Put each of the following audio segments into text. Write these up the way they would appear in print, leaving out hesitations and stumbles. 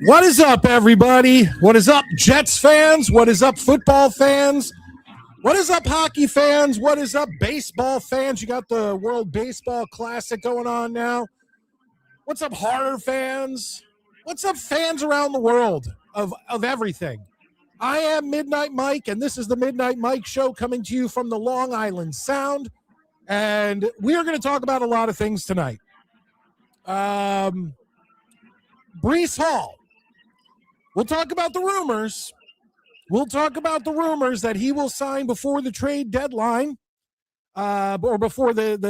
What is up, everybody? What is up, Jets fans? What is up, football fans? What is up, hockey fans? What is up, baseball fans? You got the World Baseball Classic going on now. What's up, horror fans? What's up, fans around the world of everything? I am Midnight Mike, and this is the Midnight Mike Show coming to you from the Long Island Sound. And we are going to talk about a lot of things tonight. Breece Hall. We'll talk about the rumors. We'll talk about the rumors that he will sign before the trade deadline, or before July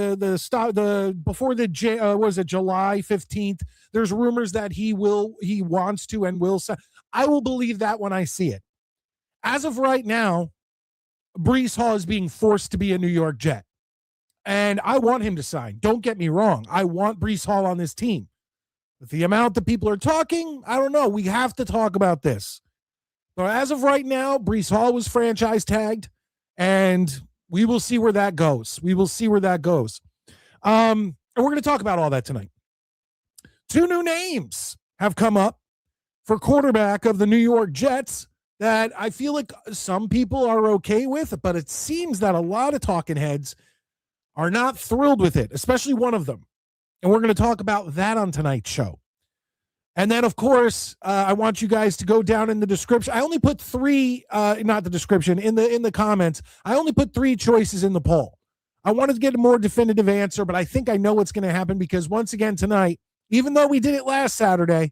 15th. There's rumors that he wants to and will sign. I will believe that when I see it. As of right now, Breece Hall is being forced to be a New York Jet, and I want him to sign. Don't get me wrong. I want Breece Hall on this team. With the amount that people are talking, I don't know. We have to talk about this. But as of right now, Breece Hall was franchise tagged, and we will see where that goes. And we're going to talk about all that tonight. 2 new names have come up for quarterback of the New York Jets that I feel like some people are okay with, but it seems that a lot of talking heads are not thrilled with it, especially one of them. And we're going to talk about that on tonight's show. And then, of course, I want you guys to go down in the description. I only put 3, not the description, in the comments. I only put 3 choices in the poll. I wanted to get a more definitive answer, but I think I know what's going to happen because once again tonight, even though we did it last Saturday,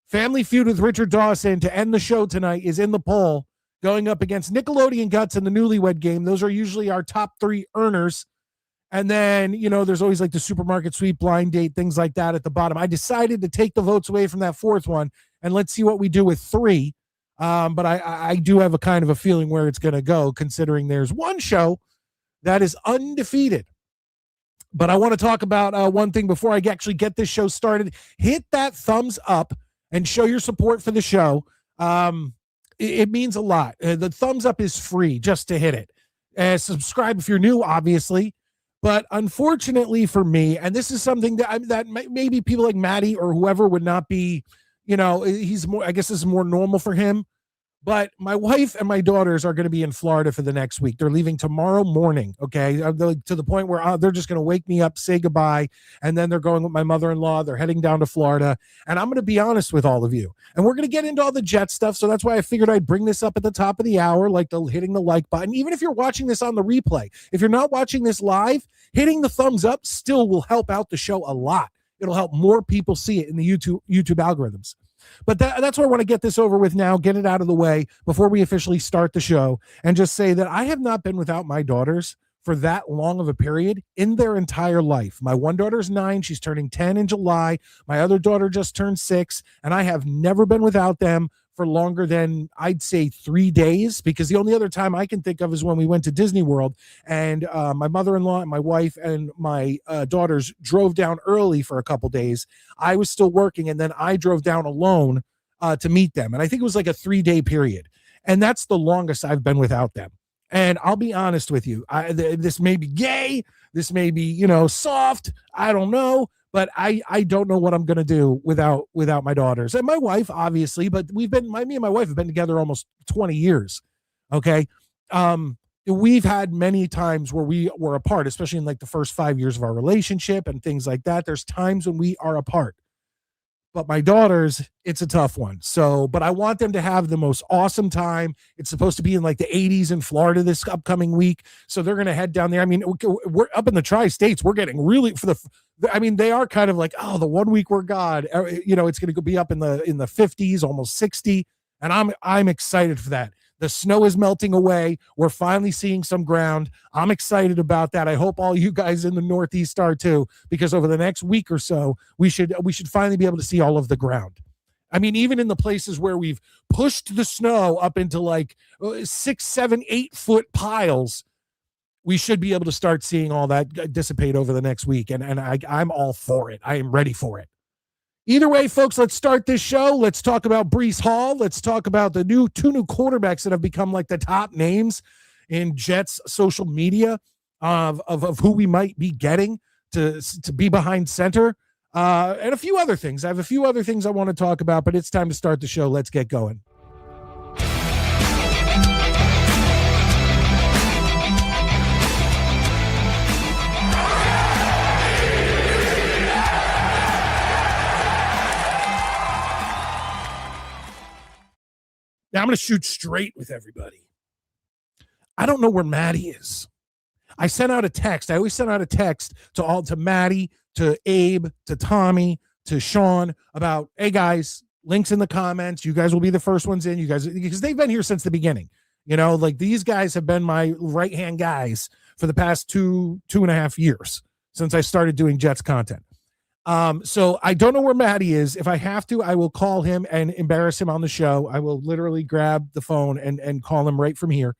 Family Feud with Richard Dawson to end the show tonight is in the poll, going up against Nickelodeon Guts in the Newlywed Game. Those are usually our top 3 earners. And then, there's always like the supermarket sweep, blind date, things like that at the bottom. I decided to take the votes away from that 4th one, and let's see what we do with 3. But I do have a kind of a feeling where it's going to go, considering there's one show that is undefeated. But I want to talk about one thing before I actually get this show started. Hit that thumbs up and show your support for the show. It means a lot. The thumbs up is free just to hit it. Subscribe if you're new, obviously. But unfortunately for me, and this is something that maybe people like Maddie or whoever would not be, he's more, I guess this is more normal for him. But my wife and my daughters are going to be in Florida for the next week. They're leaving tomorrow morning, okay, to the point where they're just going to wake me up, say goodbye, and then they're going with my mother-in-law. They're heading down to Florida, and I'm going to be honest with all of you. And we're going to get into all the Jet stuff, so that's why I figured I'd bring this up at the top of the hour, like hitting the like button. Even if you're watching this on the replay, if you're not watching this live, hitting the thumbs up still will help out the show a lot. It'll help more people see it in the YouTube algorithms. But that's why I want to get this over with now, get it out of the way before we officially start the show, and just say that I have not been without my daughters for that long of a period in their entire life. My one daughter's 9. She's turning 10 in July. My other daughter just turned 6, and I have never been without them for longer than, I'd say, 3 days, because the only other time I can think of is when we went to Disney World, and my mother-in-law and my wife and my daughters drove down early for a couple days. I was still working, and then I drove down alone to meet them, and I think it was like a 3-day period, and that's the longest I've been without them. And I'll be honest with you, this may be gay, this may be, soft, I don't know, but I don't know what I'm going to do without my daughters and my wife, obviously. But me and my wife have been together almost 20 years. Okay. We've had many times where we were apart, especially in like the first 5 years of our relationship and things like that. There's times when we are apart. But my daughters, it's a tough one. So, but I want them to have the most awesome time. It's supposed to be in like the 80s in Florida this upcoming week. So they're going to head down there. I mean, we're up in the tri-states. We're getting really they are kind of like, oh, the 1 week we're God, it's going to be up in the 50s, almost 60. And I'm excited for that. The snow is melting away. We're finally seeing some ground. I'm excited about that. I hope all you guys in the Northeast are too, because over the next week or so, we should finally be able to see all of the ground. I mean, even in the places where we've pushed the snow up into like 6, 7, 8 foot piles, we should be able to start seeing all that dissipate over the next week. And I'm all for it. I am ready for it. Either way, folks, let's start this show. Let's talk about Breece Hall. Let's talk about the two new quarterbacks that have become like the top names in Jets social media of who we might be getting to be behind center, and a few other things. I have a few other things I want to talk about, but it's time to start the show. Let's get going. Now I'm going to shoot straight with everybody. I don't know where Maddie is. I sent out a text. I always send out a text to Maddie, to Abe, to Tommy, to Sean about, hey guys, links in the comments. You guys will be the first ones in. You guys, because they've been here since the beginning. You know, like these guys have been my right-hand guys for the past two and a half years since I started doing Jets content. So I don't know where Maddie is. If I have to, I will call him and embarrass him on the show. I will literally grab the phone and call him right from here.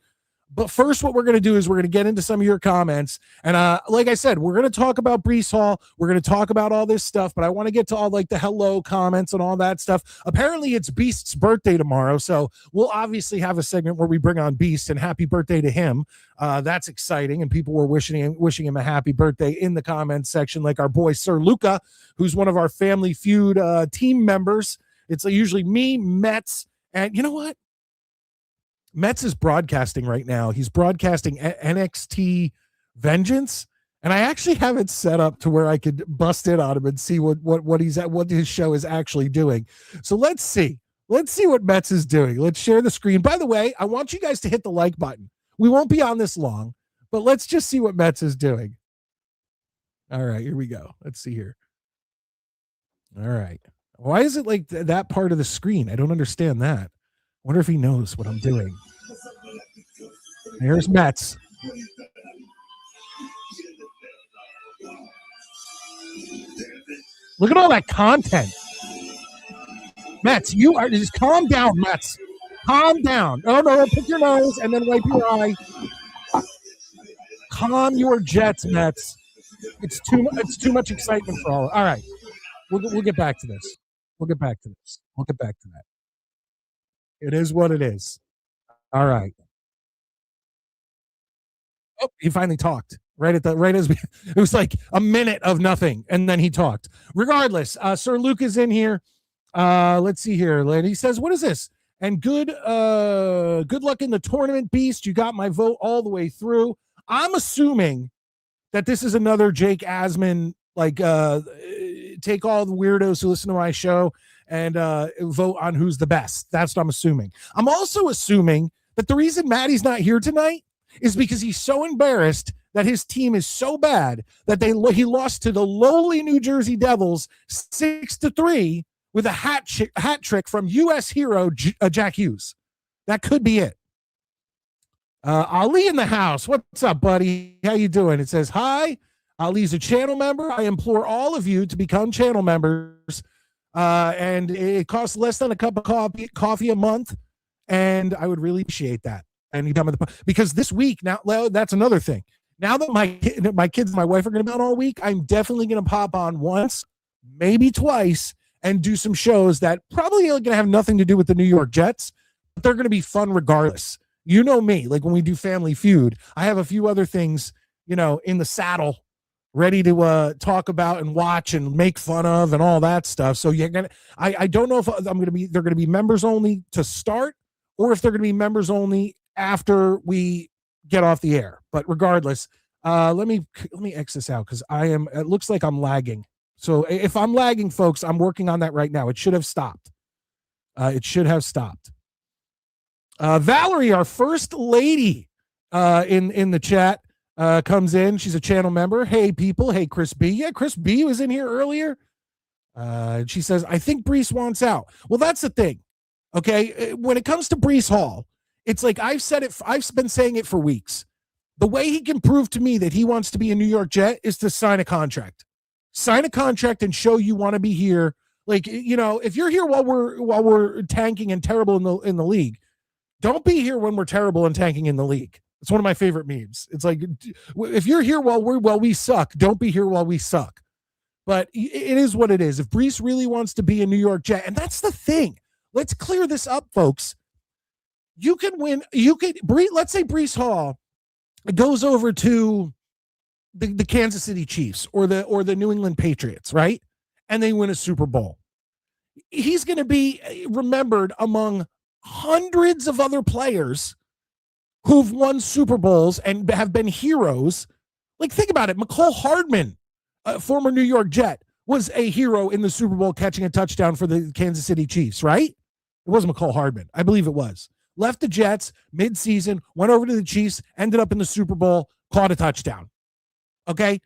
But first, what we're going to do is we're going to get into some of your comments. And like I said, we're going to talk about Breece Hall. We're going to talk about all this stuff, but I want to get to all like the hello comments and all that stuff. Apparently, it's Beast's birthday tomorrow. So we'll obviously have a segment where we bring on Beast and happy birthday to him. That's exciting. And people were wishing him a happy birthday in the comments section, like our boy, Sir Luca, who's one of our Family Feud team members. It's usually me, Mets, and you know what? Metz is broadcasting right now. He's broadcasting NXT Vengeance, and I actually have it set up to where I could bust in on him and see what his show is actually doing. So let's see what Metz is doing. Let's share the screen. By the way, I want you guys to hit the like button. We won't be on this long, but let's just see what Metz is doing. All right, here we go. Let's see here. All right. Why is it like that part of the screen? I don't understand that. Wonder if he knows what I'm doing. Here's Metz. Look at all that content. Metz, you are just calm down, Metz. Calm down. Oh no, pick your nose and then wipe your eye. Calm your jets, Metz. It's too much excitement for all. All right. We'll get back to this. We'll get back to that. It is what it is. All right. Oh, he finally talked it was like a minute of nothing, and then he talked. Regardless, Sir Luke is in here. Let's see here. He says, "What is this?" And good luck in the tournament, Beast. You got my vote all the way through. I'm assuming that this is another Jake Asman, like take all the weirdos who listen to my show and vote on who's the best. That's what I'm assuming. I'm also assuming that the reason Maddie's not here tonight is because he's so embarrassed that his team is so bad that he lost to the lowly New Jersey Devils 6-3 with a hat trick from U.S. hero Jack Hughes. That could be it. Ali in the house. What's up, buddy? How you doing? It says, hi, Ali's a channel member. I implore all of you to become channel members. And it costs less than a cup of coffee a month. And I would really appreciate that. And you come at because this week now, that's another thing. Now that my kids and my wife are going to be on all week, I'm definitely going to pop on once, maybe twice, and do some shows that probably are going to have nothing to do with the New York Jets, but they're going to be fun regardless. You know me, like when we do Family Feud, I have a few other things, in the saddle, ready to talk about and watch and make fun of and all that stuff. So I don't know if they're going to be members only to start, or if they're going to be members only after we get off the air. But regardless, let me X this out because it looks like I'm lagging. So if I'm lagging, folks, I'm working on that right now. It should have stopped. Valerie, our first lady in the chat, comes in. She's a channel member. Hey, people. Hey, Chris B. Yeah, Chris B was in here earlier. She says, I think Breece wants out. Well, that's the thing. Okay. When it comes to Breece Hall, it's like I've been saying it for weeks. The way he can prove to me that he wants to be a New York Jet is to sign a contract. Sign a contract and show you want to be here. Like, if you're here while we're tanking and terrible in the league, don't be here when we're terrible and tanking in the league. It's one of my favorite memes. It's like, if you're here while we suck, don't be here while we suck. But it is what it is. If Breece really wants to be a New York Jet, and that's the thing. Let's clear this up, folks. You could win. Let's say Breece Hall goes over to the Kansas City Chiefs or the New England Patriots, right? And they win a Super Bowl. He's going to be remembered among hundreds of other players who've won Super Bowls and have been heroes. Like, think about it. McCole Hardman, a former New York Jet, was a hero in the Super Bowl catching a touchdown for the Kansas City Chiefs, right? It was McCole Hardman. I believe it was. Left the Jets mid-season, went over to the Chiefs, ended up in the Super Bowl, caught a touchdown. Okay?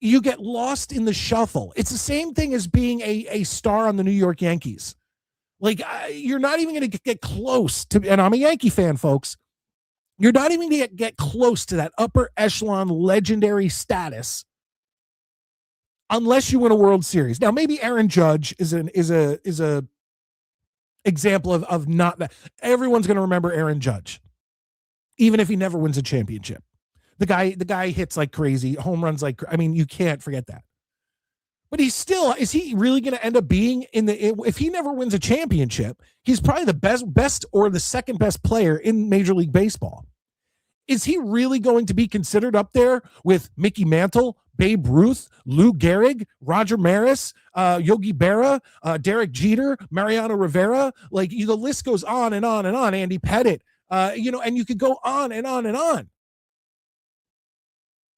You get lost in the shuffle. It's the same thing as being a star on the New York Yankees. Like, you're not even going to get close to, and I'm a Yankee fan, folks. You're not even going to get close to that upper echelon legendary status unless you win a World Series. Now, maybe Aaron Judge is a example of not that. Everyone's going to remember Aaron Judge, even if he never wins a championship. The guy hits like crazy, home runs like, I mean, you can't forget that. But is he really going to end up being if he never wins a championship, he's probably the best or the second best player in Major League Baseball. Is he really going to be considered up there with Mickey Mantle, Babe Ruth, Lou Gehrig, Roger Maris, Yogi Berra, Derek Jeter, Mariano Rivera? Like, the list goes on and on and on. Andy Pettitte, and you could go on and on and on.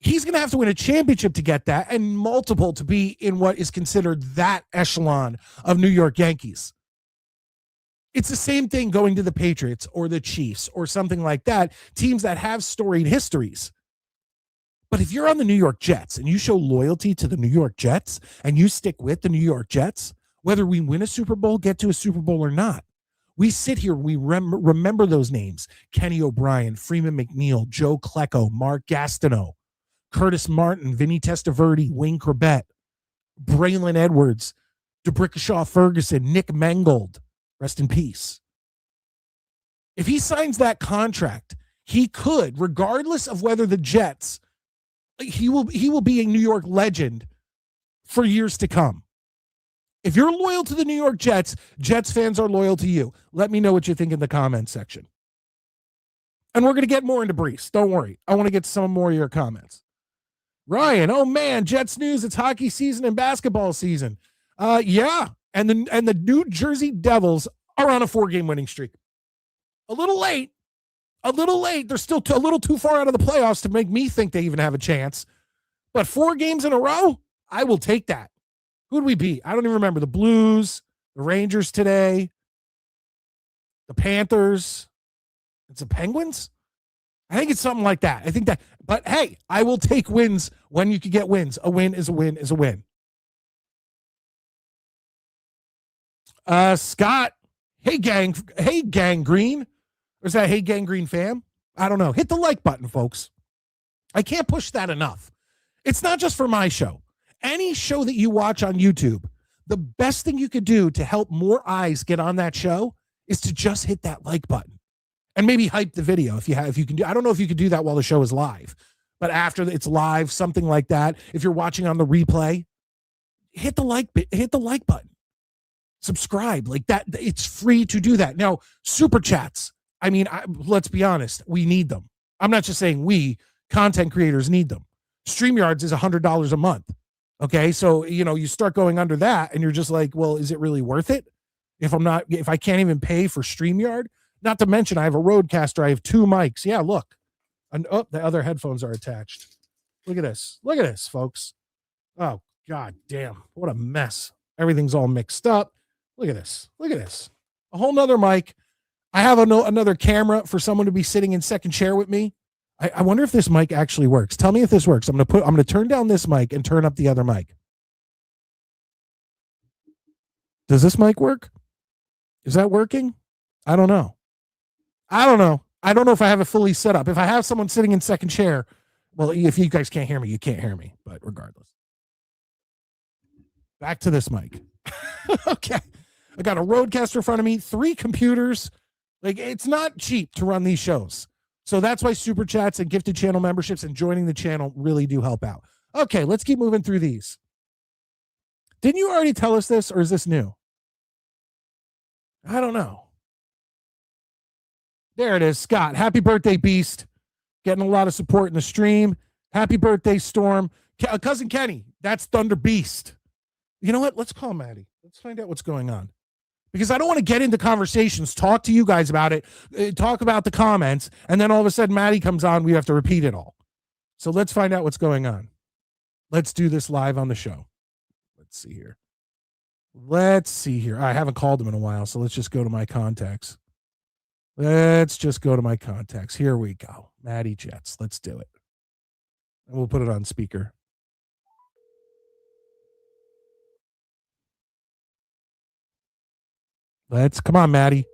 He's going to have to win a championship to get that, and multiple to be in what is considered that echelon of New York Yankees. It's the same thing going to the Patriots or the Chiefs or something like that, teams that have storied histories. But if you're on the New York Jets and you show loyalty to the New York Jets and you stick with the New York Jets, whether we win a Super Bowl, get to a Super Bowl or not, we sit here, we remember those names: Kenny O'Brien, Freeman McNeil, Joe Klecko, Mark Gastineau, Curtis Martin, Vinny Testaverde, Wayne Corbett, Braylon Edwards, DeBrickashaw Ferguson, Nick Mangold, rest in peace. If he signs that contract, he could, regardless of whether the Jets, he will be a New York legend for years to come. If you're loyal to the New York Jets, Jets fans are loyal to you. Let me know what you think in the comments section. And we're going to get more into Breece. Don't worry. I want to get to some more of your comments. Ryan, oh man, Jets news. It's hockey season and basketball season. Yeah. And the New Jersey Devils are on a 4-game winning streak. A little late. They're still a little too far out of the playoffs to make me think they even have a chance. But 4 games in a row, I will take that. Who'd we beat? I don't even remember. The Blues, the Rangers today, the Panthers. It's the Penguins? I think it's something like that. I think that, but hey, I will take wins when you can get wins. A win is a win is a win. Scott, hey gang green. Or is that hey gang green fam? I don't know. Hit the like button, folks. I can't push that enough. It's not just for my show. Any show that you watch on YouTube, the best thing you could do to help more eyes get on that show is to just hit that like button. And maybe hype the video if you can do. I don't know if you can do that while the show is live, but after it's live, something like that. If you're watching on the replay, hit the like button, subscribe like that. It's free to do that. Now, super chats. I mean, let's be honest, we need them. I'm not just saying we content creators need them. StreamYards is $100 a month. Okay, so you start going under that, and you're just like, well, is it really worth it? If I can't even pay for StreamYard. Not to mention, I have a Rodecaster. I have 2 mics. Yeah, look. And the other headphones are attached. Look at this. Look at this, folks. Oh, God damn. What a mess. Everything's all mixed up. Look at this. Look at this. A whole nother mic. I have another camera for someone to be sitting in second chair with me. I wonder if this mic actually works. Tell me if this works. I'm going to turn down this mic and turn up the other mic. Does this mic work? Is that working? I don't know. I don't know if I have it fully set up. If I have someone sitting in second chair, well, if you guys can't hear me, you can't hear me. But regardless. Back to this mic. Okay. I got a Rodecaster in front of me, 3 computers. Like, it's not cheap to run these shows. So that's why super chats and gifted channel memberships and joining the channel really do help out. Okay, let's keep moving through these. Didn't you already tell us this, or is this new? I don't know. There it is, Scott. Happy birthday, Beast. Getting a lot of support in the stream. Happy birthday, Storm. Cousin Kenny, that's Thunder Beast. You know what? Let's call Maddie. Let's find out what's going on. Because I don't want to get into conversations, talk to you guys about it, talk about the comments, and then all of a sudden Maddie comes on, we have to repeat it all. So let's find out what's going on. Let's do this live on the show. Let's see here. I haven't called him in a while, so let's just go to my contacts. Here we go. Maddie Jets. Let's do it. And we'll put it on speaker. Come on, Maddie.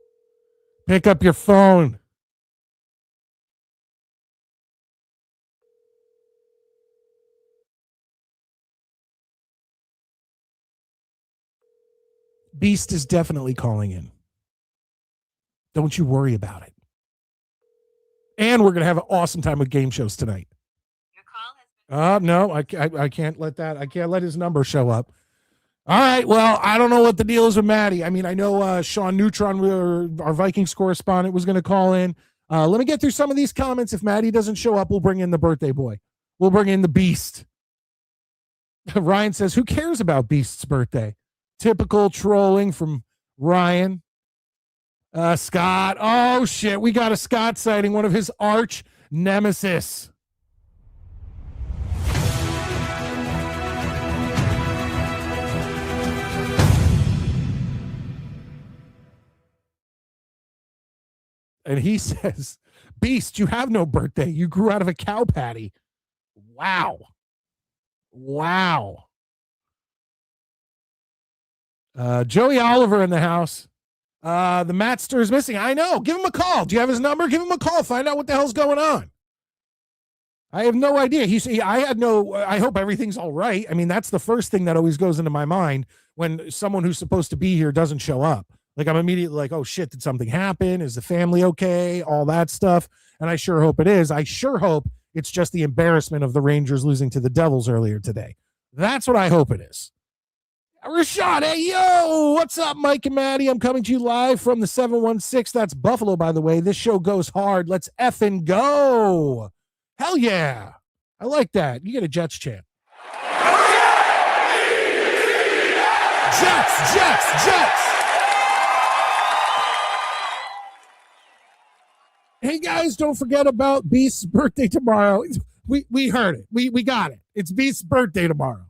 Pick up your phone. Beast is definitely calling in. Don't you worry about it. And we're going to have an awesome time with game shows tonight. Your call has been... no, I can't let that. I can't let his number show up. All right. Well, I don't know what the deal is with Maddie. I mean, I know Sean Neutron, our Vikings correspondent, was going to call in. Let me get through some of these comments. If Maddie doesn't show up, we'll bring in the birthday boy. We'll bring in the Beast. Ryan says, who cares about Beast's birthday? Typical trolling from Ryan. Scott. Oh, shit. We got a Scott sighting, one of his arch nemesis. And he says, Beast, you have no birthday. You grew out of a cow patty. Wow. Joey Oliver in the house. The Matster is missing. I know. Give him a call. Do you have his number? Give him a call. Find out what the hell's going on. I have no idea. I hope everything's all right. I mean, that's the first thing that always goes into my mind when someone who's supposed to be here doesn't show up. Like, I'm immediately like, oh shit, did something happen? Is the family okay? All that stuff. And I sure hope it is. I sure hope it's just the embarrassment of the Rangers losing to the Devils earlier today. That's what I hope it is. Rashad, hey, yo, what's up, Mike and Maddie? I'm coming to you live from the 716. That's Buffalo, by the way. This show goes hard. Let's effing go. Hell yeah. I like that. You get a Jets chant. Jets. Hey, guys, don't forget about Beast's birthday tomorrow. We heard it. We got it. It's Beast's birthday tomorrow.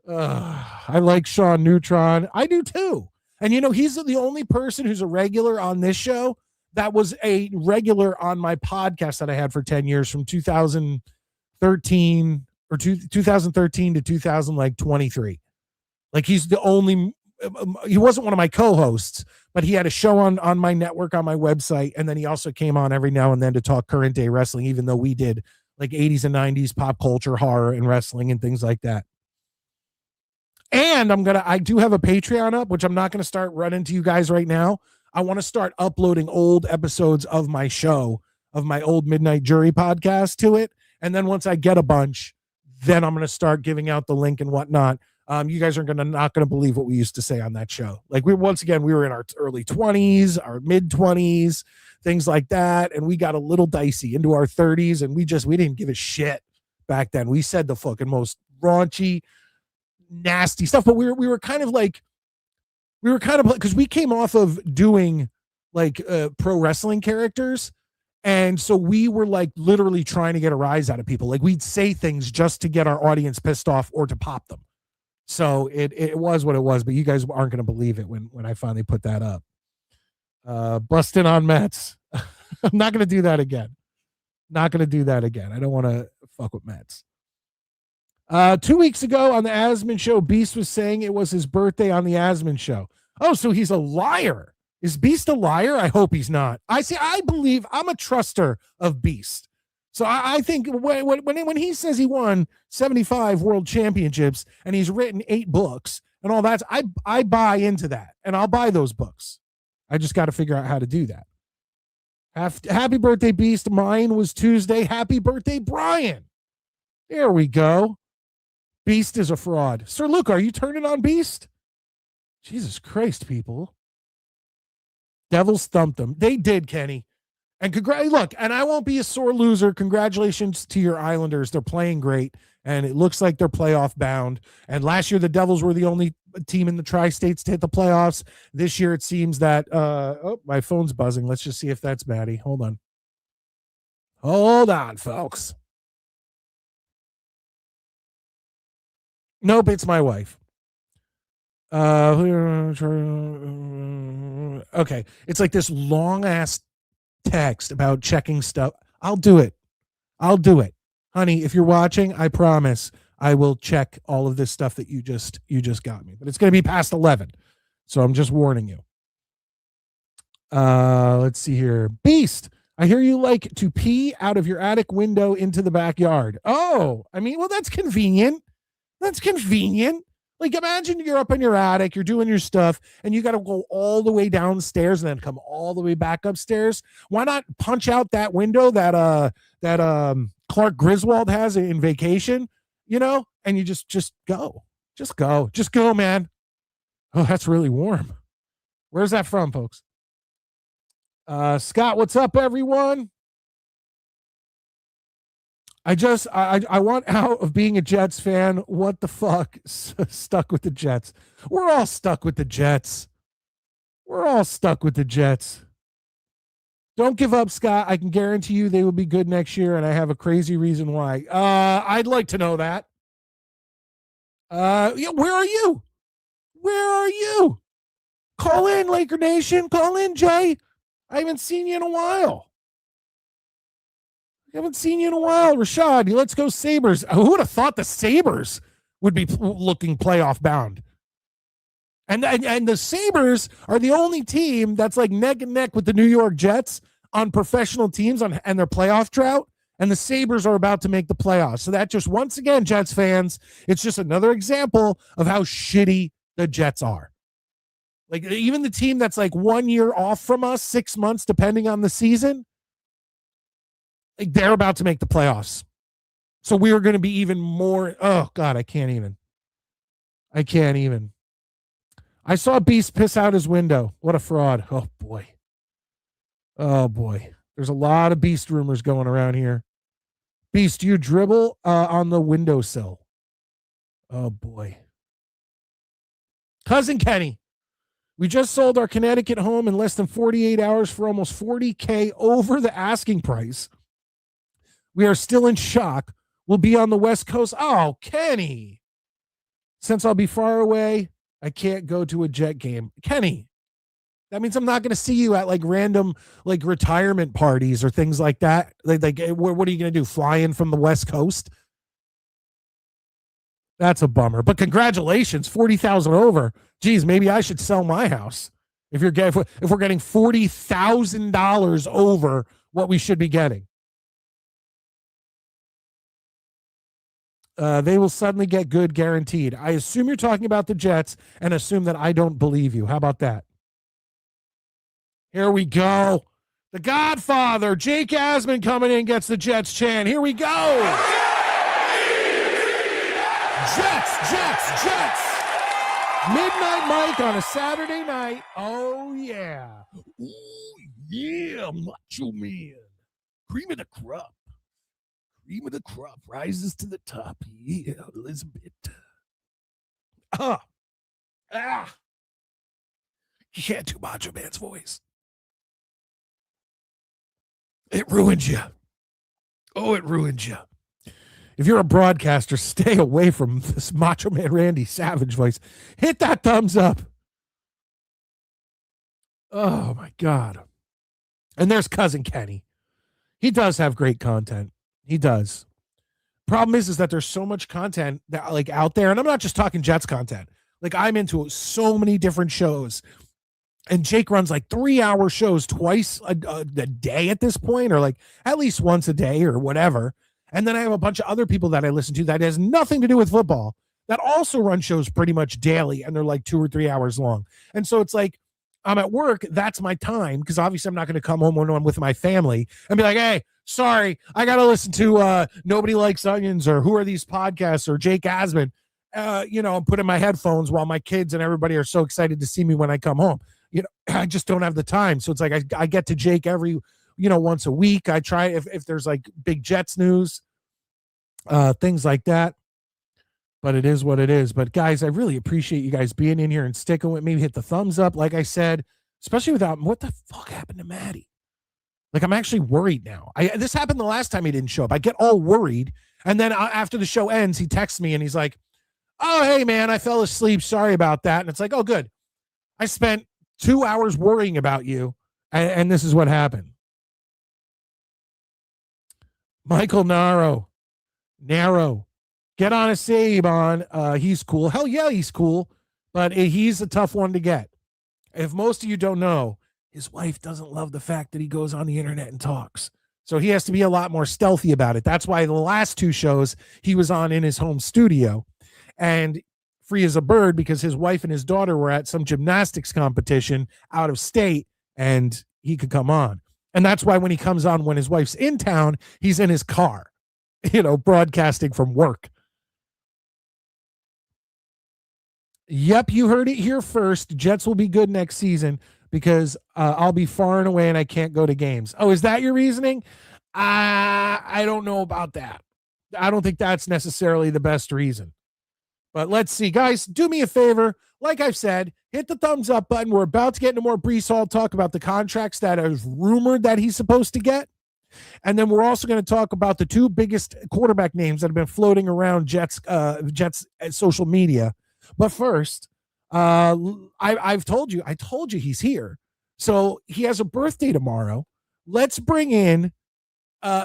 I like Sean Neutron. I do, too. And, he's the only person who's a regular on this show that was a regular on my podcast that I had for 10 years from 2013 or 2013 to 2023. Like, he's the only... he wasn't one of my co-hosts, but he had a show on my network, on my website, and then he also came on every now and then to talk current day wrestling, even though we did like 80s and 90s pop culture, horror, and wrestling and things like that. And I do have a Patreon up, which I'm not going to start running to you guys right now. I want to start uploading old episodes of my show, of my old Midnight Jury podcast to it. And then once I get a bunch, then I'm going to start giving out the link and whatnot. You guys are not going to believe what we used to say on that show. Like, we were in our early 20s, our mid 20s, things like that. And we got a little dicey into our 30s, and we didn't give a shit back then. We said the fucking most raunchy, nasty stuff, but we were kind of like, because we came off of doing like pro wrestling characters. And so we were like literally trying to get a rise out of people. Like, we'd say things just to get our audience pissed off or to pop them. So it was what it was, but you guys aren't going to believe it when I finally put that up. Busting on Mets. I'm not going to do that again. I don't want to fuck with Mets. 2 weeks ago on the Asman show, Beast was saying it was his birthday on the Asman show. Oh, so he's a liar. Is Beast a liar? I hope he's not. I believe I'm a truster of Beast. So I think when he says he won 75 world championships and he's written 8 books and all that, I buy into that, and I'll buy those books. I just got to figure out how to do that. Happy birthday, Beast. Mine was Tuesday. Happy birthday, Brian. There we go. Beast is a fraud. Sir Luke, are you turning on Beast? Jesus Christ, people. Devils thumped them. They did, Kenny. And look, and I won't be a sore loser. Congratulations to your Islanders. They're playing great, and it looks like they're playoff bound. And last year, the Devils were the only team in the tri-states to hit the playoffs. This year, it seems that oh, my phone's buzzing. Let's just see if that's Maddie. Hold on, folks. Nope, it's my wife. Okay, it's like this long ass text about checking stuff. I'll do it, honey. If you're watching, I promise I will check all of this stuff that you just got me. But it's going to be past 11, so I'm just warning you. Let's see here. Beast, I hear you like to pee out of your attic window into the backyard. Oh, I mean, well, that's convenient. Like, imagine you're up in your attic, you're doing your stuff, and you got to go all the way downstairs and then come all the way back upstairs. Why not punch out that window that Clark Griswold has in Vacation, and you just go. Just go, man. Oh, that's really warm. Where's that from, folks? Scott, what's up, everyone? I want out of being a Jets fan. What the fuck? Stuck with the Jets. We're all stuck with the Jets. Don't give up, Scott. I can guarantee you they will be good next year, and I have a crazy reason why. I'd like to know that. Yeah, where are you? Call in, Laker Nation. Call in, Jay. I haven't seen you in a while. Rashad, let's go Sabres. Who would have thought the Sabres would be looking playoff bound? And the Sabres are the only team that's like neck and neck with the New York Jets on professional teams and their playoff drought. And the Sabres are about to make the playoffs. So that just, once again, Jets fans, it's just another example of how shitty the Jets are. Like, even the team that's like 1 year off from us, 6 months, depending on the season, like, they're about to make the playoffs. So we are going to be even more. Oh, God, I can't even. I saw Beast piss out his window. What a fraud. Oh, boy. There's a lot of Beast rumors going around here. Beast, do you dribble on the windowsill? Oh, boy. Cousin Kenny, we just sold our Connecticut home in less than 48 hours for almost $40K over the asking price. We are still in shock. We'll be on the West Coast. Oh, Kenny. Since I'll be far away, I can't go to a Jet game. Kenny, that means I'm not going to see you at like random like retirement parties or things like that. Like what are you going to do? Fly in from the West Coast? That's a bummer. But congratulations, 40,000 over. Geez, maybe I should sell my house if we're getting $40,000 over what we should be getting. They will suddenly get good, guaranteed. I assume you're talking about the Jets and assume that I don't believe you. How about that? Here we go. The Godfather, Jake Asman, coming in, gets the Jets chant. Here we go. Jets. Midnight Mike on a Saturday night. Oh, yeah. Ooh, yeah, Macho Man. Cream of the crop. Rises to the top. Yeah, Elizabeth. You can't do Macho Man's voice. It ruins you. Oh, it ruins you. If you're a broadcaster, stay away from this Macho Man Randy Savage voice. Hit that thumbs up. Oh, my God. And there's Cousin Kenny. He does have great content. He does. Problem is that there's so much content that like out there, and I'm not just talking Jets content. Like, I'm into so many different shows, and Jake runs like 3-hour shows twice a day at this point, or like at least once a day or whatever. And then I have a bunch of other people that I listen to that has nothing to do with football that also run shows pretty much daily, and they're like 2 or 3 hours long. And so it's like I'm at work, that's my time, because obviously I'm not going to come home when I'm with my family and be like, hey, sorry, I got to listen to Nobody Likes Onions or Who Are These Podcasts or Jake Asman, and put in my headphones while my kids and everybody are so excited to see me when I come home. I just don't have the time. So it's like I get to Jake every, once a week. I try if there's like big Jets news, things like that. But it is what it is. But guys, I really appreciate you guys being in here and sticking with me. Hit the thumbs up, like I said, especially without what the fuck happened to Maddie. Like, I'm actually worried now. This happened the last time he didn't show up. I get all worried, and then after the show ends, he texts me and he's like, "Oh, hey man, I fell asleep. Sorry about that." And it's like, "Oh, good. I spent 2 hours worrying about you, and this is what happened." Michael Narrow. Get on a save on. He's cool. Hell yeah, he's cool. But he's a tough one to get. If most of you don't know, his wife doesn't love the fact that he goes on the internet and talks. So he has to be a lot more stealthy about it. That's why the last 2 shows he was on in his home studio and free as a bird, because his wife and his daughter were at some gymnastics competition out of state and he could come on. And that's why when he comes on, when his wife's in town, he's in his car, broadcasting from work. Yep, you heard it here first. Jets will be good next season because I'll be far and away and I can't go to games. Oh, is that your reasoning? I don't know about that. I don't think that's necessarily the best reason. But let's see. Guys, do me a favor. Like I've said, hit the thumbs up button. We're about to get into more Breece Hall talk about the contracts that is rumored that he's supposed to get. And then we're also going to talk about the 2 biggest quarterback names that have been floating around Jets social media. But first, I told you he's here. So he has a birthday tomorrow. Let's bring in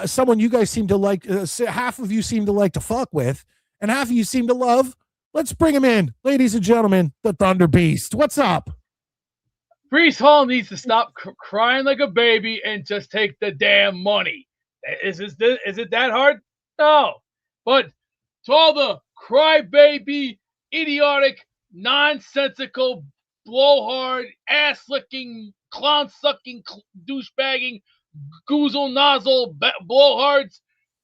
someone you guys seem to like. Half of you seem to like to fuck with, and half of you seem to love. Let's bring him in, ladies and gentlemen, the Thunder Beast. What's up? Breece Hall needs to stop crying like a baby and just take the damn money. Is it that hard? No. But to all the crybaby, idiotic, nonsensical, blowhard, ass-licking, clown-sucking, douchebagging, goozle nozzle blowhards,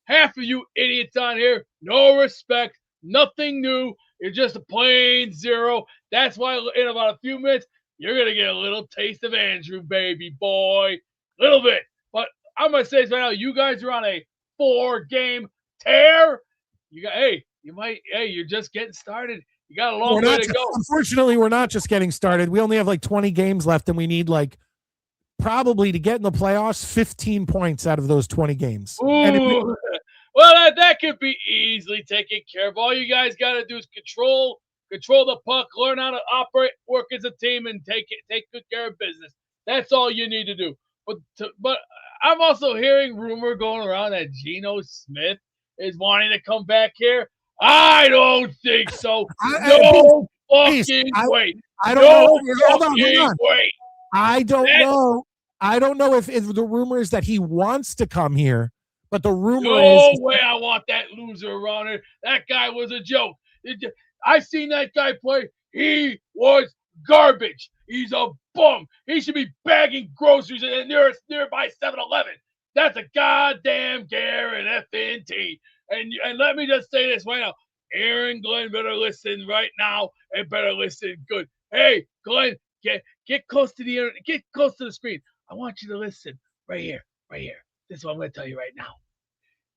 half of you idiots on here, no respect, nothing new. You're just a plain zero. That's why in about a few minutes, you're going to get a little taste of Andrew, baby boy. Little bit. But I'm going to say this right now. You guys are on a 4-game tear. You're just getting started. You got a long way to go. Unfortunately, we're not just getting started. We only have like 20 games left, and we need probably to get in the playoffs, 15 points out of those 20 games. Ooh. Well, that could be easily taken care of. All you guys got to do is control the puck, learn how to operate, work as a team, and take good care of business. That's all you need to do. But I'm also hearing rumor going around that Geno Smith is wanting to come back here. I don't think so. No fucking way. I don't know. Hold on. Wait. I don't know. I don't know if the rumor is that he wants to come here, but the rumor is. No way I want that loser around here. That guy was a joke. I seen that guy play. He was garbage. He's a bum. He should be bagging groceries at the nearby 7-Eleven. That's a goddamn guarantee. And let me just say this right now. Aaron Glenn better listen right now and better listen good. Hey, Glenn, get close to the internet. Get close to the screen. I want you to listen right here. This is what I'm going to tell you right now.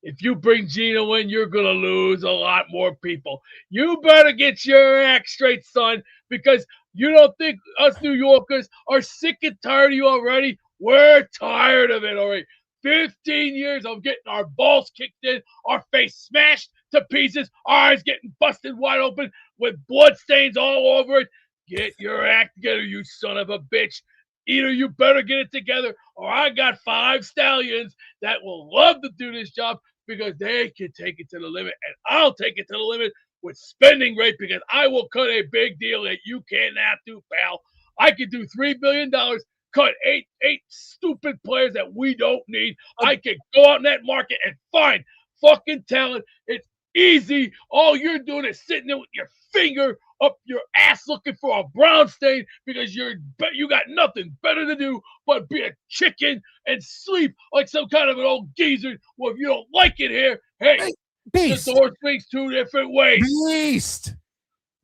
If you bring Geno in, you're going to lose a lot more people. You better get your act straight, son, because you don't think us New Yorkers are sick and tired of you already? We're tired of it already. 15 years of getting our balls kicked in, our face smashed to pieces, our eyes getting busted wide open with blood stains all over it. Get your act together, you son of a bitch. Either you better get it together, or I got 5 stallions that will love to do this job because they can take it to the limit, and I'll take it to the limit with spending rate because I will cut a big deal that you cannot do, pal. I could do $3 billion, cut eight stupid players that we don't need. I can go out in that market and find fucking talent. It's easy. All you're doing is sitting there with your finger up your ass looking for a brown stain because you got nothing better to do but be a chicken and sleep like some kind of an old geezer. Well, if you don't like it here, hey, Beast. the door swings two different ways. Beast.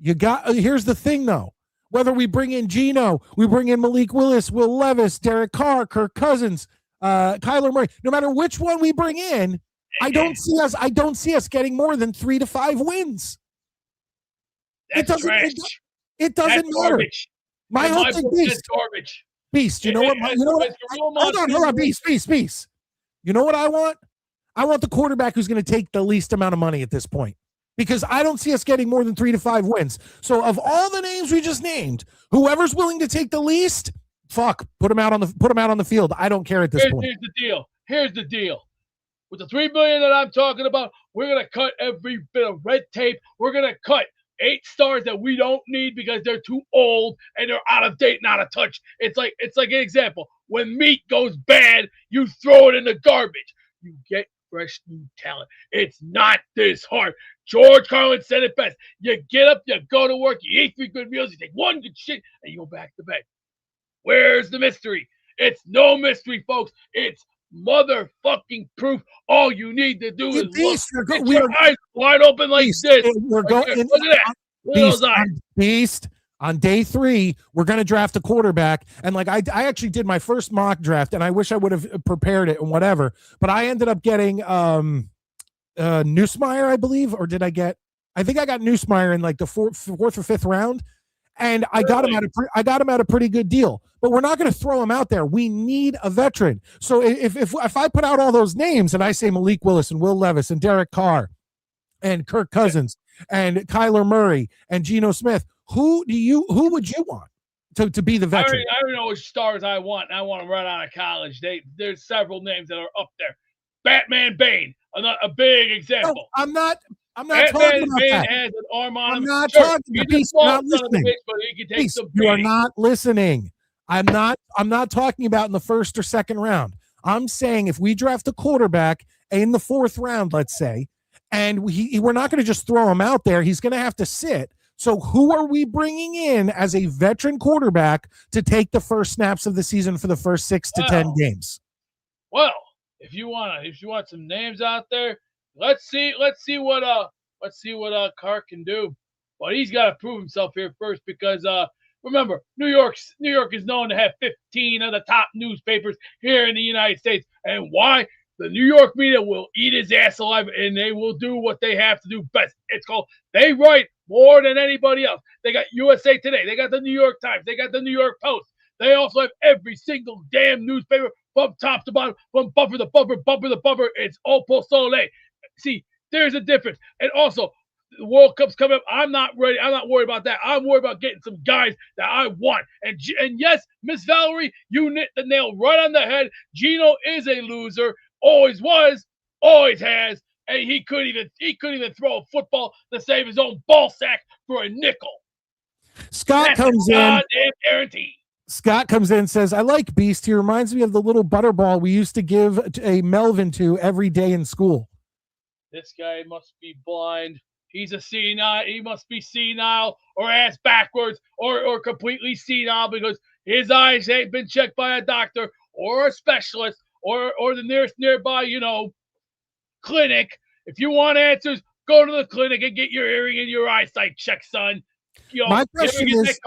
Here's the thing, though. Whether we bring in Geno, we bring in Malik Willis, Will Levis, Derek Carr, Kirk Cousins, Kyler Murray, no matter which one we bring in, I don't see us getting more than 3 to 5 wins. That's trash. It doesn't matter. Garbage. My whole thing, Beast. Garbage. Beast, you know what? Hold on, Beast. You know what I want? I want the quarterback who's going to take the least amount of money at this point, because I don't see us getting more than 3 to 5 wins. So of all the names we just named, whoever's willing to take the least, put them out on the field. I don't care at this point. Here's the deal. With the $3 billion that I'm talking about, we're gonna cut every bit of red tape. We're gonna cut 8 stars that we don't need because they're too old and they're out of date and out of touch. It's like an example. When meat goes bad, you throw it in the garbage. You get fresh new talent. It's not this hard. George Carlin said it best. You get up, you go to work, you eat 3 good meals, you take 1 good shit, and you go back to bed. Where's the mystery? It's no mystery, folks. It's motherfucking proof. All you need to do is look. Get your eyes wide open like this. We're going. Look at that. Beast. On day 3, we're going to draft a quarterback. And like I actually did my first mock draft, and I wish I would have prepared it and whatever. But I ended up getting Nussmeier, I believe, or did I get? I think I got Nussmeier in like the fourth or fifth round, and I got him at a pretty good deal. But we're not going to throw him out there. We need a veteran. So if I put out all those names and I say Malik Willis and Will Levis and Derek Carr and Kirk Cousins and Kyler Murray and Geno Smith, who would you want to be the veteran? I already know which stars I want. I want them right out of college. There's several names that are up there. Batman Bane, a big example. No, I'm not Batman talking about Bane that. has an arm on him. I'm not talking about Beast. You're not listening. Beast, you are not listening. I'm not talking about in the first or second round. I'm saying if we draft a quarterback in the 4th round, let's say, and we're not going to just throw him out there. He's going to have to sit. So who are we bringing in as a veteran quarterback to take the first snaps of the season for the first 6 to 10 games? Well, if you want some names out there, let's see what Carr can do. But he's got to prove himself here first because remember, New York is known to have 15 of the top newspapers here in the United States. And why? The New York media will eat his ass alive, and they will do what they have to do best. It's called, they write more than anybody else. They got USA Today. They got the New York Times. They got the New York Post. They also have every single damn newspaper from top to bottom, from bumper to bumper, bumper to bumper. It's Opal Soleil. See, there's a difference. And also, the World Cup's coming up. I'm not ready. I'm not worried about that. I'm worried about getting some guys that I want. And yes, Miss Valerie, you hit the nail right on the head. Geno is a loser. Always was, always has, and he couldn't even throw a football to save his own ball sack for a nickel. Scott comes in. Goddamn guarantee. Scott comes in and says, I like Beast. He reminds me of the little butterball we used to give a Melvin to every day in school. This guy must be blind. He's a senile. He must be senile or ass backwards or completely senile because his eyes ain't been checked by a doctor or a specialist or the nearest nearby, clinic. If you want answers, go to the clinic and get your hearing and your eyesight checked, son. My question is,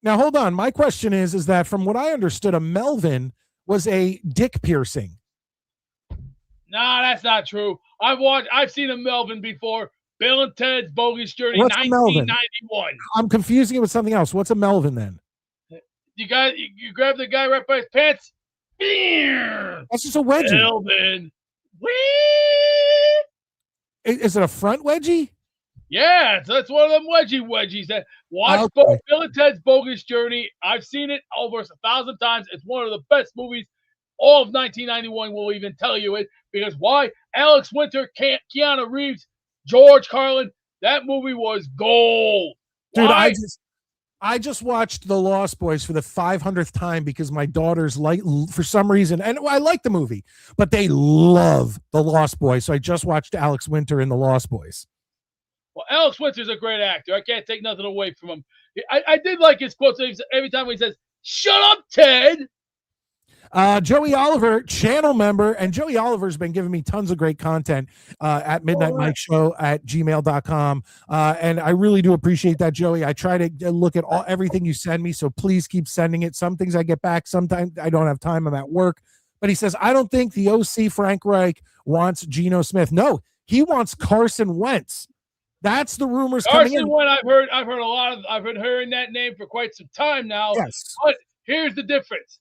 now hold on. My question is that from what I understood, a Melvin was a dick piercing. Nah, that's not true. I've seen a Melvin before. Bill and Ted's Bogus Journey, What's 1991. I'm confusing it with something else. What's a Melvin then? You grab the guy right by his pants. That's just a wedgie. Melvin. Is it a front wedgie? Yeah, that's one of them wedgies. Watch Bill and Ted's Bogus Journey. I've seen it over 1,000 times. It's one of the best movies. All of 1991 will even tell you it. Because why? Alex Winter, Keanu Reeves, George Carlin. That movie was gold. Dude, why? I just watched The Lost Boys for the 500th time because my daughters for some reason, and I like the movie, but they love The Lost Boys. So I just watched Alex Winter in The Lost Boys. Well, Alex Winter's a great actor. I can't take nothing away from him. I did like his quotes every time he says, "Shut up, Ted." Joey Oliver, channel member, and Joey Oliver's been giving me tons of great content at Midnight Mike Show at gmail.com. And I really do appreciate that, Joey. I try to look at everything you send me, so please keep sending it. Some things I get back, sometimes I don't have time. I'm at work. But he says, I don't think the OC Frank Reich wants Geno Smith. No, he wants Carson Wentz. That's the rumors coming in. Carson Wentz, I've been hearing that name for quite some time now. Yes. But here's the difference.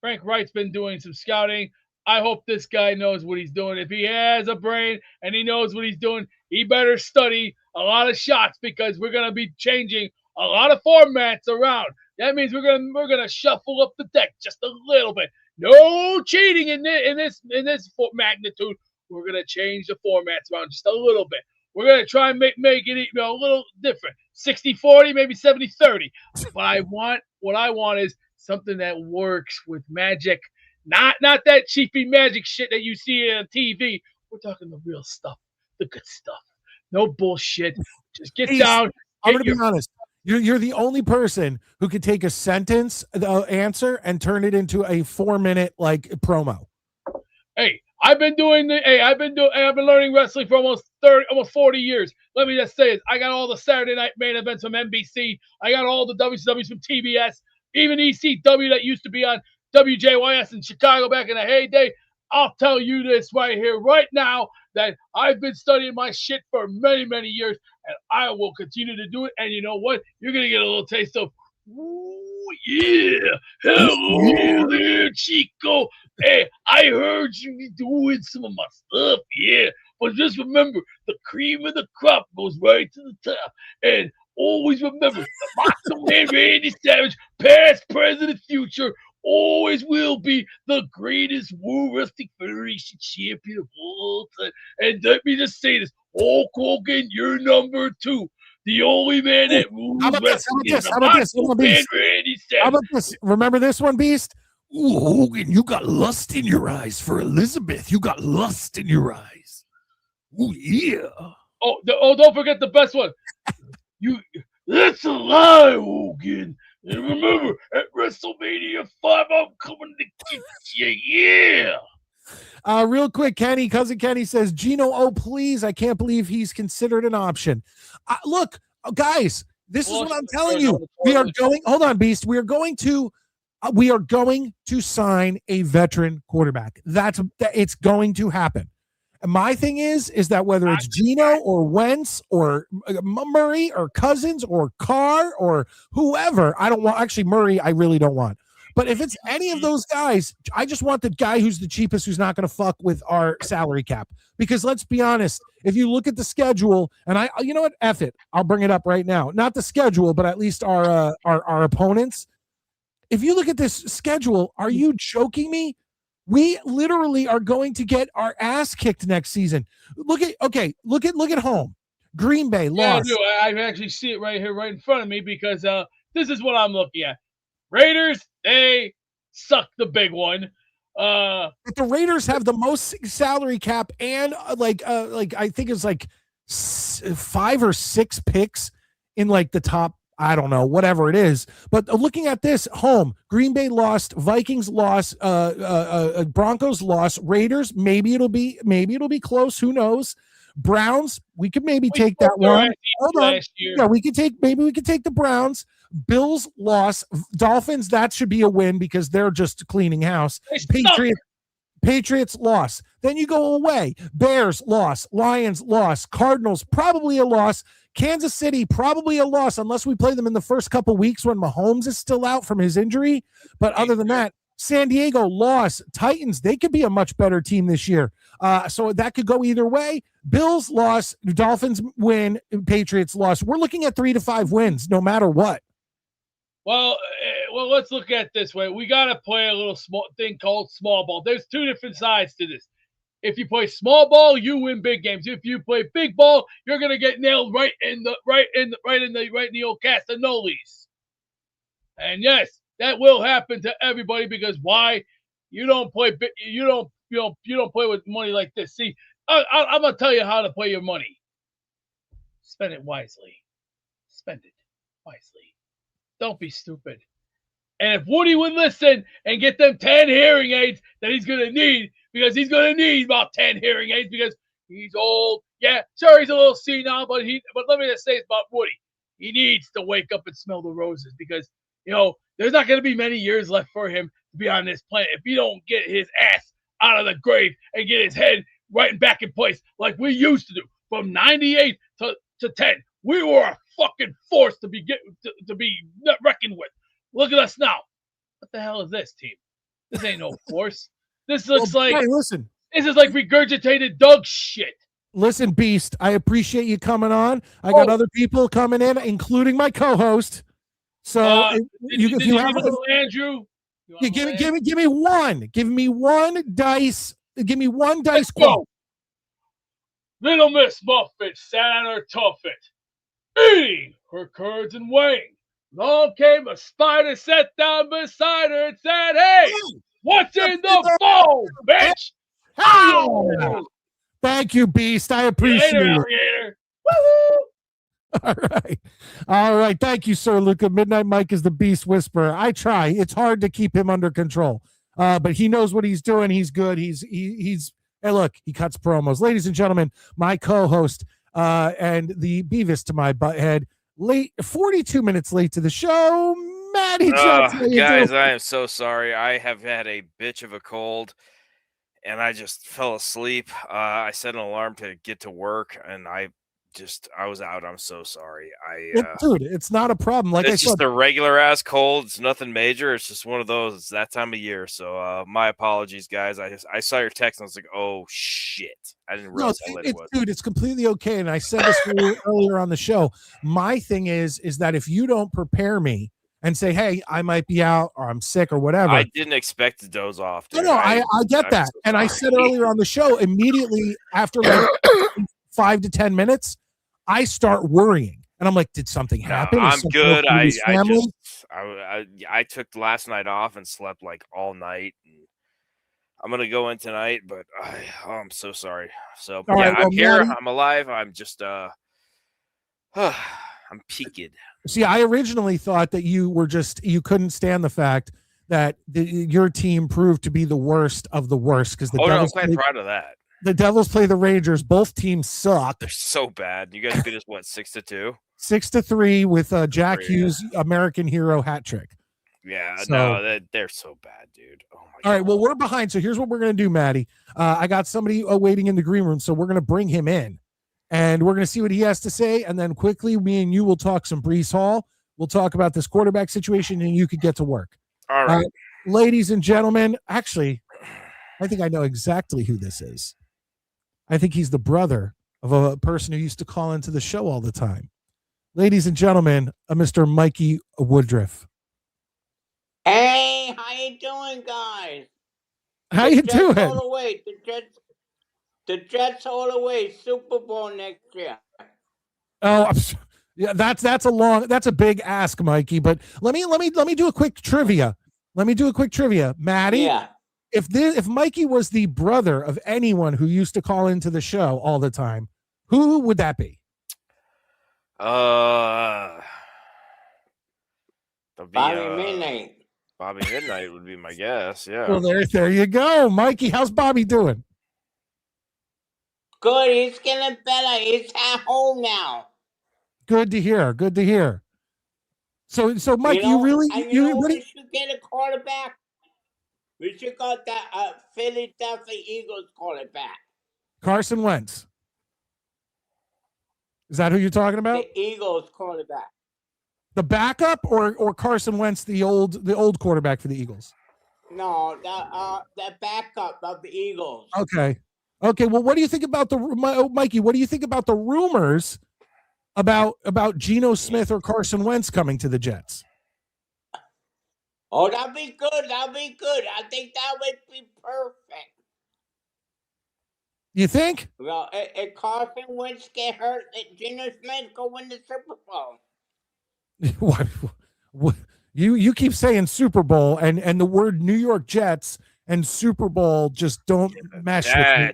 Frank Wright's been doing some scouting. I hope this guy knows what he's doing. If he has a brain and he knows what he's doing, he better study a lot of shots because we're gonna be changing a lot of formats around. That means we're gonna shuffle up the deck just a little bit. No cheating in this magnitude. We're gonna change the formats around just a little bit. We're going to try and make it a little different. 60-40, maybe 70-30. What I want is something that works with magic. Not that cheapy magic shit that you see on TV. We're talking the real stuff, the good stuff. No bullshit. Just get down. I'm going to be honest. You're the only person who could take a sentence, the answer, and turn it into a 4-minute promo. Hey, I've been learning wrestling for almost 40 years. Let me just say it. I got all the Saturday night main events from NBC. I got all the WCWs from TBS, even ECW that used to be on WJYS in Chicago back in the heyday. I'll tell you this right here, right now, that I've been studying my shit for many, many years, and I will continue to do it. And you know what? You're going to get a little taste of, ooh, yeah. Hello there, Chico. Hey, I heard you be doing some of my stuff, yeah. But just remember, the cream of the crop goes right to the top. And always remember, the Macho Man Randy Savage, past, present, future, always will be the greatest World Wrestling Federation champion of all time. And let me just say this, Hulk Hogan, you're number 2. The only man that rules wrestling is the Macho Man Randy Savage. How about this? Remember this one, Beast? Ooh, Hogan, you got lust in your eyes for Elizabeth. You got lust in your eyes. Ooh, yeah. Oh, don't forget the best one. That's a lie, Hogan. And remember, at WrestleMania 5, I'm coming to get you. Yeah. Real quick, Cousin Kenny says, Gino, oh, please. I can't believe he's considered an option. Look, guys, this is what I'm telling you. We are going, hold on, Beast. We are going to sign a veteran quarterback. It's going to happen. My thing is that whether it's Geno or Wentz or Murray or Cousins or Carr or whoever, I don't want. Actually, Murray, I really don't want. But if it's any of those guys, I just want the guy who's the cheapest, who's not going to fuck with our salary cap. Because let's be honest, if you look at the schedule, and you know what, F it, I'll bring it up right now. Not the schedule, but at least our opponents. If you look at this schedule, are you joking me? We literally are going to get our ass kicked next season. Look at home. Green Bay lost. Yeah, I actually see it right here, right in front of me, because this is what I'm looking at. Raiders, they suck the big one. But the Raiders have the most salary cap, and I think it's 5 or 6 picks in the top. I don't know, whatever it is. But looking at this, home, Green Bay lost, Vikings lost, Broncos lost, Raiders, maybe it'll be close. Who knows? Browns, we could maybe take that one. Hold on. Yeah, we could take the Browns. Bills lost. Dolphins, that should be a win because they're just cleaning house. Patriots lost. Then you go away. Bears lost. Lions lost. Cardinals probably a loss. Kansas City probably a loss unless we play them in the first couple weeks when Mahomes is still out from his injury. But other than that, San Diego lost. Titans, they could be a much better team this year. So that could go either way. Bills lost. Dolphins win. Patriots lost. We're looking at 3 to 5 wins no matter what. Well, let's look at it this way. We got to play a little small thing called small ball. There's 2 different sides to this. If you play small ball, you win big games. If you play big ball, you're gonna get nailed right in the old Castanoli's. And yes, that will happen to everybody because why? You don't play play with money like this. See, I'm gonna tell you how to play your money. Spend it wisely. Spend it wisely. Don't be stupid. And if Woody would listen and get them 10 hearing aids that he's going to need, because he's going to need about 10 hearing aids because he's old. Yeah, sure, he's a little senile, but let me just say it's about Woody. He needs to wake up and smell the roses because, there's not going to be many years left for him to be on this planet if he don't get his ass out of the grave and get his head right and back in place like we used to do. From 98 to 10, we were a fucking force to be reckoned with. Look at us now. What the hell is this, team? This ain't no force. This looks like. Hey, listen. This is like regurgitated dog shit. Listen, Beast, I appreciate you coming on. I got other people coming in, including my co-host. So if you have Andrew, give me one. Give me one dice. Give me one dice quote. Little Miss Muffet sat on her tuffet, eating her curds and weighing. Along came a spider, sat down beside her and said, "Hey, what's in the bowl, bitch?" Oh! Thank you, Beast. I appreciate it. Woo-hoo! All right. Thank you, Sir Luca. Midnight Mike is the Beast Whisperer. I try. It's hard to keep him under control, but he knows what he's doing. He's good. He's. Hey, look, he cuts promos. Ladies and gentlemen, my co-host and the Beavis to my butthead. Late 42 minutes late to the show, Matty Johnson. Guys, I am so sorry. I have had a bitch of a cold and I just fell asleep. I set an alarm to get to work and I was out. I'm so sorry. Dude, it's not a problem. Like it's just a regular ass cold. It's nothing major. It's just one of those. It's that time of year. So my apologies, guys. I saw your text and I was like, oh shit. I didn't realize how late it was. Dude, it's completely okay. And I said this earlier on the show. My thing is that if you don't prepare me and say, hey, I might be out or I'm sick or whatever. I didn't expect to doze off. Dude. No, I get that. So and I said earlier on the show, immediately after like 5 to 10 minutes, I start worrying. And I'm like, did something happen? I'm good. I took last night off and slept like all night. And I'm going to go in tonight, but I'm so sorry. So I'm here. Maddie, I'm alive. I'm just, I'm peaked. See, I originally thought that you couldn't stand the fact that your team proved to be the worst of the worst. Because I'm quite proud of that. The Devils play the Rangers. Both teams suck. They're so bad. You guys beat us, what, 6-2? 6-3 with Jack Hughes' American Hero hat trick. Yeah, so, they're so bad, dude. Oh my God. All right, well, we're behind. So here's what we're going to do, Maddie. I got somebody waiting in the green room, so we're going to bring him in. And we're going to see what he has to say. And then quickly, me and you will talk some Breece Hall. We'll talk about this quarterback situation, and you could get to work. All right. Ladies and gentlemen, actually, I think I know exactly who this is. I think he's the brother of a person who used to call into the show all the time. Ladies and gentlemen, Mr. Mikey Woodruff. Hey, how you doing, guys? How you doing? All the way. The Jets all the way. Super Bowl next year. Oh, yeah, that's a big ask, Mikey. But let me do a quick trivia. Maddie. Yeah. If Mikey was the brother of anyone who used to call into the show all the time, who would that be? Bobby Midnite. Bobby Midnite would be my guess. Yeah. Well, there you go, Mikey. How's Bobby doing? Good. He's getting better. He's at home now. Good to hear. So, Mike, we should get a quarterback. We should got that Philadelphia Eagles quarterback. Carson Wentz. Is that who you're talking about? The Eagles quarterback. The backup or Carson Wentz, the old quarterback for the Eagles? No, the backup of the Eagles. Okay. Well, what do you think about Mikey? What do you think about the rumors about Geno Smith or Carson Wentz coming to the Jets? Oh, that'd be good. I think that would be perfect. You think? Well, if Carson Wentz get hurt, Geno Smith go win the Super Bowl. What? You keep saying Super Bowl and the word New York Jets and Super Bowl just don't mesh with me.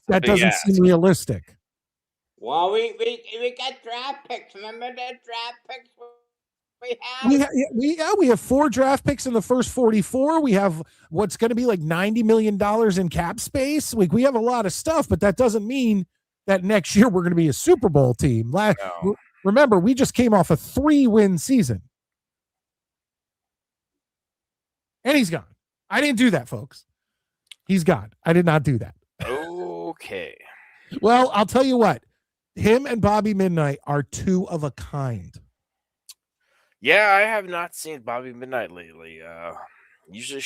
That doesn't seem realistic. Well, we got draft picks. Remember the draft picks we have? We have 4 draft picks in the first 44. We have what's going to be like $90 million in cap space. We have a lot of stuff, but that doesn't mean that next year we're going to be a Super Bowl team. No. Remember, we just came off a 3-win season. And he's gone. I didn't do that, folks. He's gone. I did not do that. Okay. Well, I'll tell you what. Him and Bobby Midnite are 2 of a kind. Yeah, I have not seen Bobby Midnite lately. Usually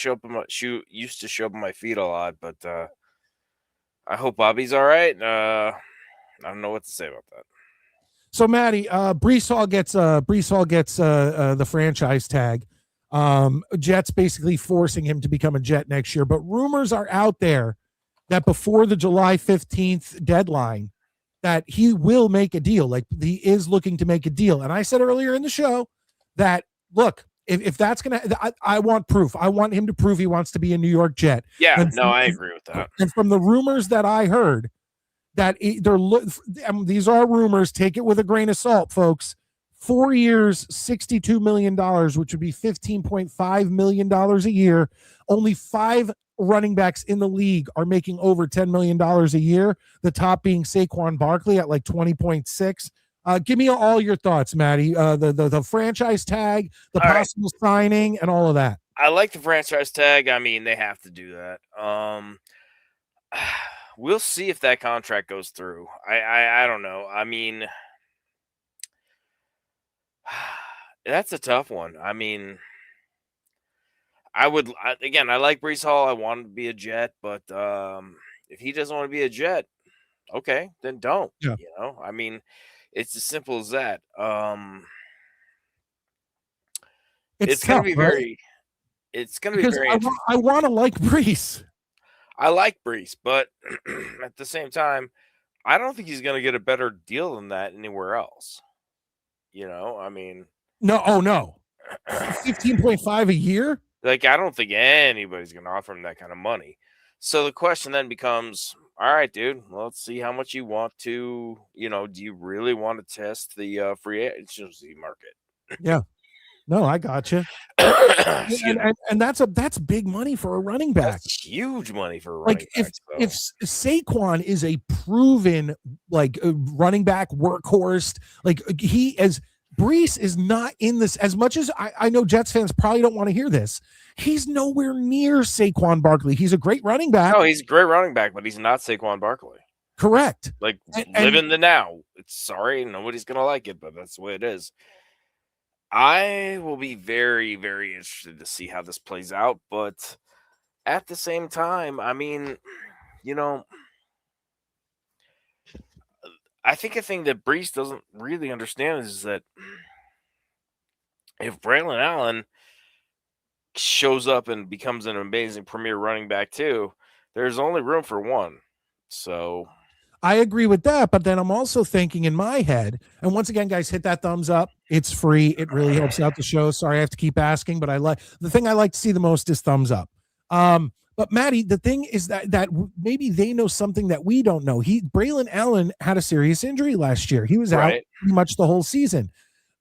used to show up on my feed a lot, but I hope Bobby's all right. I don't know what to say about that. So, Maddie, Breece Hall gets the franchise tag. Jets basically forcing him to become a Jet next year, but rumors are out there that before the July 15th deadline, that he will make a deal. Like, he is looking to make a deal. And I said earlier in the show that, look, if that's going to, I want proof. I want him to prove he wants to be a New York Jet. Yeah, I agree with that. And from the rumors that I heard, that these are rumors, take it with a grain of salt, folks. 4 years, $62 million, which would be $15.5 million a year. Only 5 running backs in the league are making over $10 million a year. The top being Saquon Barkley at like 20.6. Give me all your thoughts, Maddie. The franchise tag, the possible signing, and all of that. I like the franchise tag. I mean, they have to do that. We'll see if that contract goes through. I don't know. I mean, that's a tough one. I mean, I like Breece Hall. I want him to be a Jet, but if he doesn't want to be a Jet, okay, then don't. Yeah. You know, I mean, it's as simple as that. It's going to be very. It's going to be very. I want to like Breece. I like Breece, but at the same time, I don't think he's going to get a better deal than that anywhere else. You know, I mean, no, 15.5 a year. Like, I don't think anybody's going to offer him that kind of money. So the question then becomes, all right, dude, well, let's see how much you want to, do you really want to test the free agency market? Yeah. No, I got you. and that's big money for a running back. That's huge money for a running back. If Saquon is a proven running back workhorse, Breece is not in this, as much as I know Jets fans probably don't want to hear this. He's nowhere near Saquon Barkley. He's a great running back. No, he's a great running back, but he's not Saquon Barkley. Correct. Live in the now. Sorry, nobody's going to like it, but that's the way it is. I will be very, very interested to see how this plays out, but at the same time, I mean, I think a thing that Breece doesn't really understand is that if Braylon Allen shows up and becomes an amazing premier running back too, there's only room for one. So I agree with that, but then I'm also thinking in my head, and once again, guys, hit that thumbs up. It's free. It really helps out the show. Sorry, I have to keep asking, but the thing I like to see the most is thumbs up. But Maddie, the thing is that maybe they know something that we don't know. Braylon Allen had a serious injury last year. He was out pretty much the whole season.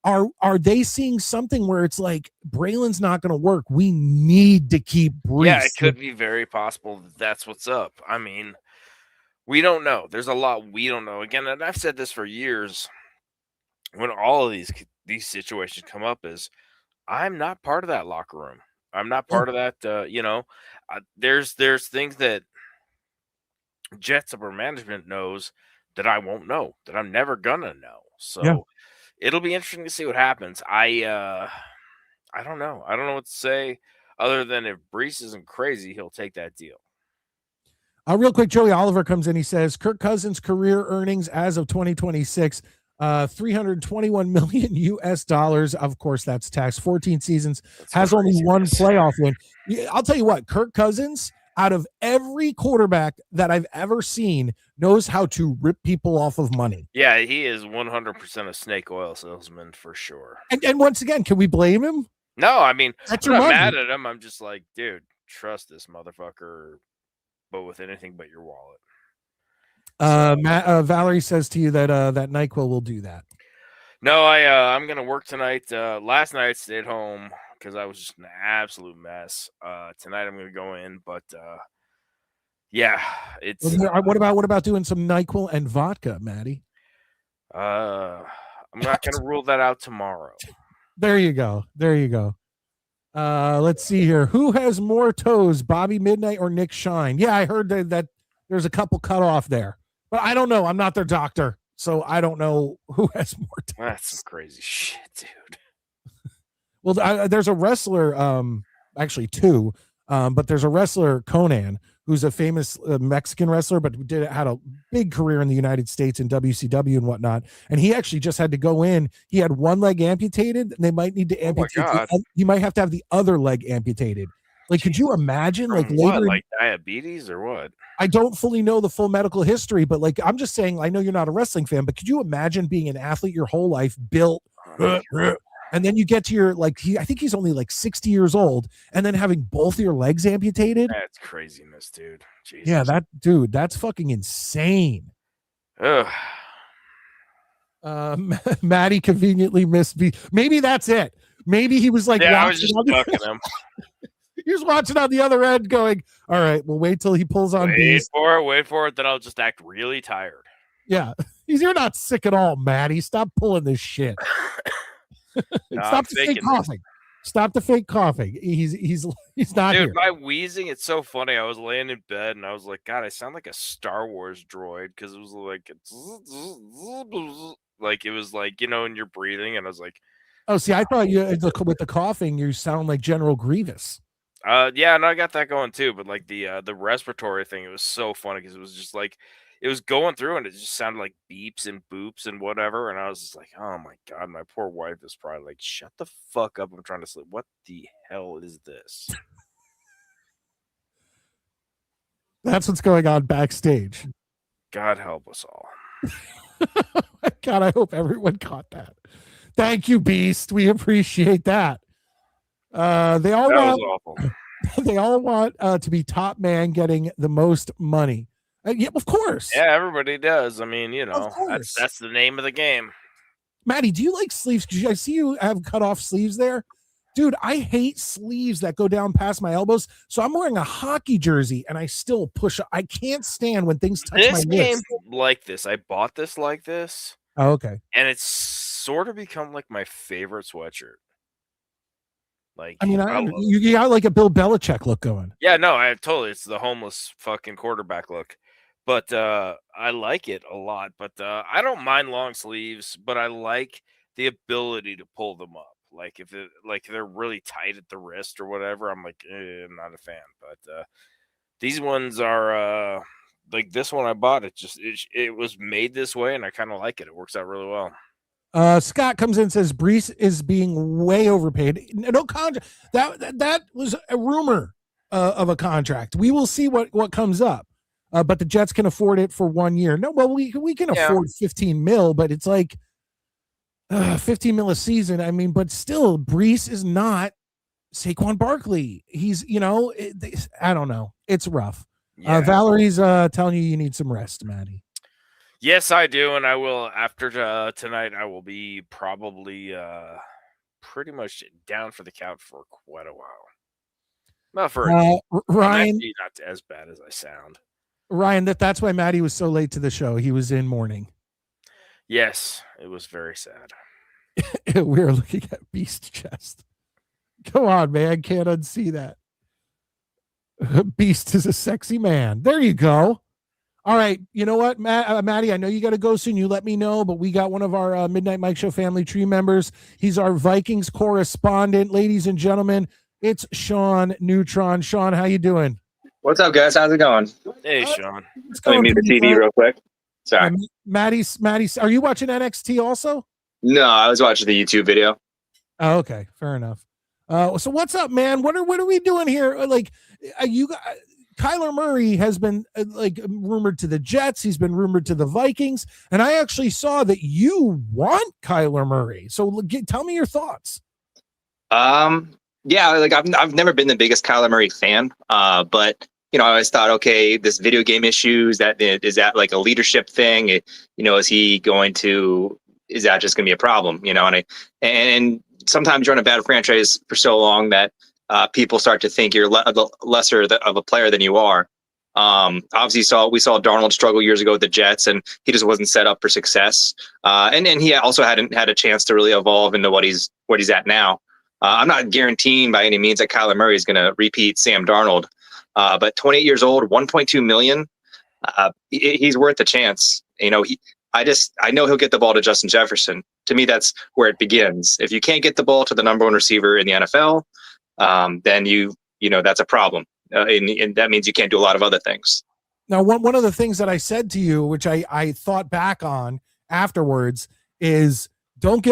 Are they seeing something where it's like Braylon's not going to work? We need to keep Breece. Yeah, it could be very possible that's what's up. I mean, we don't know. There's a lot we don't know. Again, and I've said this for years. When all of these situations come up, is I'm not part of that locker room. I'm not part of that. There's things that Jets upper management knows that I won't know, that I'm never gonna know. So it'll be interesting to see what happens. I don't know. I don't know what to say other than if Breece isn't crazy, he'll take that deal. Real quick, Joey Oliver comes in. He says Kirk Cousins' career earnings as of 2026, $321 million US. Of course, that's tax. 14 seasons, has only one playoff win. I'll tell you what, Kirk Cousins, out of every quarterback that I've ever seen, knows how to rip people off of money. Yeah, he is 100% a snake oil salesman for sure. And once again, can we blame him? No, I mean, I'm not mad at him. I'm just like, dude, trust this motherfucker, but with anything but your wallet. Valerie says to you that that NyQuil will do that. No, I'm gonna work tonight. Last night I stayed home because I was just an absolute mess. Tonight I'm gonna go in, but yeah, it's What about doing some NyQuil and vodka, Maddie? I'm not gonna rule that out tomorrow. There you go. Let's see here. Who has more toes, Bobby Midnite or Nick Shine? Yeah, I heard that there's a couple cut off there, but I don't know. I'm not their doctor, so I don't know who has more toes. That's some crazy shit, dude. Well, there's a wrestler, actually two, but there's a wrestler, Conan, who's a famous Mexican wrestler, but had a big career in the United States in WCW and whatnot. And he actually just had to go in. He had one leg amputated, and they might need to amputate. He might have to have the other leg amputated. Like, could you imagine? Like later, like diabetes or what? I don't fully know the full medical history, but like, I'm just saying, I know you're not a wrestling fan, but could you imagine being an athlete your whole life, built, and then you get to your I think he's only like 60 years old, and then having both your legs amputated? That's craziness, dude. Jesus. Yeah, that's fucking insane. Ugh. Maddie conveniently missed me. Maybe that's it. Maybe he was like, yeah, I was just fucking him. He was watching on the other end going, all right, we'll wait till he pulls on Beast. Wait for it, then I'll just act really tired. Yeah. You're not sick at all, Maddie. Stop pulling this shit. No, Stop the fake coughing. Stop the fake coughing. He's not Dude, here. my wheezing, it's so funny. I was laying in bed and I was like, God, I sound like a Star Wars droid because it was like it was like, in your breathing, and I was like, oh, see, I thought with the coughing, you sound like General Grievous. Yeah, and I got that going too, but like the respiratory thing, it was so funny because it was just like it was going through and it just sounded like beeps and boops and whatever, and I was just like, oh my God, my poor wife is probably like, shut the fuck up, I'm trying to sleep. What the hell is this? That's what's going on backstage. God help us all. God, I hope everyone caught that. Thank you, Beast. We appreciate that. They all want to be top man, getting the most money. Yeah, of course. Yeah, everybody does. I mean, that's the name of the game. Maddie, do you like sleeves? Because I see you have cut off sleeves there. Dude, I hate sleeves that go down past my elbows. So I'm wearing a hockey jersey and I still push. I can't stand when things touch my wrist. Like this. I bought this like this. Oh, okay. And it's sort of become like my favorite sweatshirt. Like, I mean, you got like a Bill Belichick look going. Yeah, no, it's the homeless fucking quarterback look. But I like it a lot. But I don't mind long sleeves, but I like the ability to pull them up. Like if they're really tight at the wrist or whatever, I'm like, I'm not a fan. But these ones are like this one I bought. It was made this way, and I kind of like it. It works out really well. Scott comes in and says Breece is being way overpaid. No contract. That was a rumor of a contract. We will see what comes up. But the Jets can afford it for 1 year. No, well, we can afford 15 mil, but it's like 15 mil a season. I mean, but still, Breece is not Saquon Barkley. He's, I don't know. It's rough. Yeah. Valerie's telling you need some rest, Maddie. Yes, I do, and I will after tonight. I will be probably pretty much down for the count for quite a while. Not for Ryan. Not as bad as I sound. Ryan, that's why Maddie was so late to the show. He was in mourning. Yes, it was very sad. We're looking at Beast chest. Come on, man. Can't unsee that. Beast is a sexy man. There you go. All right. You know what, Maddie, I know you got to go soon. You let me know, but we got one of our Midnight Mike Show family tree members. He's our Vikings correspondent. Ladies and gentlemen, it's Sean Neutron. Sean, how you doing? What's up, guys? How's it going? Hey, Sean. Let me mute the TV real quick. Sorry. Maddie's. Are you watching NXT also? No, I was watching the YouTube video. Oh, okay. Fair enough. So what's up, man? What are we doing here? Like, Kyler Murray has been rumored to the Jets. He's been rumored to the Vikings. And I actually saw that you want Kyler Murray. So tell me your thoughts. Yeah, like I've never been the biggest Kyler Murray fan, but I always thought, okay, this video game issues, is that like a leadership thing? Is that just going to be a problem? And sometimes you're on a bad franchise for so long that people start to think you're lesser of a player than you are. Obviously, we saw Darnold struggle years ago with the Jets, and he just wasn't set up for success. And he also hadn't had a chance to really evolve into what he's at now. I'm not guaranteeing by any means that Kyler Murray is going to repeat Sam Darnold, but 28 years old, 1.2 million, he's worth a chance. I know he'll get the ball to Justin Jefferson. To me, that's where it begins. If you can't get the ball to the number one receiver in the NFL, then that's a problem, and that means you can't do a lot of other things. Now, one of the things that I said to you, which I thought back on afterwards, is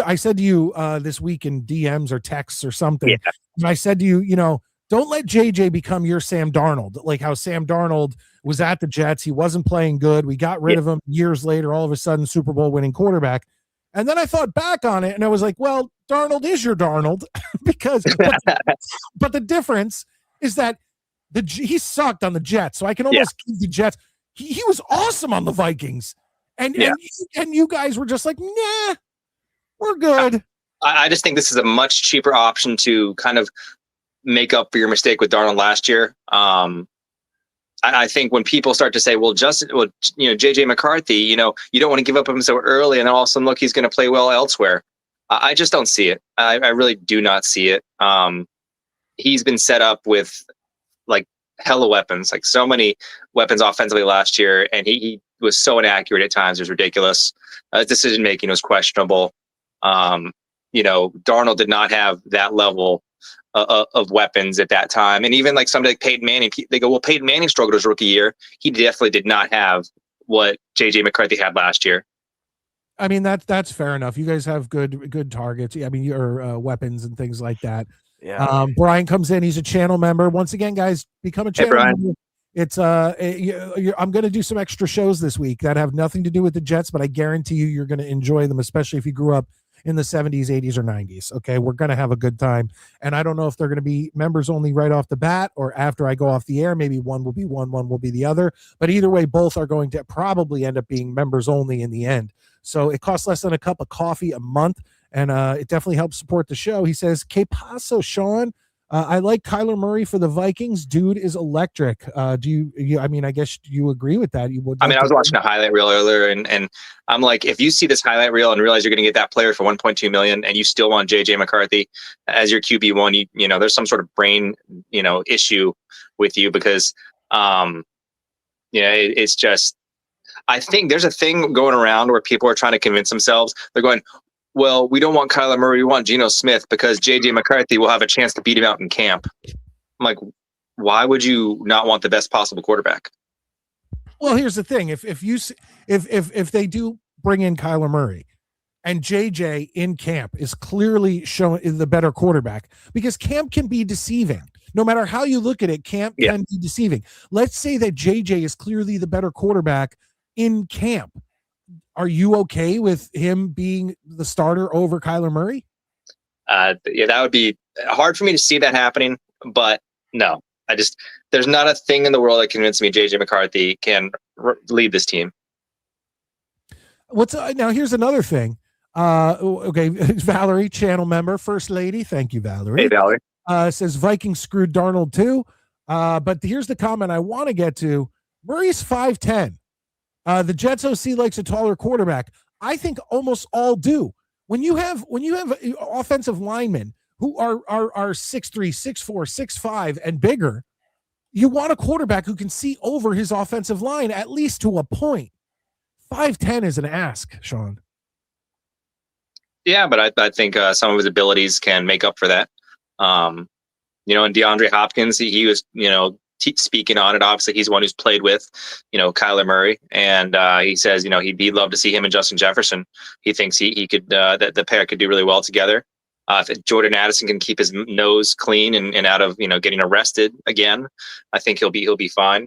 I said to you this week in DMs or texts or something, and I said to you, don't let JJ become your Sam Darnold, like how Sam Darnold was at the Jets. He wasn't playing good. We got rid of him years later, all of a sudden, Super Bowl winning quarterback. And then I thought back on it and I was like, well, Darnold is your Darnold but the difference is that he sucked on the Jets. So I can almost keep the Jets. He was awesome on the Vikings. And you guys were just like, nah, we're good. I just think this is a much cheaper option to kind of make up for your mistake with Darnold last year. I think when people start to say, JJ McCarthy, you don't want to give up on him so early, and then all of a sudden, look, he's going to play well elsewhere. I just don't see it. I really do not see it. He's been set up with like hella weapons, like so many weapons offensively last year, and he was so inaccurate at times. It was ridiculous. His decision making was questionable. Darnold did not have that level of weapons at that time. And even like somebody like Peyton Manning, they go, well, Peyton Manning struggled his rookie year. He definitely did not have what JJ McCarthy had last year. I mean, that's fair enough. You guys have good targets. I mean, your weapons and things like that. Yeah. Brian comes in. He's a channel member. Once again, guys, become a channel member. It's I'm going to do some extra shows this week that have nothing to do with the Jets, but I guarantee you're going to enjoy them, especially if you grew up in the 70s, 80s, or 90s. Okay, we're going to have a good time. And I don't know if they're going to be members only right off the bat or after I go off the air. Maybe one will be one will be the other. But either way, both are going to probably end up being members only in the end. So it costs less than a cup of coffee a month, and it definitely helps support the show. He says, "Que paso, Sean? I like Kyler Murray for the Vikings. Dude is electric." Do you? I mean, I guess you agree with that. I was watching a highlight reel earlier, and I'm like, if you see this highlight reel and realize you're going to get that player for 1.2 million, and you still want JJ McCarthy as your QB1, there's some sort of brain, issue with you because, it's just. I think there's a thing going around where people are trying to convince themselves. They're going, well, we don't want Kyler Murray. We want Geno Smith because JJ McCarthy will have a chance to beat him out in camp. I'm like, why would you not want the best possible quarterback? Well, here's the thing. If they do bring in Kyler Murray and JJ in camp is clearly showing the better quarterback, because camp can be deceiving. No matter how you look at it, camp can be deceiving. Let's say that JJ is clearly the better quarterback in camp. Are you okay with him being the starter over Kyler Murray? That would be hard for me to see that happening, but no, there's not a thing in the world that convinces me JJ McCarthy can lead this team. Now here's another thing. Okay. Valerie, channel member, first lady. Thank you, Valerie. Hey, Valerie. Says Vikings screwed Darnold too. But here's the comment I want to get to. Murray's 5'10". The Jets OC likes a taller quarterback. I think almost all do. When you have offensive linemen who are 6'3", 6'4", 6'5", and bigger, you want a quarterback who can see over his offensive line at least to a point. 5'10" is an ask, Sean. Yeah, but I think some of his abilities can make up for that. And DeAndre Hopkins, he was, speaking on it. Obviously, he's the one who's played with, Kyler Murray, and he says, he'd love to see him and Justin Jefferson. He thinks he could that the pair could do really well together. If Jordan Addison can keep his nose clean and out of getting arrested again, I think he'll be fine.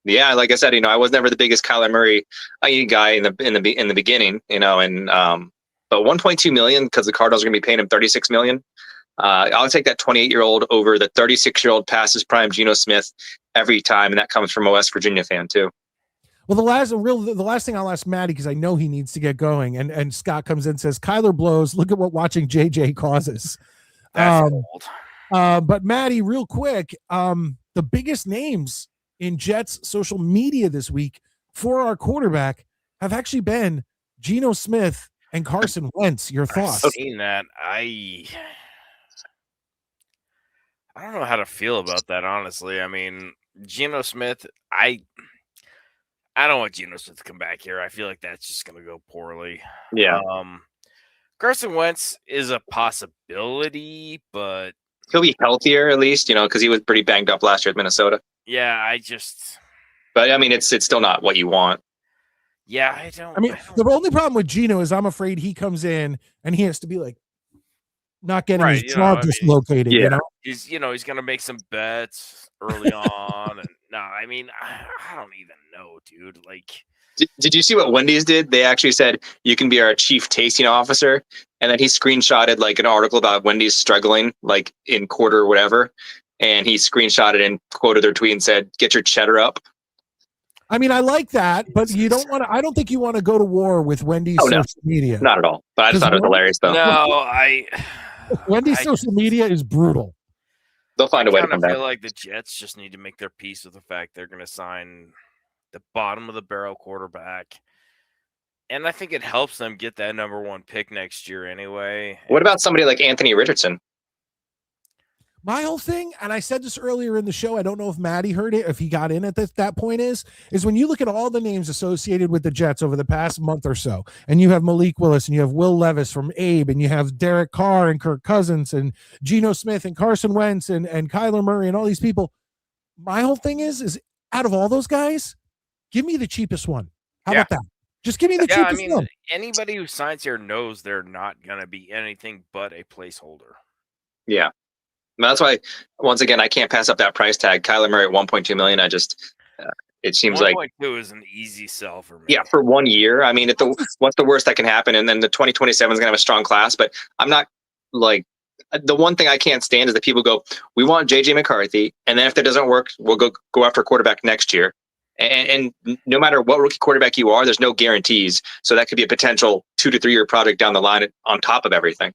Yeah, like I said, I was never the biggest Kyler Murray guy in the beginning, and But 1.2 million because the Cardinals are going to be paying him 36 million. I'll take that 28-year-old over the 36-year-old past his prime Geno Smith every time, and that comes from a West Virginia fan too. Well, the last thing I'll ask Maddie, because I know he needs to get going, and Scott comes in and says, Kyler blows. Look at what watching JJ causes. That's cold. But Maddie, real quick, the biggest names in Jets social media this week for our quarterback have actually been Geno Smith and Carson Wentz. Your thoughts? I've seen that. I don't know how to feel about that, honestly. I mean, Geno Smith, I don't want Geno Smith to come back here. I feel like that's just going to go poorly. Yeah. Carson Wentz is a possibility, but He'll be healthier at least, because he was pretty banged up last year at Minnesota. yeah, But I mean, it's still not what you want. Yeah, I don't. I mean, the only problem with Geno is I'm afraid he comes in and he has to be like not getting his jaw dislocated. Yeah. He's going to make some bets early on, and no, I mean, I don't even know, dude. Like, did you see what Wendy's did? They actually said you can be our chief tasting officer, and then he screenshotted like an article about Wendy's struggling, like in quarter or whatever, and he screenshotted and quoted their tweet and said, "Get your cheddar up." I mean, I like that, but you don't want to. I don't think you want to go to war with Wendy's social media. Not at all. But I just thought it was hilarious, though. No, Wendy's social media is brutal. They'll find a way to come I back. feel like the Jets just need to make their peace with the fact they're going to sign the bottom of the barrel quarterback, and I think it helps them get that number 1 pick next year anyway. What about somebody like Anthony Richardson? My whole thing, and I said this earlier in the show, I don't know if Maddie heard it, if he got in at that point, is when you look at all the names associated with the Jets over the past month or so, and you have Malik Willis, and you have Will Levis from Abe, and you have Derek Carr and Kirk Cousins, and Geno Smith and Carson Wentz and Kyler Murray and all these people. My whole thing is out of all those guys, give me the cheapest one. How about that? Just give me the cheapest one. Anybody who signs here knows they're not going to be anything but a placeholder. Yeah. That's why, once again, I can't pass up that price tag. Kyler Murray at 1.2 million. I just, it seems like 1.2 is an easy sell for me. Yeah, for 1 year. I mean, what's the worst that can happen? And then the 2027 is going to have a strong class. But I'm not like, the one thing I can't stand is that people go, we want JJ McCarthy, and then if that doesn't work, we'll go after a quarterback next year. And no matter what rookie quarterback you are, there's no guarantees. So that could be a potential 2 to 3 year project down the line on top of everything.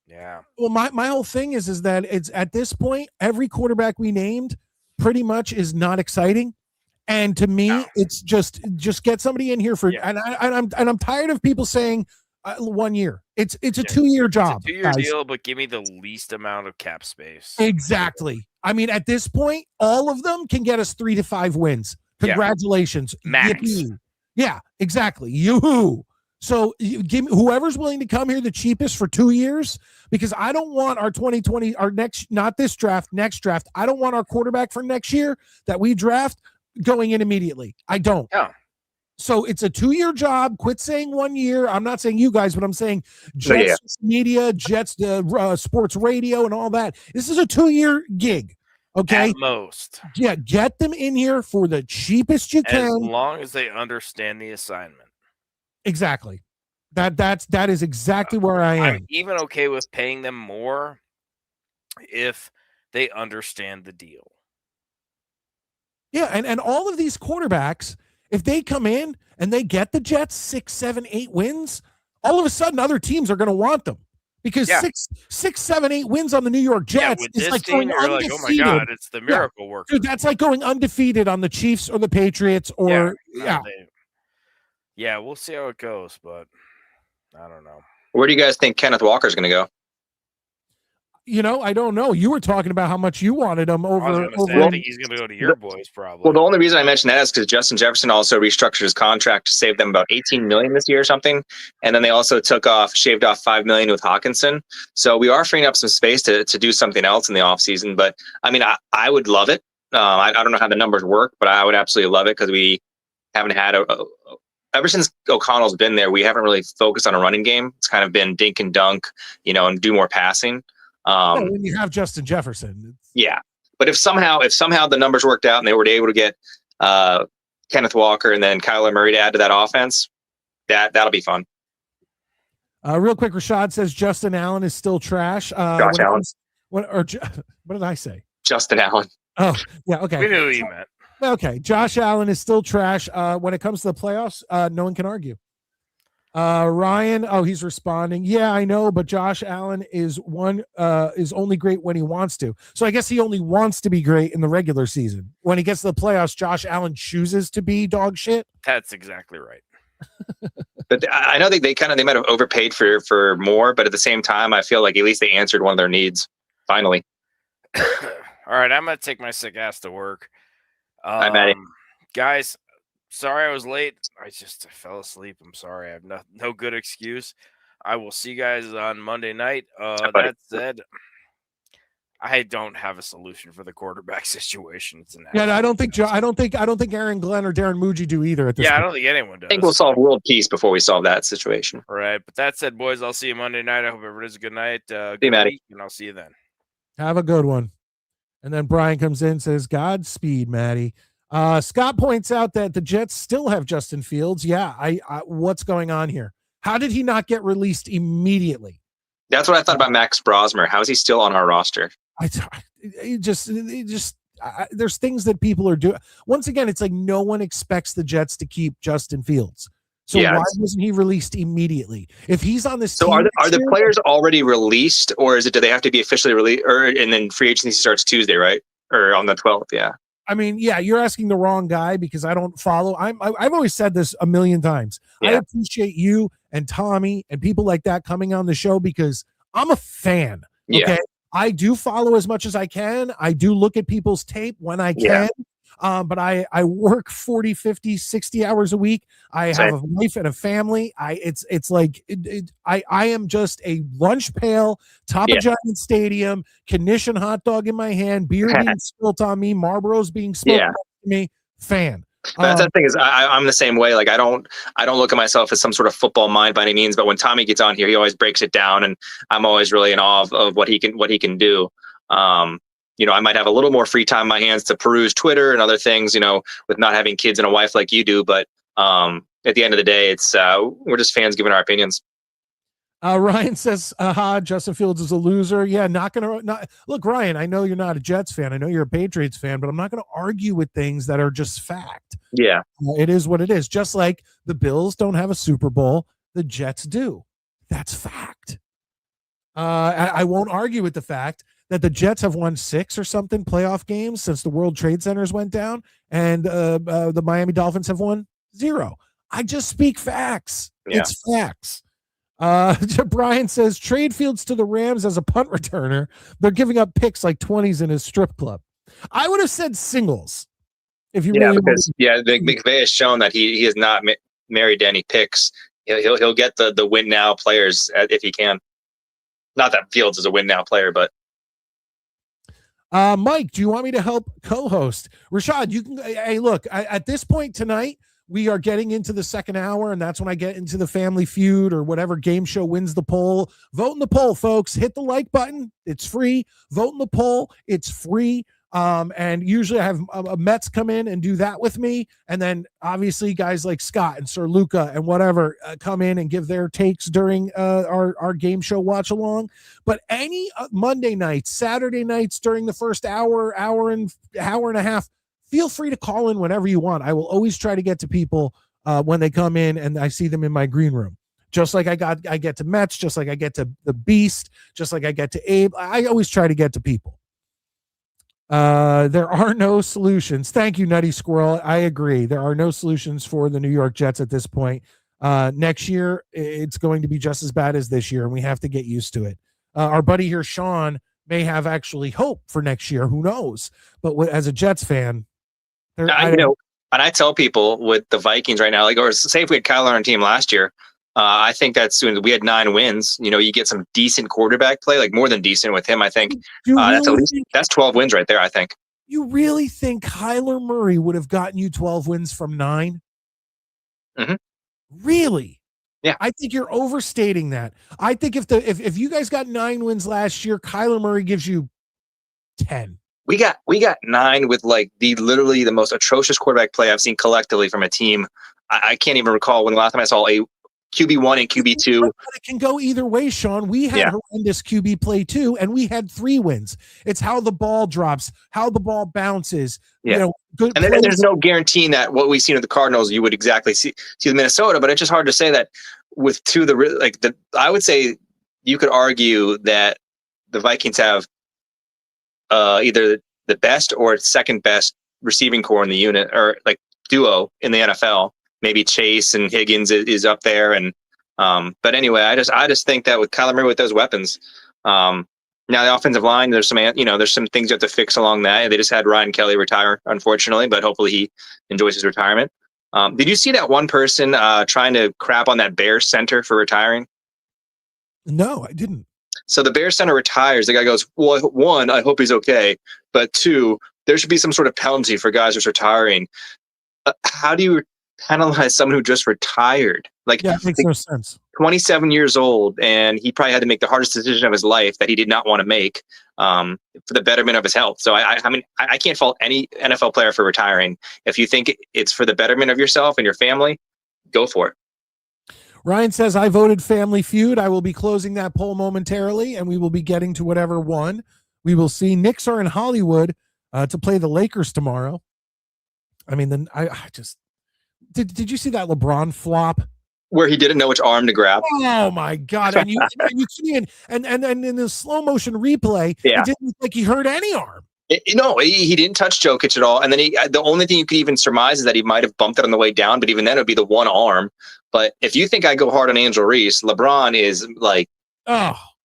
Yeah. Well, my whole thing is that it's at this point, every quarterback we named pretty much is not exciting. And to me, it's just get somebody in here for, and I'm tired of people saying 1 year. It's a 2-year job. It's a 2-year deal, but give me the least amount of cap space. Exactly. I mean, at this point, all of them can get us 3 to 5 wins. Congratulations. Max. Yippee. Yeah, exactly. Yoo-hoo. So give me whoever's willing to come here the cheapest for 2 years, because I don't want our 2020, our next, not this draft, next draft. I don't want our quarterback for next year that we draft going in immediately. I don't. Yeah. So it's a 2-year job. Quit saying 1 year. I'm not saying you guys, but I'm saying Jets media, Jets sports radio, and all that. This is a 2-year gig. Okay. At most. Yeah. Get them in here for the cheapest you can. As long as they understand the assignment. Exactly. That is exactly where I am. I'm even okay with paying them more if they understand the deal. Yeah, and all of these quarterbacks, if they come in and they get the Jets 6, 7, 8 wins, all of a sudden other teams are going to want them, because 6, 7, 8 wins on the New York Jets is like going undefeated. Like, oh my God, it's the miracle worker. Dude, that's like going undefeated on the Chiefs or the Patriots or we'll see how it goes, but I don't know. Where do you guys think Kenneth Walker's going to go? I don't know. You were talking about how much you wanted him over. I think he's going to go to your boys, probably. Well, the only reason I mentioned that is because Justin Jefferson also restructured his contract to save them about $18 million this year or something, and then they also shaved off $5 million with Hawkinson. So we are freeing up some space to do something else in the offseason. But I mean, I would love it. I don't know how the numbers work, but I would absolutely love it, because we haven't had ever since O'Connell's been there, we haven't really focused on a running game. It's kind of been dink and dunk, and do more passing. When you have Justin Jefferson. But if somehow the numbers worked out and they were able to get Kenneth Walker and then Kyler Murray to add to that offense, that'll be fun. Real quick, Rashad says Justin Allen is still trash. Josh Allen. What did I say? Justin Allen. Oh, yeah, okay. We knew what you meant. Okay, Josh Allen is still trash. When it comes to the playoffs, no one can argue. Ryan, he's responding. Yeah, I know, but Josh Allen is only great when he wants to. So I guess he only wants to be great in the regular season. When he gets to the playoffs, Josh Allen chooses to be dog shit. That's exactly right. But I know they might have overpaid for more, but at the same time, I feel like at least they answered one of their needs finally. All right, I'm gonna take my sick ass to work. Hi, Maddie. Guys, sorry I was late. I fell asleep. I'm sorry. I have no good excuse. I will see you guys on Monday night. That said, I don't have a solution for the quarterback situation. It's I don't think Aaron Glenn or Darren Muji do either at this point. I don't think anyone does. I think we'll solve world peace before we solve that situation. All right, but that said, boys, I'll see you Monday night. I hope everybody has a good night. See you, Maddie. And I'll see you then. Have a good one. And then Brian comes in and says, Godspeed, Maddie. Scott points out that the Jets still have Justin Fields. Yeah, I what's going on here? How did he not get released immediately? That's what I thought about Max Brosmer. How is he still on our roster? There's things that people are doing. Once again, it's like no one expects the Jets to keep Justin Fields. So why wasn't he released immediately? If he's on this team, are the players already released, or do they have to be officially released? And then free agency starts Tuesday, right? Or on the 12th? Yeah. I mean, you're asking the wrong guy because I don't follow. I've always said this a million times. Yeah. I appreciate you and Tommy and people like that coming on the show because I'm a fan. Okay. Yeah. I do follow as much as I can. I do look at people's tape when I can. But I work 40, 50, 60 hours a week. I have a wife and a family. I am just a lunch pail, top of Giant Stadium, conditioned hot dog in my hand, beer being spilt on me, Marlboro's being smoked on me, fan. That's the thing is I'm the same way. Like I don't look at myself as some sort of football mind by any means, but when Tommy gets on here, he always breaks it down, and I'm always really in awe of what he can do. I might have a little more free time in my hands to peruse Twitter and other things, with not having kids and a wife like you do. But at the end of the day, it's we're just fans giving our opinions. Ryan says, Justin Fields is a loser. Yeah, look, Ryan, I know you're not a Jets fan. I know you're a Patriots fan, but I'm not going to argue with things that are just fact. Yeah. It is what it is. Just like the Bills don't have a Super Bowl, the Jets do. That's fact. I won't argue with the fact that the Jets have won 6 or something playoff games since the World Trade Centers went down, and the Miami Dolphins have won 0. I just speak facts. Yeah. It's facts. Brian says, trade Fields to the Rams as a punt returner. They're giving up picks like 20s in his strip club. I would have said singles. If you McVay has shown that he is not married to any picks. He'll get the win now players if he can. Not that Fields is a win now player, but. Mike, do you want me to help co-host? Rashad, you can. Hey, look, at this point tonight, we are getting into the second hour, and that's when I get into the Family Feud or whatever game show wins the poll. Vote in the poll, folks. Hit the like button. It's free. Vote in the poll. It's free. And usually I have Mets come in and do that with me. And then obviously guys like Scott and Sir Luca and whatever come in and give their takes during our game show watch along. But any Monday nights, Saturday nights during the first hour and a half, feel free to call in whenever you want. I will always try to get to people when they come in and I see them in my green room. Just like I get to Mets, just like I get to the Beast, just like I get to Abe. I always try to get to people. There are no solutions. Thank you, Nutty Squirrel. I agree. There are no solutions for the New York Jets at this point. Next year, it's going to be just as bad as this year, and we have to get used to it. Our buddy here, Sean, may have actually hope for next year. Who knows? But as a Jets fan, and I tell people with the Vikings right now, or say if we had Kyler on our team last year, I think that's soon. We had 9 wins. You get some decent quarterback play, like more than decent with him. I think that's 12 wins right there. I think. You really think Kyler Murray would have gotten you 12 wins from 9? Mm-hmm. Really? Yeah. I think you're overstating that. I think if you guys got 9 wins last year, Kyler Murray gives you 10. We got 9 with like literally the most atrocious quarterback play I've seen collectively from a team. I can't even recall when the last time I saw QB1 and QB2. But it can go either way, Sean. We had horrendous QB play too, and we had 3 wins. It's how the ball drops, how the ball bounces. Yeah. You know, good. And there's no guaranteeing that what we've seen with the Cardinals, you would exactly see with Minnesota. But it's just hard to say that with I would say you could argue that the Vikings have either the best or second best receiving core in the unit, or like duo in the NFL. Maybe Chase and Higgins is up there, and but anyway, I just think that with Kyler Murray with those weapons, now the offensive line, there's some things you have to fix along that. They just had Ryan Kelly retire, unfortunately, but hopefully he enjoys his retirement. Did you see that one person trying to crap on that Bears center for retiring? No, I didn't. So the Bears center retires. The guy goes, well, 1, I hope he's okay, but 2, there should be some sort of penalty for guys who's retiring. How do you penalize someone who just retired? Like, yeah, it makes no sense. 27 years old, and he probably had to make the hardest decision of his life that he did not want to make for the betterment of his health. So I mean, I can't fault any NFL player for retiring. If you think it's for the betterment of yourself and your family, go for it. Ryan says, I voted Family Feud. I will be closing that poll momentarily, and we will be getting to whatever won. We will see. Knicks are in Hollywood to play the Lakers tomorrow. I mean, then I just did you see that LeBron flop where he didn't know which arm to grab? Oh my God! And you see and in the slow motion replay, it didn't look like he hurt any arm. No, he didn't touch Jokic at all. And then the only thing you could even surmise is that he might have bumped it on the way down, but even then it would be the one arm. But if you think I go hard on Angel Reese, LeBron is like,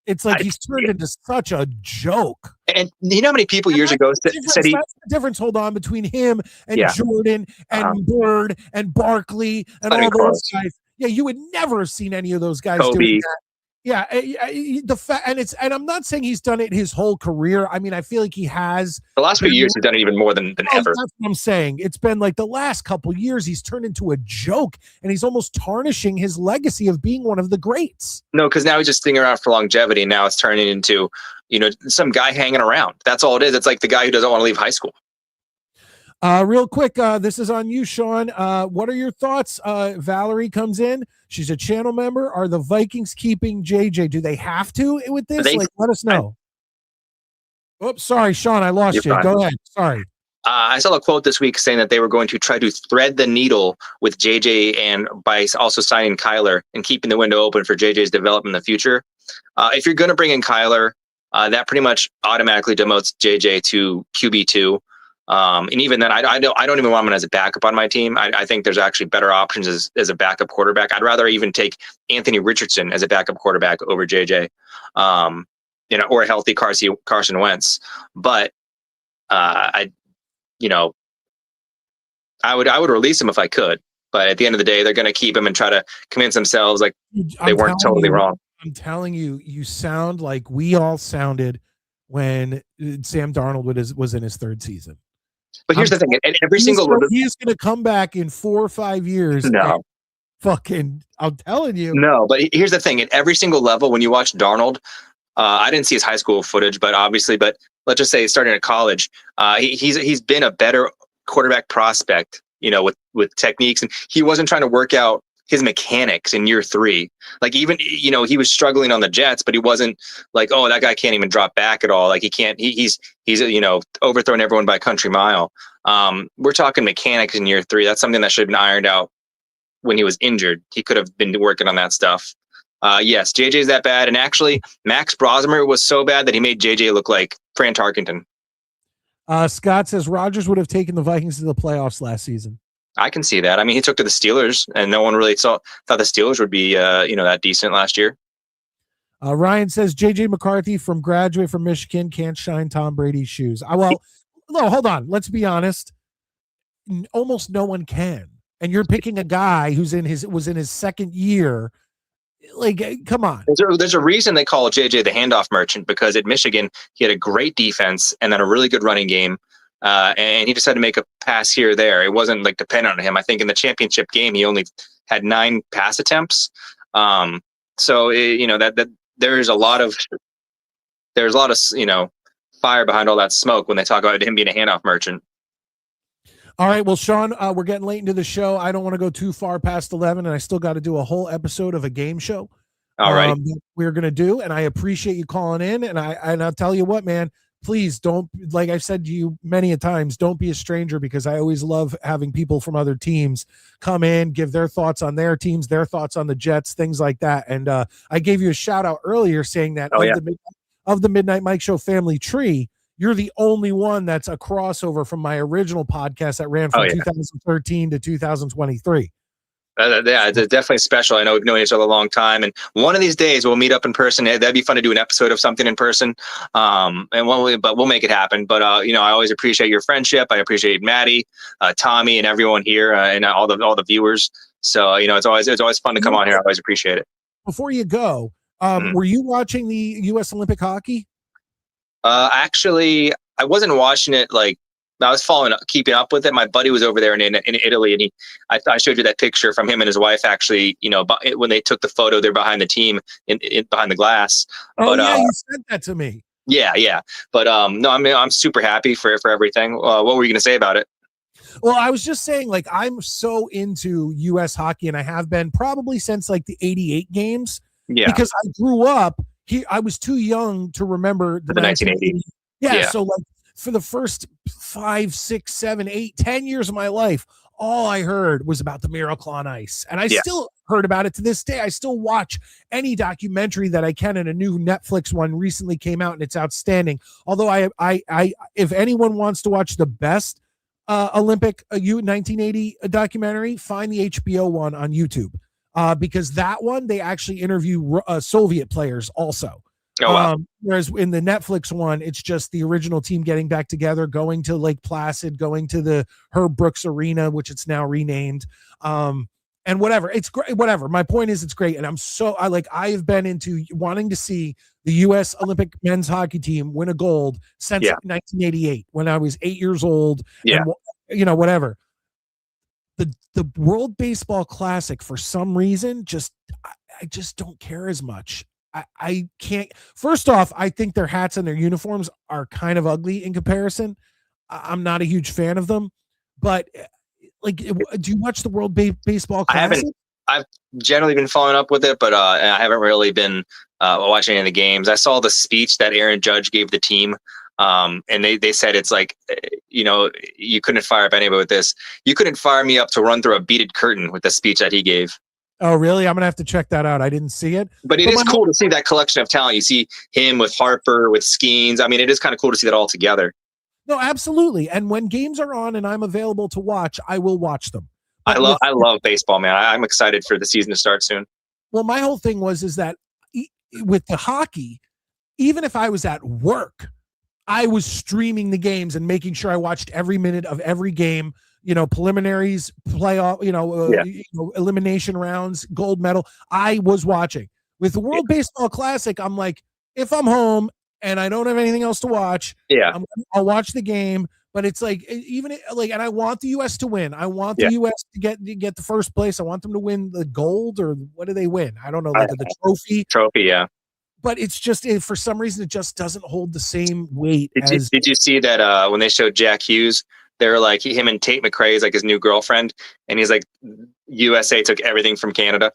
it's like he's turned into such a joke. And you know how many people years ago said that's the difference, hold on, between him and Jordan and Bird and Barkley and all those guys. Yeah, you would never have seen any of those guys doing that. Yeah, and I'm not saying he's done it his whole career. I mean, I feel like he has. The last few years, he's done it even more than ever. That's what I'm saying. It's been like the last couple years, he's turned into a joke, and he's almost tarnishing his legacy of being one of the greats. No, because now he's just sticking around for longevity, and now it's turning into, some guy hanging around. That's all it is. It's like the guy who doesn't want to leave high school. Real quick, this is on you, Sean. What are your thoughts? Valerie comes in. She's a channel member. Are the Vikings keeping JJ? Do they have to with this? Let us know. Oops, sorry, Sean, I lost you. Go ahead. Sorry. I saw a quote this week saying that they were going to try to thread the needle with JJ and by also signing Kyler and keeping the window open for JJ's development in the future. If you're going to bring in Kyler, that pretty much automatically demotes JJ to QB2. And even then, I don't even want him as a backup on my team. I think there's actually better options as a backup quarterback. I'd rather even take Anthony Richardson as a backup quarterback over JJ, or a healthy Carson Wentz. But I would release him if I could. But at the end of the day, they're going to keep him and try to convince themselves like they weren't totally wrong. I'm telling you, you sound like we all sounded when Sam Darnold was in his 3rd season. But here's the thing: and he's going to come back in 4 or 5 years. No, I'm telling you. No, but here's the thing: at every single level, when you watch Darnold, I didn't see his high school footage, but let's just say starting at college, he's been a better quarterback prospect, with techniques, and he wasn't trying to work out his mechanics in year 3. Like even, he was struggling on the Jets, but he wasn't like, oh, that guy can't even drop back at all. Like he's overthrown everyone by a country mile. We're talking mechanics in year 3. That's something that should have been ironed out when he was injured. He could have been working on that stuff. Yes, JJ's that bad. And actually Max Brosmer was so bad that he made JJ look like Fran Tarkenton. Scott says Rodgers would have taken the Vikings to the playoffs last season. I can see that. I mean, he took to the Steelers, and no one really thought the Steelers would be, that decent last year. Ryan says J.J. McCarthy graduate from Michigan can't shine Tom Brady's shoes. No, hold on. Let's be honest. Almost no one can. And you're picking a guy who's was in his 2nd year. Like, come on. There's a reason they call JJ the handoff merchant, because at Michigan he had a great defense and then a really good running game. And he just had to make a pass here or there. It wasn't like dependent on him. I think in the championship game, he only had 9 pass attempts. So that there's a lot of fire behind all that smoke when they talk about him being a handoff merchant. All right. Well, Sean, we're getting late into the show. I don't want to go too far past 11, and I still got to do a whole episode of a game show. All right. That we're going to do. And I appreciate you calling in. And I'll tell you what, man, please don't, like I've said to you many a times, don't be a stranger, because I always love having people from other teams come in, give their thoughts on their teams, their thoughts on the Jets, things like that. And I gave you a shout out earlier saying that of the Midnight Mike Show family tree, you're the only one that's a crossover from my original podcast that ran from 2013 to 2023. Yeah, it's definitely special. I know we've known each other a long time, and one of these days we'll meet up in person. That'd be fun to do an episode of something in person. But we'll make it happen. But I always appreciate your friendship. I appreciate Maddie, Tommy, and everyone here, and all the viewers. So it's always fun to come on here. I always appreciate it. Before you go, were you watching the U.S. Olympic hockey? Actually, I wasn't watching it like. I was keeping up with it. My buddy was over there in Italy, and I showed you that picture from him and his wife. Actually, when they took the photo, they're behind the team in behind the glass. Oh, but, you sent that to me. Yeah. But no, I'm super happy for everything. What were you going to say about it? Well, I was just saying, like, I'm so into U.S. hockey, and I have been probably since like the '88 games. Yeah, because I grew up. I was too young to remember the 1980. Yeah, so like. For the first 5, 6, 7, 8, 10 years of my life, all I heard was about the Miracle on Ice. And I still heard about it to this day. I still watch any documentary that I can, and a new Netflix one recently came out, and it's outstanding. Although I if anyone wants to watch the best Olympic 1980 documentary, find the HBO one on YouTube, because that one, they actually interview Soviet players also. Oh, wow. Whereas in the Netflix one, it's just the original team getting back together, going to Lake Placid, going to the Herb Brooks Arena, which it's now renamed. And whatever. It's great. Whatever. My point is, it's great. And I have been into wanting to see the U.S. Olympic men's hockey team win a gold since 1988, when I was 8 years old. Yeah. And, whatever. The World Baseball Classic, for some reason, I just don't care as much. I can't. First off, I think their hats and their uniforms are kind of ugly in comparison. I'm not a huge fan of them, but like, do you watch the World Baseball Classic? I've generally been following up with it, but I haven't really been watching any of the games. I saw the speech that Aaron Judge gave the team, and they said it's like, you couldn't fire up anybody with this. You couldn't fire me up to run through a beaded curtain with the speech that he gave. Oh, really? I'm going to have to check that out. I didn't see it. But it is cool to see that collection of talent. You see him with Harper, with Skeens. I mean, it is kind of cool to see that all together. No, absolutely. And when games are on and I'm available to watch, I will watch them. But I love baseball, man. I'm excited for the season to start soon. Well, my whole thing is that with the hockey, even if I was at work, I was streaming the games and making sure I watched every minute of every game. Preliminaries, playoff, elimination rounds, gold medal. I was watching. With the World Baseball Classic, I'm like, if I'm home and I don't have anything else to watch, I'll watch the game. But it's like, and I want the U.S. to win. I want the U.S. to get the first place. I want them to win the gold, or what do they win? I don't know, the trophy. Trophy, yeah. But it's just, for some reason, it just doesn't hold the same weight. Did you see that when they showed Jack Hughes? They're like, him and Tate McRae is like his new girlfriend. And he's like, USA took everything from Canada.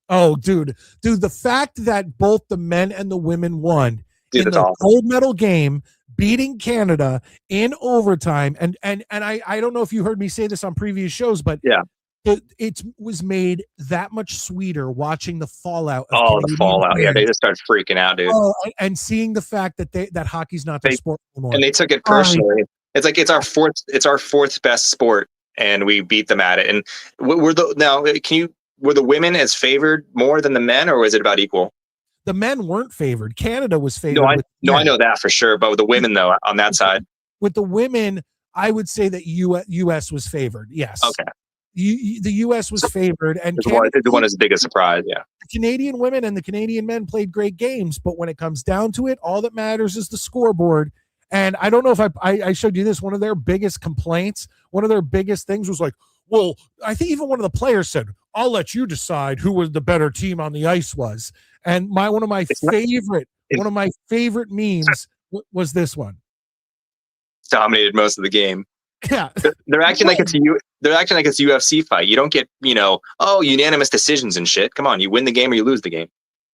Oh, dude, the fact that both the men and the women won in the awesome. gold medal game, beating Canada in overtime. And I don't know if you heard me say this on previous shows, but it was made that much sweeter watching the fallout. The fallout. Players. Yeah, they just started freaking out, dude. And seeing the fact that hockey's not the sport anymore. And they took it personally. It's like it's our fourth best sport, and we beat them at it. And were the women as favored more than the men, or was it about equal? The men weren't favored. Canada was favored. I know that for sure. But with the women, though, on that side, with the women, I would say that U.S. was favored. Yes. Okay. The U.S. was favored, and the one is the biggest surprise. Yeah. The Canadian women and the Canadian men played great games, but when it comes down to it, all that matters is the scoreboard. And I don't know if I showed you this. One of their biggest complaints, one of their biggest things was like, well, I think even one of the players said, I'll let you decide who was the better team on the ice was. And one of my favorite memes was this one. Dominated most of the game. Yeah. They're acting like it's they're acting like it's a UFC fight. You don't get, unanimous decisions and shit. Come on, you win the game or you lose the game.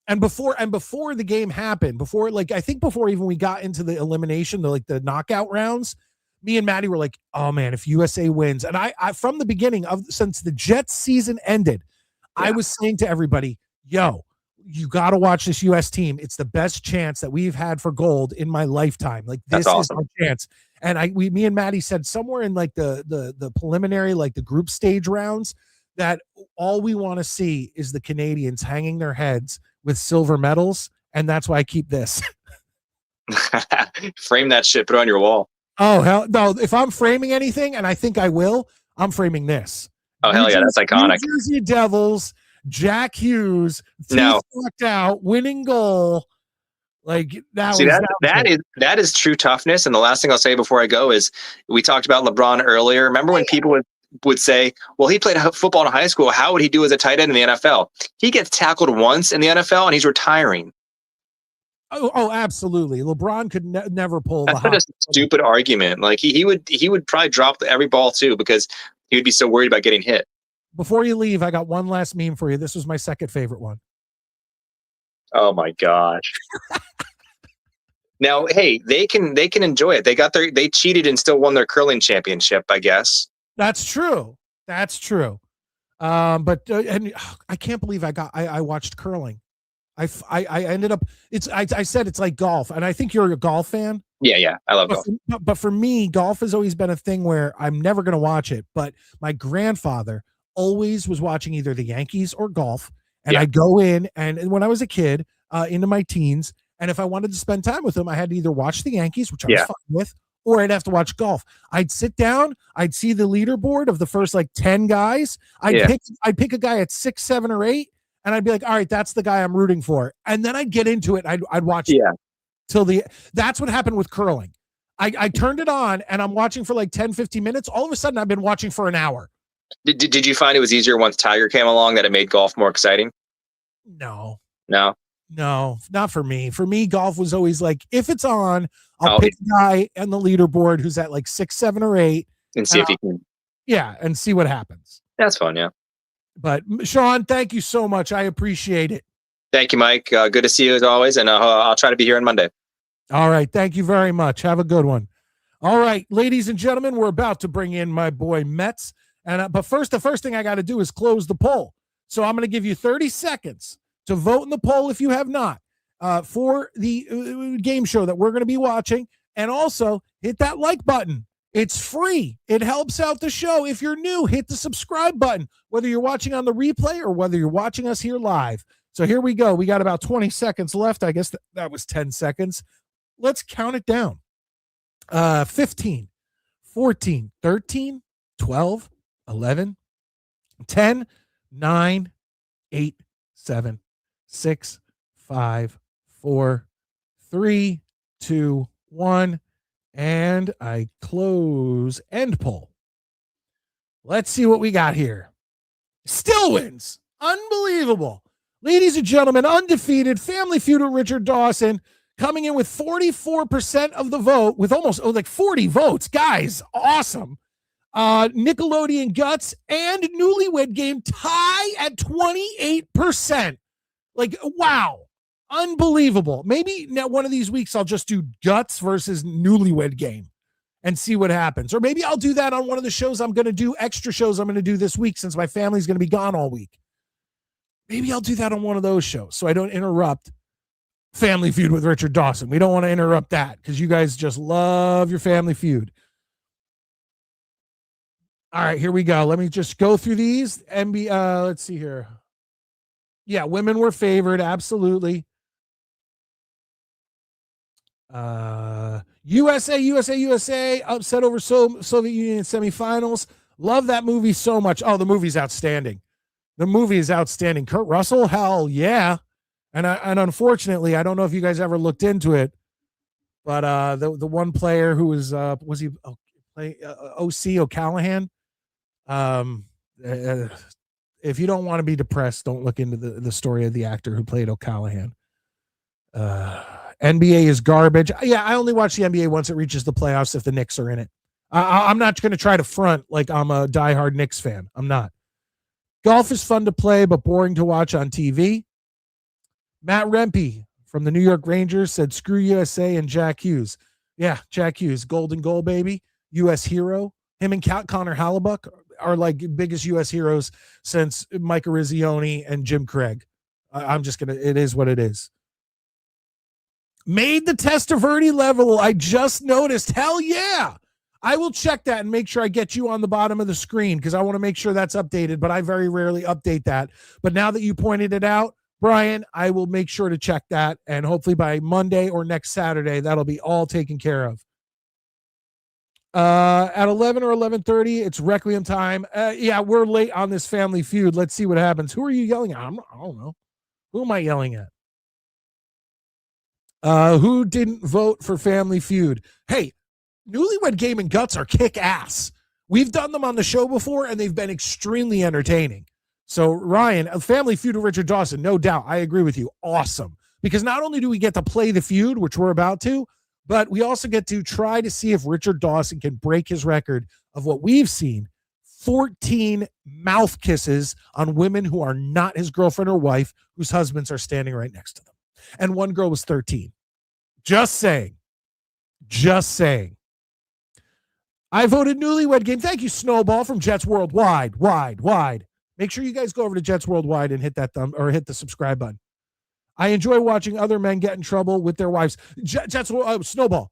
And before the game happened, before even we got into the elimination, the knockout rounds, me and Maddie were like, oh man, if USA wins. And I from the beginning since the Jets season ended, I was saying to everybody, yo, you got to watch this US team. It's the best chance that we've had for gold in my lifetime. Like, this is our chance. And me and Maddie said somewhere in like the preliminary, like the group stage rounds, that all we want to see is the Canadians hanging their heads with silver medals. And that's why I keep this. Frame that shit, put it on your wall. Oh, hell no. If I'm framing anything, and I think I will, I'm framing this. Oh, hell yeah. That's iconic. New Jersey Devils, Jack Hughes, teeth knocked out, winning goal. Like, that is true toughness. And the last thing I'll say before I go is, we talked about LeBron earlier. Remember when people would say, well, he played football in high school. How would he do as a tight end in the NFL? He gets tackled once in the NFL and he's retiring. Oh, absolutely. LeBron could never pull That's such a stupid argument. Like, he would probably drop every ball too, because he would be so worried about getting hit. Before you leave, I got one last meme for you. This was my second favorite one. Oh my gosh. Now, hey, they can enjoy it. They cheated and still won their curling championship, I guess. That's true. But I can't believe I watched curling. I ended up, I said it's like golf, and I think you're a golf fan. Yeah, I love golf. But for me, golf has always been a thing where I'm never going to watch it. But my grandfather always was watching either the Yankees or golf, and I'd go in, and when I was a kid, into my teens, and if I wanted to spend time with him, I had to either watch the Yankees, which I was fine with, or I'd have to watch golf. I'd sit down, I'd see the leaderboard of the first 10 guys. I'd pick a guy at 6, 7, or 8. And I'd be like, all right, that's the guy I'm rooting for. And then I'd get into it. I'd watch till that's what happened with curling. I turned it on and I'm watching for 10, 15 minutes. All of a sudden I've been watching for an hour. Did you find it was easier once Tiger came along, that it made golf more exciting? No, not for me. For me, golf was always if it's on, I'll pick a guy on the leaderboard who's at 6, 7, or 8. And see if he can. Yeah, and see what happens. That's fun, yeah. But Sean, thank you so much. I appreciate it. Thank you, Mike. Good to see you as always. And I'll try to be here on Monday. All right. Thank you very much. Have a good one. All right, ladies and gentlemen, we're about to bring in my boy Metz. And but the first thing I got to do is close the poll. So I'm going to give you 30 seconds to vote in the poll if you have not, for the game show that we're going to be watching. And also hit that like button. It's free. It helps out the show. If you're new, hit the subscribe button, whether you're watching on the replay or whether you're watching us here live. So here we go. We got about 20 seconds left. I guess that was 10 seconds. Let's count it down. 15, 14, 13, 12, 11, 10, 9, 8, 7, 6, 5, 4, 3, 2, 1. And I close end poll. Let's see what we got here. Still wins. Unbelievable. Ladies and gentlemen, undefeated Family Feud with Richard Dawson coming in with 44% of the vote, with almost 40 votes. Guys, awesome. Nickelodeon Guts and Newlywed Game tie at 28%. Wow. Unbelievable. Maybe now one of these weeks I'll just do Guts versus Newlywed Game and see what happens. Or maybe I'll do that on one of the shows I'm going to do, extra shows I'm going to do this week, since my family's going to be gone all week. Maybe I'll do that on one of those shows so I don't interrupt Family Feud with Richard Dawson. We don't want to interrupt that because you guys just love your Family Feud. All right, here we go. Let me just go through these. Let's see here. Yeah, women were favored. Absolutely. USA upset over Soviet Union in semifinals. Love that movie so much. Oh, the movie's outstanding. Kurt Russell, hell yeah. And unfortunately, I don't know if you guys ever looked into it, but the one player who was he OC O'Callahan? If you don't want to be depressed, don't look into the story of the actor who played O'Callahan. NBA is garbage. Yeah, I only watch the NBA once it reaches the playoffs if the Knicks are in it. I'm not going to try to front like I'm a diehard Knicks fan. I'm not. Golf is fun to play, but boring to watch on TV. Matt Rempe from the New York Rangers said, screw USA and Jack Hughes. Yeah, Jack Hughes, golden goal, baby. U.S. hero. Him and Connor Hallebuck are like biggest U.S. heroes since Mike Erizzione and Jim Craig. I'm just going to, it is what it is. Made the Testaverde level. I just noticed. Hell yeah. I will check that and make sure I get you on the bottom of the screen because I want to make sure that's updated, but I very rarely update that. But now that you pointed it out, Brian, I will make sure to check that. And hopefully by Monday or next Saturday, that'll be all taken care of. At 11 or 11:30, it's Requiem time. Yeah, we're late on this Family Feud. Let's see what happens. Who are you yelling at? I don't know. Who am I yelling at? Who didn't vote for Family Feud? Hey, Newlywed Game and Guts are kick ass. We've done them on the show before, and they've been extremely entertaining. So, Ryan, a Family Feud with Richard Dawson, no doubt. I agree with you. Awesome. Because not only do we get to play the feud, which we're about to, but we also get to try to see if Richard Dawson can break his record of what we've seen, 14 mouth kisses on women who are not his girlfriend or wife, whose husbands are standing right next to them. And one girl was 13. Just saying. Just saying. I voted Newlywed Game. Thank you, Snowball from Jets Worldwide. Wide. Make sure you guys go over to Jets Worldwide and hit that thumb or hit the subscribe button. I enjoy watching other men get in trouble with their wives. Jets Snowball.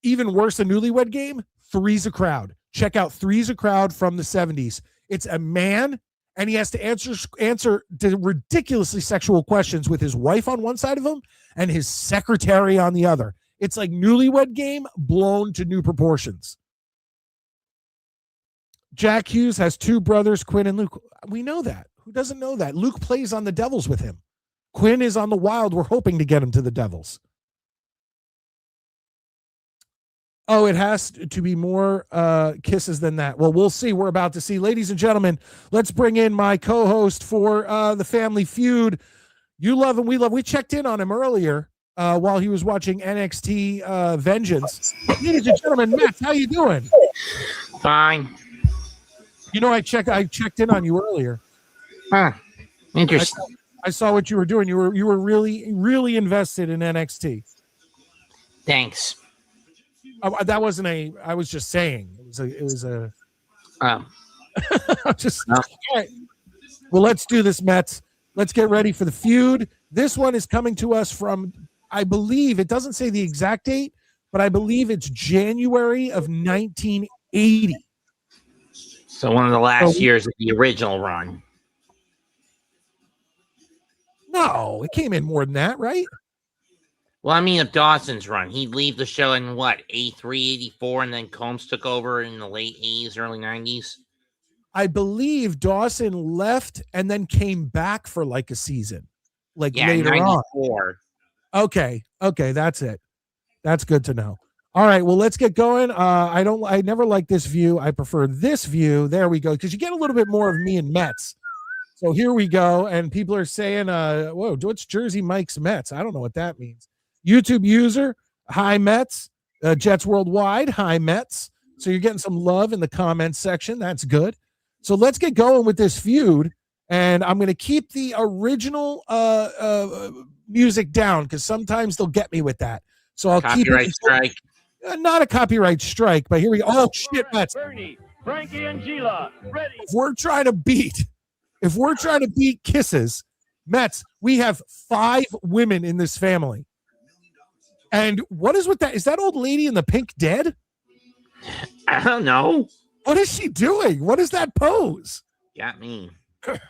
Even worse than Newlywed Game, Three's a Crowd. Check out Three's a Crowd from the 70s. It's a man, and he has to answer the ridiculously sexual questions with his wife on one side of him and his secretary on the other. It's like Newlywed Game blown to new proportions. Jack Hughes has two brothers, Quinn and Luke. We know that. Who doesn't know that? Luke plays on the Devils with him. Quinn is on the Wild. We're hoping to get him to the Devils. Oh, it has to be more kisses than that. Well, we'll see. We're about to see. Ladies and gentlemen, let's bring in my co-host for the Family Feud. You love him. We love. We checked in on him earlier while he was watching NXT Vengeance. Ladies and gentlemen, Matt, how you doing? Fine. You know, I checked in on you earlier. Huh. Interesting. I saw what you were doing. You were really invested in NXT. Thanks. That wasn't a. I was just saying. It was a. Just No. All right. Well, let's do this, Mets. Let's get ready for the feud. This one is coming to us from, I believe, it doesn't say the exact date, but I believe it's January of 1980. So one of the last years of the original run. No, it came in more than that, right? Well, I mean, of Dawson's run. He'd leave the show in, 83, 84, and then Combs took over in the late 80s, early 90s? I believe Dawson left and then came back for like a season, later 94. on. Okay, that's it. That's good to know. All right, well, let's get going. I never like this view. I prefer this view. There we go, because you get a little bit more of me and Mets. So here we go, and people are saying, whoa, what's Jersey Mike's Mets? I don't know what that means. YouTube user, hi Mets. Jets Worldwide, hi Mets. So you're getting some love in the comments section. That's good. So let's get going with this feud, and I'm going to keep the original music down because sometimes they'll get me with that. So I'll keep it. Strike. Not a copyright strike, but here we go. Oh shit, Mets. Bernie, Frankie, and Gila, ready. If we're trying to beat kisses, Mets, we have 5 women in this family. And what is with that? Is that old lady in the pink dead? I don't know. What is she doing? What is that pose? Got me.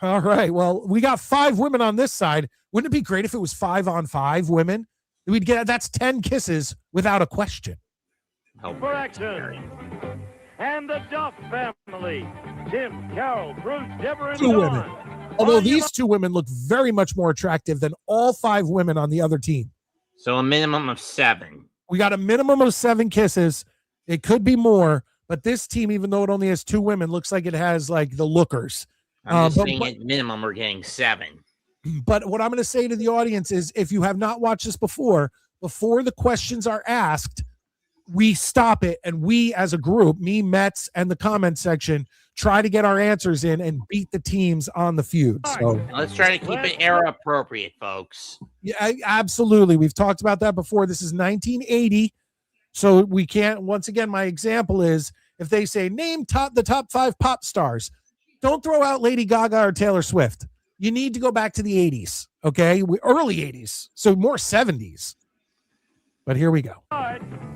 All right. Well, we got 5 women on this side. Wouldn't it be great if it was 5-on-5 women? That's 10 kisses without a question. For action. And the Duff family. Tim, Carol, Bruce, Deborah, and 2 women. Dawn. Although these 2 women look very much more attractive than all 5 women on the other team. So a minimum of 7. We got a minimum of 7 kisses. It could be more, but this team, even though it only has 2 women, looks like it has like the lookers. I'm just saying at minimum we're getting 7. But what I'm going to say to the audience is if you have not watched this before the questions are asked, we stop it, and we as a group, me, Mets, and the comment section, try to get our answers in and beat the teams on the feud. So let's try to keep it era appropriate, folks. yeah, absolutely. We've talked about that before. This is 1980. So we can't, once again, my example is if they say name the top 5 pop stars, don't throw out Lady Gaga or Taylor Swift. You need to go back to the 80s, okay? Early 80s, so more 70s. But here we go.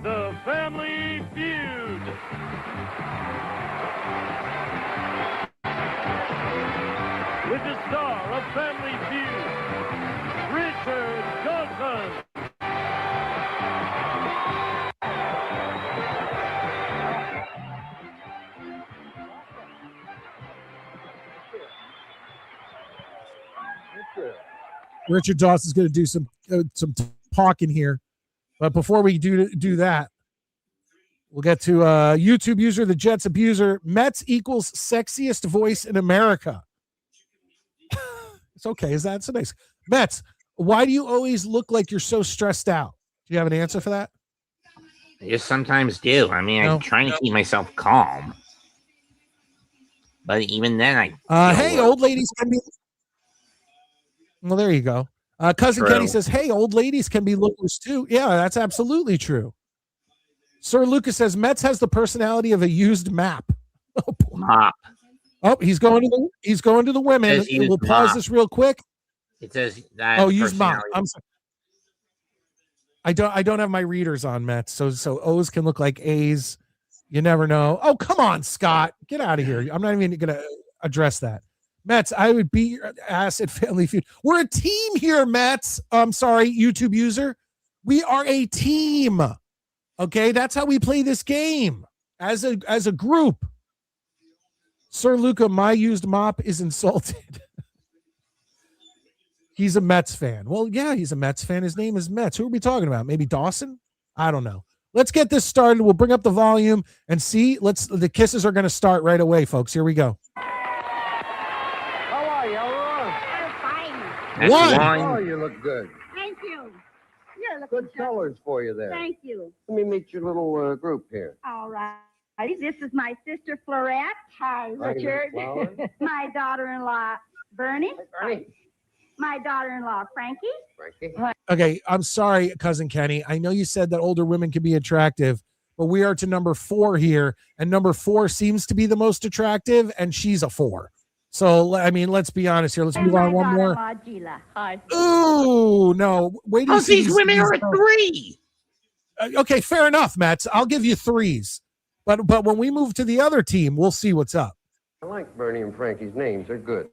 The Family Feud. With the star of Family Feud, Richard Johnson. Richard Dawson's going to do some talking here. But before we do that, we'll get to YouTube user, the Jets abuser. Mets equals sexiest voice in America. It's okay. Is that so nice? Mets, why do you always look like you're so stressed out? Do you have an answer for that? I just sometimes do. I mean, I'm trying to keep myself calm. But even then, hey, old ladies can be. Well, there you go. Cousin True. Kenny says, hey, old ladies can be lookers too. Yeah, that's absolutely true. Sir Lucas says, Mets has the personality of a used map. Mop. Oh, he's going to the women. We'll pause this real quick. It says that. Oh, use mop. I'm sorry. I don't have my readers on, Mets, so O's can look like A's. You never know. Oh, come on, Scott. Get out of here. I'm not even going to address that. Mets, I would beat your ass at Family Feud. We're a team here, Mets. I'm sorry, YouTube user. We are a team. Okay, that's how we play this game as a group. Sir Luca, my used mop is insulted. He's a Mets fan. Well, yeah, he's a Mets fan. His name is Mets. Who are we talking about? Maybe Dawson? I don't know. Let's get this started. We'll bring up the volume and see. The kisses are going to start right away, folks. Here we go. How are you, Aurora? I'm fine. That's Oh, you look good. Thank you. You're looking Good colors for you there. Thank you. Let me meet your little group here. All right. This is my sister Florette. Hi, Richard. Flower. My daughter-in-law Bernie. Hey, Bernie. My daughter-in-law Frankie. Frankie. Okay, I'm sorry, Cousin Kenny. I know you said that older women can be attractive, but we are to number 4 here, and number 4 seems to be the most attractive, and she's a 4. So, I mean, let's be honest here. Let's move on one more. Gila. Hi. Ooh, no. Wait till you Oh, see these women are a girls. 3. Okay, fair enough, Mets. I'll give you 3s. But when we move to the other team, we'll see what's up. I like Bernie and Frankie's names. They're good.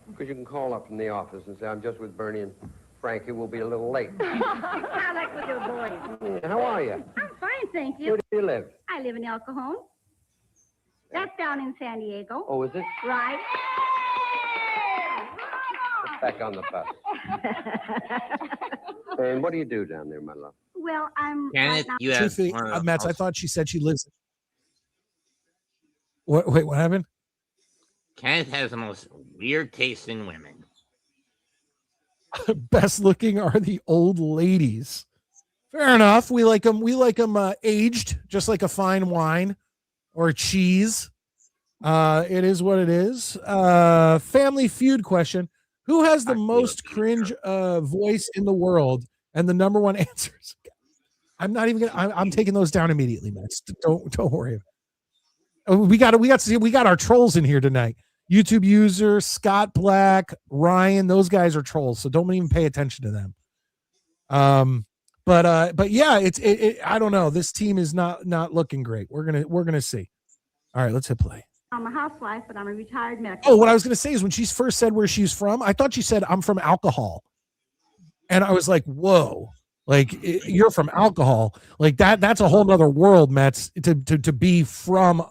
Because you can call up from the office and say, I'm just with Bernie and Frankie. We'll be a little late. I like with your boys. Yeah, how are you? I'm fine, thank you. Where do you live? I live in El Cajon. That's down in San Diego. Oh, is it? Right. Back on the bus. And what do you do down there, my love? Well, I'm Kenneth, right now. you have Truthfully, one of the Mets, I most- thought she said she lives. Wait, what happened? Kenneth has the most weird taste in women. Best looking are the old ladies. Fair enough. We like them. We like them aged, just like a fine wine or cheese. It is what it is. Family Feud question: who has the most cringe voice in the world? And the number one answers. I'm not even gonna. I'm taking those down immediately, Mets. Don't worry. We got our trolls in here tonight. YouTube user Scott Black, Ryan, those guys are trolls, so don't even pay attention to them. But yeah, I don't know. This team is not looking great. We're gonna see. All right, let's hit play. I'm a housewife, but I'm a retired medical. Oh, what I was gonna say is when she first said where she's from, I thought she said I'm from alcohol, and I was like, whoa, like you're from alcohol, like that's a whole nother world, Mets, to be from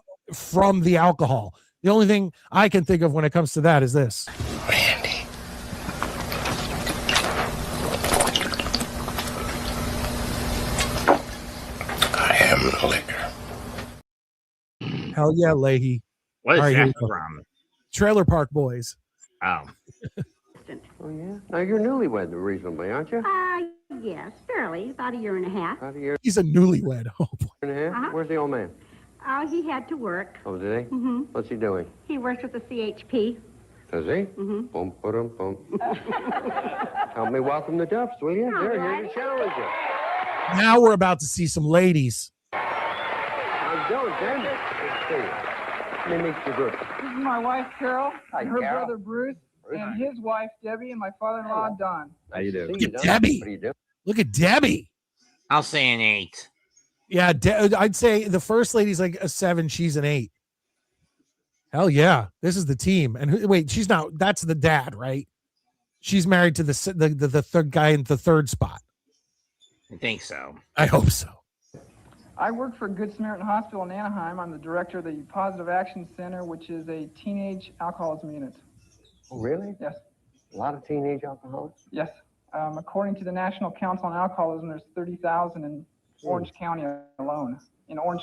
the alcohol. The only thing I can think of when it comes to that is this. Randy. I am the liquor. Hell yeah, Leahy. What is All right, here that we go. from? Trailer Park Boys. Oh. Oh, yeah? Now, you're newlywed reasonably, aren't you? Yes, fairly. About a year and a half. About a year He's a newlywed. Oh, boy. and a half? Uh-huh. Where's the old man? He had to work. Oh, did he? Mm-hmm. What's he doing? He works with the CHP. Does he? Mm-hmm. Boom, ba-dum, boom. Help me welcome the Duffs, will you? All They're here righty. to challenge you. Now we're about to see some ladies. How you doing, Jen? Good to see you. Let me meet your group. This is my wife, Carol, Hi, and her Carol. brother, Bruce, and his wife, Debbie, and my father-in-law, Don. How you doing? Look at Debbie. What do you do? Look at Debbie. I'll say an 8. Yeah, I'd say the first lady's like a 7. She's an 8. Hell yeah, this is the team. And wait, she's not. That's the dad, right? She's married to the third guy in the third spot. I think so. I hope so. I work for Good Samaritan Hospital in Anaheim. I'm the director of the Positive Action Center, which is a teenage alcoholism unit. Oh, really? Yes, A lot of teenage alcoholics? yes. According to the National Council on Alcoholism, there's 30,000 in Orange County alone. In Orange,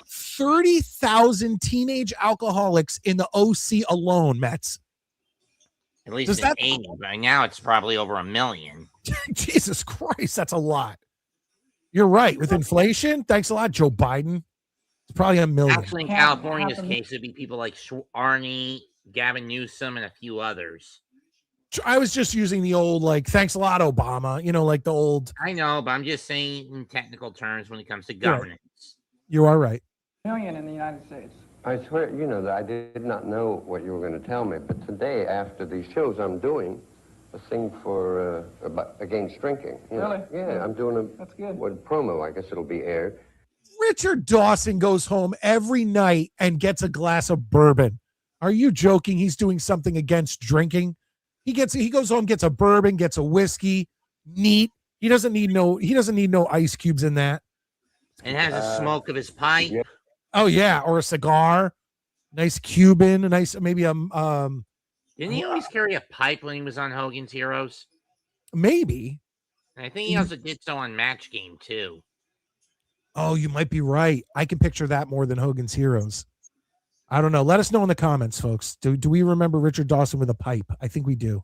30,000 teenage alcoholics in the OC alone, Mets. At least Does in that- 80. By now, it's probably over 1 million. Jesus Christ, that's a lot. You're right. With inflation, thanks a lot, Joe Biden. It's probably 1 million. Actually, in Half- California's half a- case, it'd be people like Arnie, Gavin Newsom, and a few others. I was just using the old, like, thanks a lot, Obama. You know, like the old. I know, but I'm just saying in technical terms when it comes to Right. governance. You are right. million in the United States. I swear, you know, that I did not know what you were going to tell me, but today, after these shows I'm doing, a thing for against drinking. You know. Really? Yeah, I'm doing That's good. a promo. I guess it'll be aired. Richard Dawson goes home every night and gets a glass of bourbon. Are you joking? He's doing something against drinking. He goes home, gets a bourbon, gets a whiskey. Neat. He doesn't need no ice cubes in that. And has a smoke of his pipe. yeah. Oh yeah, or a cigar. Nice Cuban, a nice maybe Didn't he always carry a pipe when he was on Hogan's Heroes? maybe. And I think he also did so on Match Game too. Oh, you might be right. I can picture that more than Hogan's Heroes. I don't know. Let us know in the comments, folks. Do we remember Richard Dawson with a pipe? I think we do.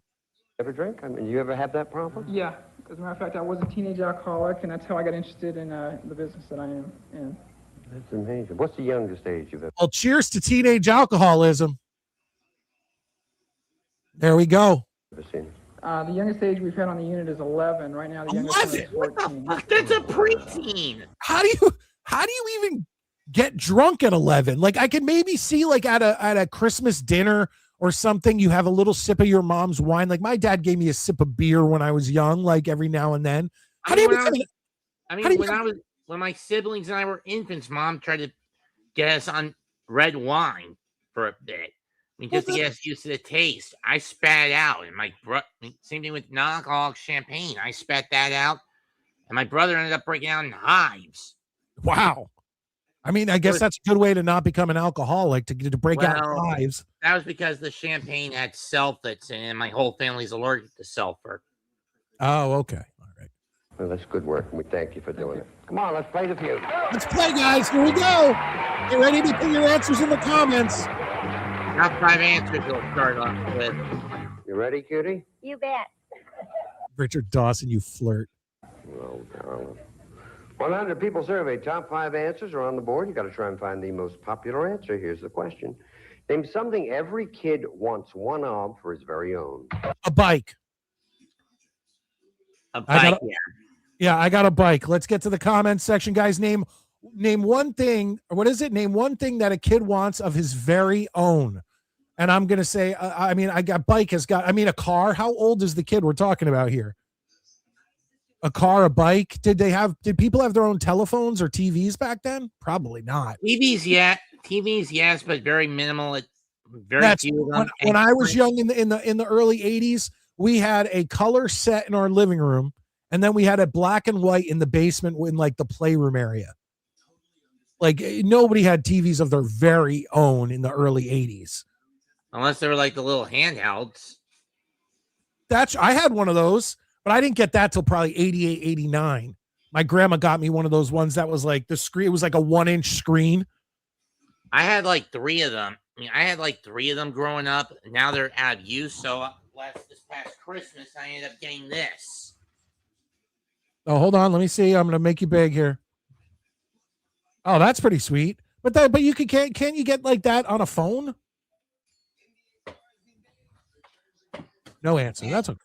Ever drink? I mean, you ever have that problem? Yeah, as a matter of fact, I was a teenage alcoholic, and that's how I got interested in the business that I am in. That's amazing. What's the youngest age you've ever? Well, cheers to teenage alcoholism. There we go. Seen? The youngest age we've had on the unit is 11. Right now, the youngest one is 11? What the 14. fuck? That's a preteen. How do you even get drunk at 11? Like I can maybe see like at a Christmas dinner or something, you have a little sip of your mom's wine. Like my dad gave me a sip of beer when I was young, like every now and then. How do you become When my siblings and I were infants, Mom tried to get us on red wine for a bit. I mean, just to get us used to the taste. I spat it out, and same thing with non-alcoholic champagne. I spat that out, and my brother ended up breaking out in hives. Wow. I mean, I guess that's a good way to not become an alcoholic, to break out Well, hives. That was because the champagne had sulfates, and my whole family's allergic to sulfur. Oh, okay. All right. Well, that's good work, and we thank you for doing it. Come on, let's play the feud. Let's play, guys. Here we go. Get ready to put your answers in the comments. Top 5 answers we'll start off with. You ready, cutie? You bet. Richard Dawson, you flirt. Oh, darling. 100 people surveyed. Top 5 answers are on the board. You got to try and find the most popular answer. Here's the question. Name something every kid wants one of for his very own. A bike. A I got bike, yeah. Yeah, I got a bike. Let's get to the comments section, guys. Name one thing. What is it? Name one thing that a kid wants of his very own. And I'm gonna say, a car. How old is the kid we're talking about here? A car, a bike. Did people have their own telephones or TVs back then? Probably not. TVs, yes, but very minimal. That's Few of them. when I was young in the early 80s, we had a color set in our living room, and then we had a black and white in the basement in like the playroom area. Like nobody had TVs of their very own in the early 80s. Unless they were like the little handhelds. I had one of those, but I didn't get that till probably 88, 89. My grandma got me one of those ones that was like the screen. It was like a 1-inch screen. I had like 3 of them. I had like 3 of them growing up. Now they're out of use. So this past Christmas, I ended up getting this. Oh, hold on. Let me see. I'm going to make you big here. Oh, that's pretty sweet. But you can't you get like that on a phone? No answer. That's okay.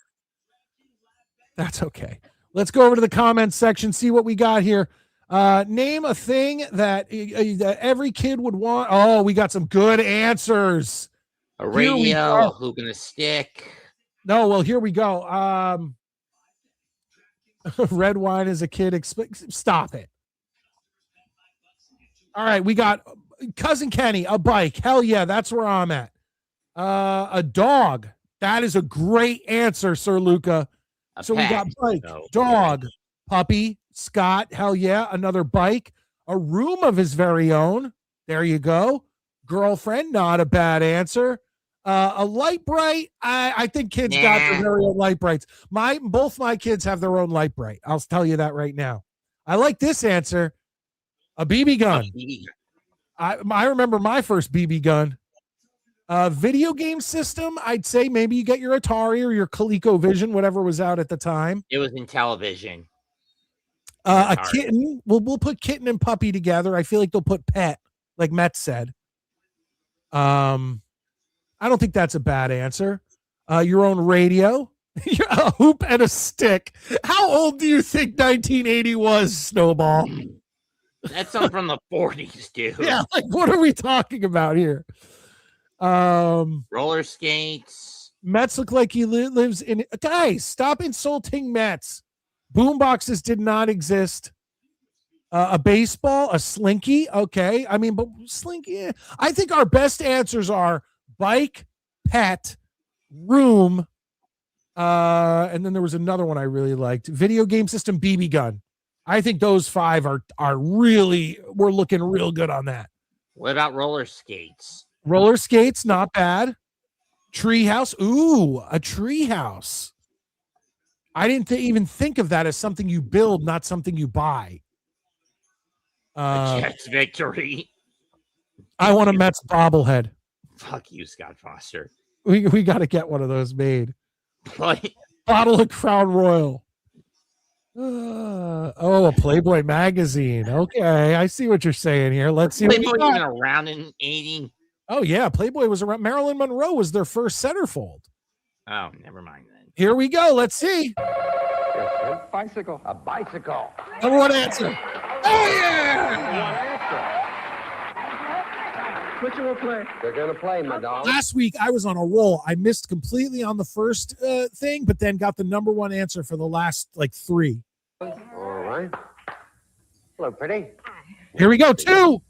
That's okay. Let's go over to the comments section, see what we got here. Name a thing that every kid would want. Oh, we got some good answers. A radio, a hoop and a stick. No, well, here we go. Red wine as a kid. Stop it. All right, we got Cousin Kenny, a bike. Hell yeah, that's where I'm at. A dog. That is a great answer, Sir Luca. So we got bike, dog, puppy, Scott. Hell yeah, another bike. A room of his very own. There you go. Girlfriend, not a bad answer. A light bright. I think kids got their very own light brights. Both my kids have their own light bright. I'll tell you that right now. I like this answer. A BB gun. I remember my first BB gun. Video game system. I'd say maybe you get your Atari or your ColecoVision, whatever was out at the time. It was in television. A kitten. We'll put kitten and puppy together. I feel like they'll put pet, like Met said. I don't think that's a bad answer. Your own radio. A hoop and a stick. How old do you think 1980 was, Snowball? That's something from the 40s, dude. Yeah, like what are we talking about here? Roller skates. Mets look like he lives in. Guys, stop insulting Mets. Boomboxes did not exist. A baseball, a slinky. Okay, I mean, but slinky. I think our best answers are bike, pet, room, and then there was another one I really liked. Video game system, BB gun. I think those 5 are really. We're looking real good on that. What about roller skates? Roller skates, not bad. Treehouse. Ooh, a treehouse. I didn't even think of that as something you build, not something you buy. A Jets victory. I want a Mets bobblehead. Fuck you, Scott Foster. We got to get one of those made. What? Bottle of Crown Royal. A Playboy magazine. Okay, I see what you're saying here. Let's see. Playboy even around in 80. Oh yeah, Playboy was around. Marilyn Monroe was their first centerfold. Oh, never mind then. Here we go. Let's see. A bicycle. A bicycle. Number one answer. Oh yeah. Which will play? They're going to play, my dog. Last week I was on a roll. I missed completely on the first thing, but then got the number one answer for the last like 3. All right. Hello, pretty. Here we go. 2.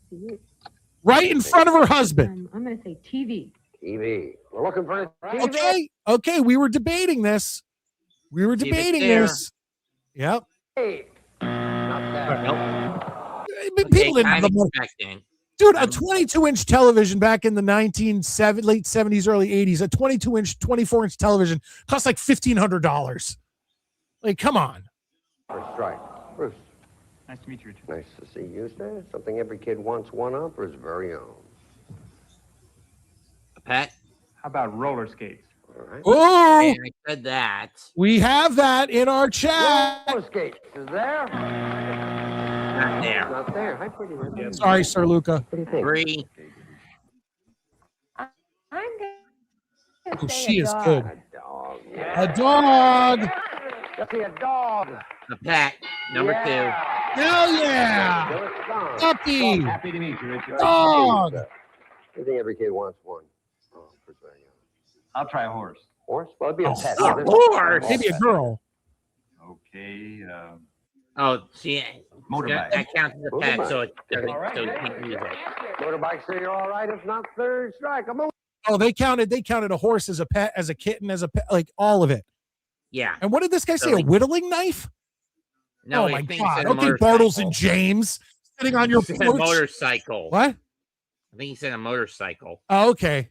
Right in front of her husband. I'm going to say TV. TV. We're looking for a TV. Okay. We were debating this. Yep. Hey. Not bad. People didn't have the money. Dude, a 22-inch television back in the late 70s, early 80s, a 22-inch, 24-inch television cost like $1,500. Like, come on. First strike. Bruce. Nice to meet you, Richard. Nice to see you, sir. Something every kid wants one of for his very own. A pet? How about roller skates? All right. Oh, And I said that. we have that in our chat. Roller skates. Is there? Not there. Not there. Hi, pretty. Right. Sorry, Sir Luca. What do you think? 3. I'm going Oh, to say she a is dog. good. A dog. Yeah. A dog. Let's see a dog. A pet. Number 2. Hell yeah. There it's gone. Puppy. Happy to meet you, Richard. Dog. I think every kid wants one. Oh, for his very own. I'll try a horse. Horse? Well, it'd be a pet. a horse. Maybe a girl. Okay. Oh, see, Motorbike. that counts as a pet, Motorbike. so it doesn't. All right. So you can't use it. Motorbike, say you're all right. If not, third strike. I'm Oh, they counted a horse as a pet, as a kitten, as a pet, like all of it. Yeah. And what did this guy say? So A whittling knife? No, Oh I my think God. he said a Okay, Bartles motorcycle. and James sitting on your He said a porch. motorcycle. What? I think he said a motorcycle. Oh, okay.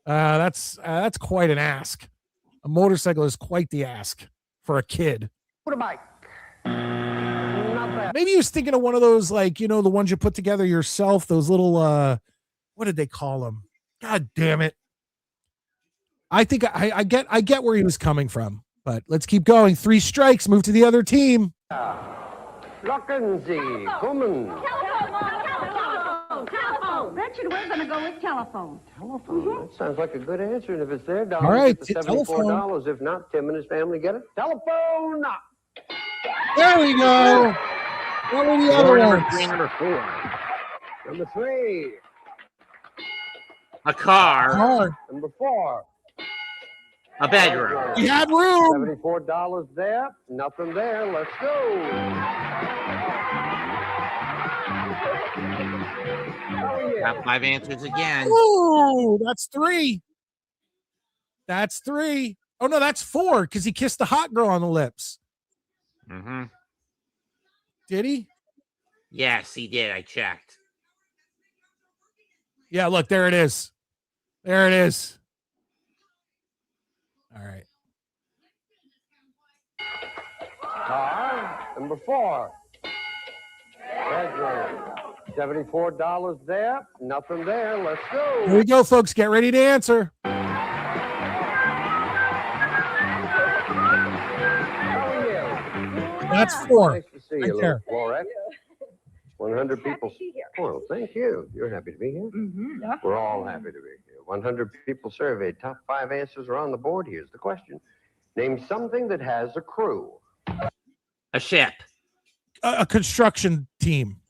That's quite an ask. A motorcycle is quite the ask for a kid. motorbike. Not bad. Maybe he was thinking of one of those, like, the ones you put together yourself, those little what did they call them? God damn it. I think I get where he was coming from, but let's keep going. 3 strikes, move to the other team. Lockenzie, Kuhlman. Telephone. Richard, we're going to go with telephone. Telephone? That sounds like a good answer. And if it's there, Don, All right, get the telephone. $74. If not, Tim and his family get it. Telephone. There we go. What were the other ones? Number 4. Number 3. A car. Number 4. A bedroom. We had room. $74 there. Nothing there. Let's go. Got 5 answers again. Ooh, that's 3. That's 3. Oh no, that's 4 because he kissed the hot girl on the lips. Mm-hmm. Did he? Yes, he did. I checked. Yeah, look, there it is. There it is. All right. Car. Number 4. Bedroom. $74 there. Nothing there. Let's go. Here we go, folks. Get ready to answer. How are you? That's 4. Nice to see Right you, there. little Florette. 100 people. Oh, thank you. You're happy to be here? Mm-hmm. We're all happy to be here. 100 people surveyed. Top 5 answers are on the board. Here's the question. Name something that has a crew. A ship. A construction team.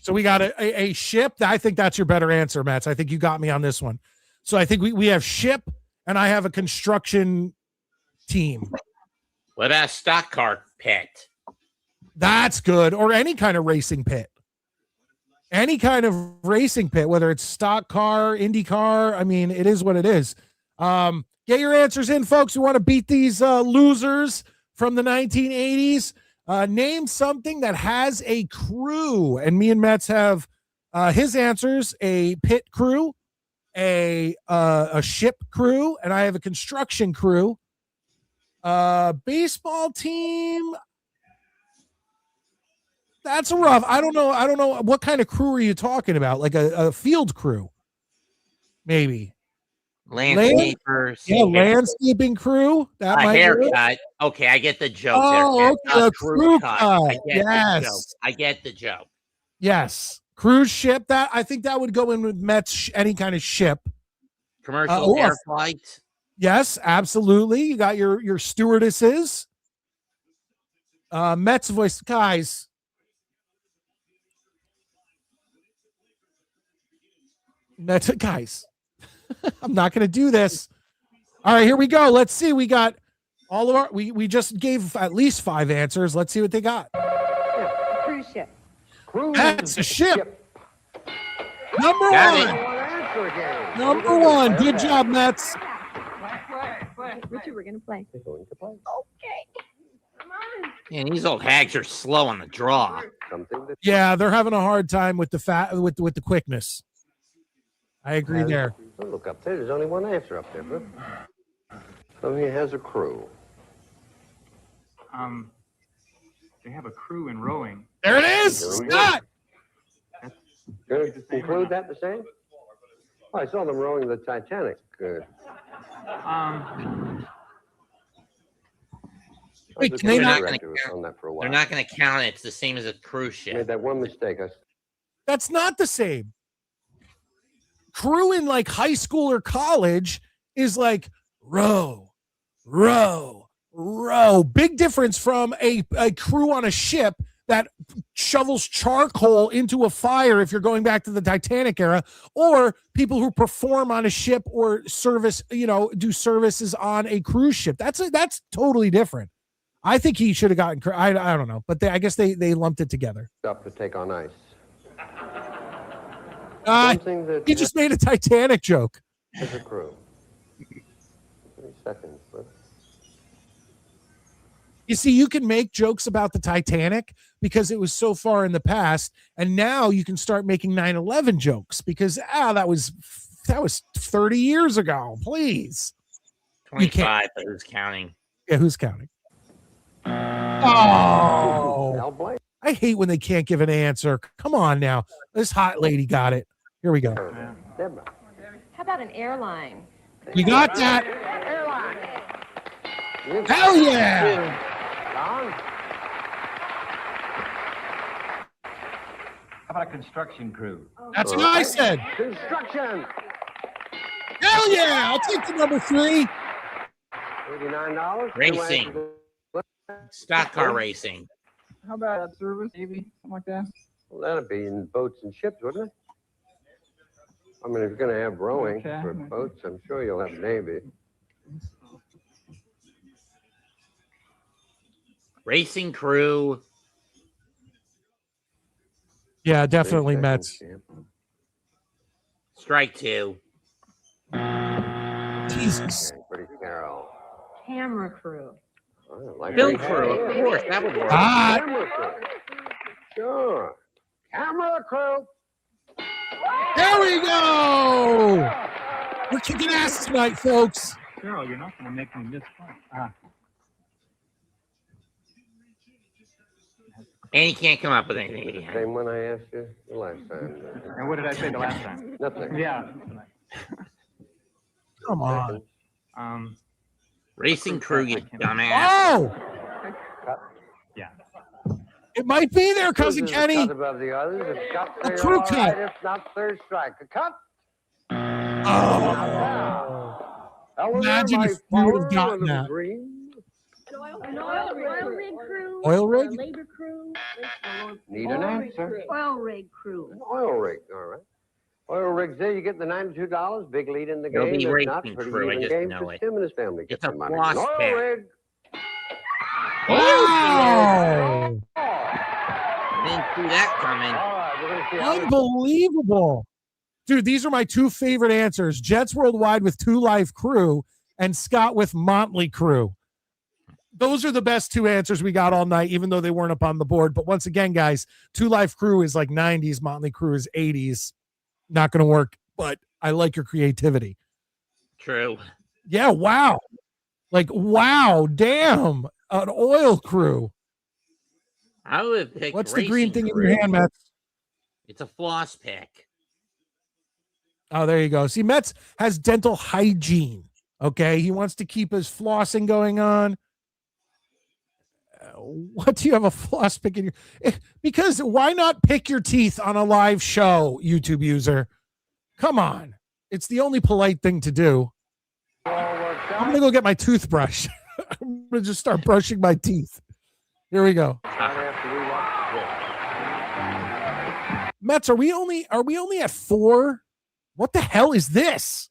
So we got a ship. I think that's your better answer, Mats. I think you got me on this one. So I think we have ship, and I have a construction team. What about a stock car pit? That's good. Or any kind of racing pit. Any kind of racing pit, whether it's stock car, Indy car. I mean, it is what it is. Get your answers in, folks. We want to beat these losers from the 1980s. Name something that has a crew. And me and Mets have his answers: a pit crew, a ship crew, and I have a construction crew. Baseball team. That's a rough. I don't know. What kind of crew are you talking about? Like a field crew, maybe. Landscapers. Yeah, landscaping crew. That a might haircut. Okay, I get the joke. Oh, there. okay, A a crew cut. I get Yes. the joke. I get the joke. Yes, cruise ship. That I think that would go in with Mets. Any kind of ship. Commercial air flight. Yes, absolutely. You got your stewardesses. Mets voice guys. Mets guys. I'm not going to do this. All right, here we go. Let's see. We got all of our. We just gave at least 5 answers. Let's see what they got. Yeah, cruise ship. That's a ship. Number Got one. Number 1. Good job, Mets. Richard, we're going to play. Okay. Come on. Man, these old hags are slow on the draw. Yeah, they're having a hard time with the with the quickness. I agree there. Look up there. There's only one answer up there, but something that has a crew. They have a crew in rowing. There it is. Scott. Going to conclude that the same? Oh, I saw them rowing the Titanic. Wait, can they not? They're not going to count it. It's the same as a cruise ship. Made that one mistake. That's not the same. Crew in like high school or college is like row. Big difference from a crew on a ship that shovels charcoal into a fire if you're going back to the Titanic era, or people who perform on a ship or service, do services on a cruise ship. That's totally different. I think he should have gotten. I don't know, but I guess they lumped it together. Up to take on ice. He just made a Titanic joke. As a crew. 30 seconds. You see, you can make jokes about the Titanic because it was so far in the past, and now you can start making 9/11 jokes because that was 30 years ago. Please, 25. But who's counting? Yeah, who's counting? Oh, I hate when they can't give an answer. Come on now, this hot lady got it. Here we go. How about an airline? You got that? Hell yeah! How about a construction crew? That's what I said. Construction. Hell yeah! I'll take the number 3. $89. Racing. Stock car racing. How about service, Navy, something like that? Well, that'd be in boats and ships, wouldn't it? I mean, if you're going to have rowing for boats, I'm sure you'll have Navy. Racing crew. Yeah, definitely Mets. Strike 2. Jesus. Pretty Carol. Camera crew. Film crew, of course, that would work. Camera crew. Sure. Camera crew. There we go. We're kicking ass tonight, folks. Carol, you're not going to make me miss fun. And he can't come up with anything. Same one I asked you the last time. And what did I say the last time? Nothing. Yeah. Come on. Racing crew, you dumbass. Oh! Yeah. It might be there, Cousin This is Kenny. a cut above the others. If cut, A they're crew all cut. right. If not, third strike. A cut. Oh. Imagine if you would have gotten that. An oil rig crew. Oil rig? A labor crew. Need an answer. Oil rig crew. An oil rig, all right. Oil rigs there, you get the $92. Big lead in the It'll game. be If not, racing pretty crew, I even just game know for it. Tim and his family. Get It's a some money. floss Oil pick. rig. Wow! Didn't see that coming. All right, we're going to see how this Unbelievable. Dude, these are my 2 favorite answers. Jets Worldwide with 2 Live Crew and Scott with Motley Crew. Those are the best 2 answers we got all night, even though they weren't up on the board. But once again, guys, 2 Live Crew is like 90s. Motley Crew is 80s. Not going to work, but I like your creativity. True. Yeah, wow. Like, wow, damn. An oil crew. I would have picked What's the green racing thing in crew. your hand, Mets? It's a floss pick. Oh, there you go. See, Mets has dental hygiene. Okay. He wants to keep his flossing going on. What do you have a floss pick in your? Because why not pick your teeth on a live show, YouTube user? Come on. It's the only polite thing to do. I'm going to go get my toothbrush. I'm going to just start brushing my teeth. Here we go. Mets, are we only at 4? What the hell is this?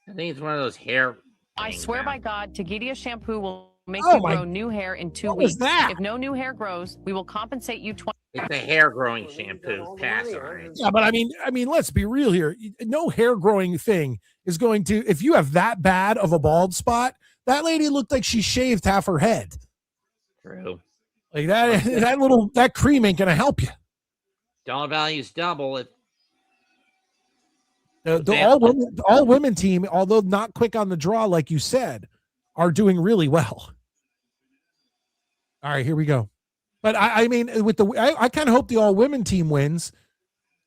I think it's one of those hair. I swear by God, Tagidia shampoo will make Oh you my- grow new hair in 2 What was weeks. that? If no new hair grows, we will compensate you 20. It's a hair growing shampoo. Pass on it. Yeah, but I mean, let's be real here. No hair growing thing is going to, if you have that bad of a bald spot, that lady looked like she shaved half her head. True. Like that cream ain't gonna help you. Dollar value's double. The all women team, although not quick on the draw, like you said, are doing really well. All right, here we go. But I mean, I kind of hope the all women team wins.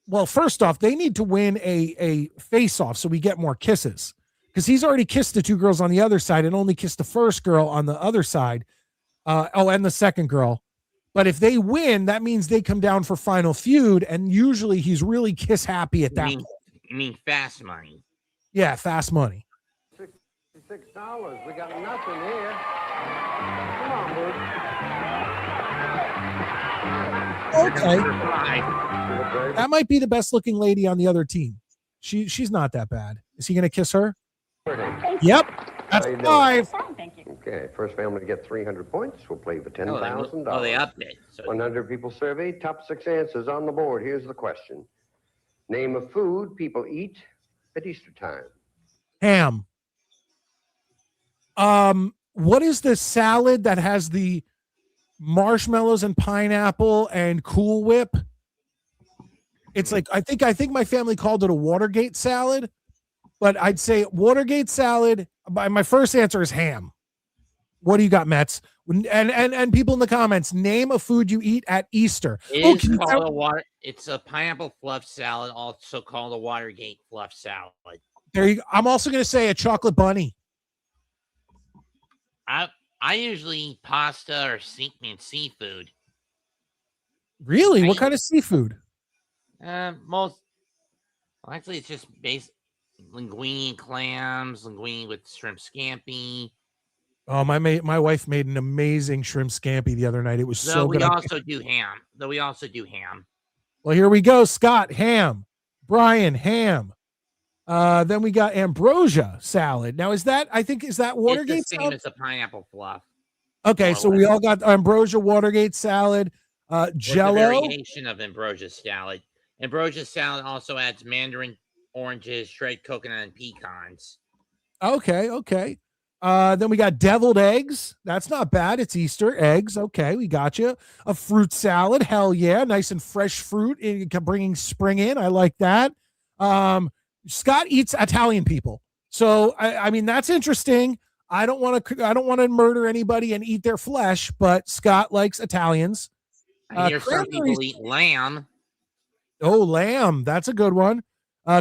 Well, first off, they need to win a face off so we get more kisses, because he's already kissed the 2 girls on the other side and only kissed the first girl on the other side. And the second girl. But if they win, that means they come down for Final Feud, and usually he's really kiss happy at that point. You mean fast money? Yeah, fast money. $66. We got nothing here. Come on, Boo. Okay. That might be the best looking lady on the other team. She's not that bad. Is he going to kiss her? Yep. That's How you doing? 5. Okay, first family to get 300 points. We'll play for $10,000. Oh, they upped it. So 100 people surveyed. Top 6 answers on the board. Here's the question. Name a food people eat at Easter time. Ham. What is the salad that has the marshmallows and pineapple and Cool Whip? It's like I think my family called it a Watergate salad, but I'd say Watergate salad. My first answer is ham. What do you got, Mets? And people in the comments, name a food you eat at Easter. It's called a water. It's a pineapple fluff salad, also called a Watergate fluff salad. There you go. I'm also going to say a chocolate bunny. I usually eat pasta or seafood. Really? What kind of seafood? Actually, it's just linguine and clams, linguine with shrimp scampi. Oh, my wife made an amazing shrimp scampi the other night. It was so good. We also do ham. Well, here we go. Scott, ham. Brian, ham. Then we got ambrosia salad. Now, is that Watergate? It's the same as the pineapple fluff. Okay, so we all got ambrosia Watergate salad, Jello. Variation of ambrosia salad. Ambrosia salad also adds mandarin oranges, shredded coconut, and pecans. Okay. Then we got deviled eggs. That's not bad. It's Easter eggs. Okay, we got you. A fruit salad. Hell yeah, nice and fresh fruit, bringing spring in. I like that. Scott eats Italian people, so I mean that's interesting. I don't want to murder anybody and eat their flesh, but Scott likes Italians. I hear some people eat lamb. Oh, lamb. That's a good one.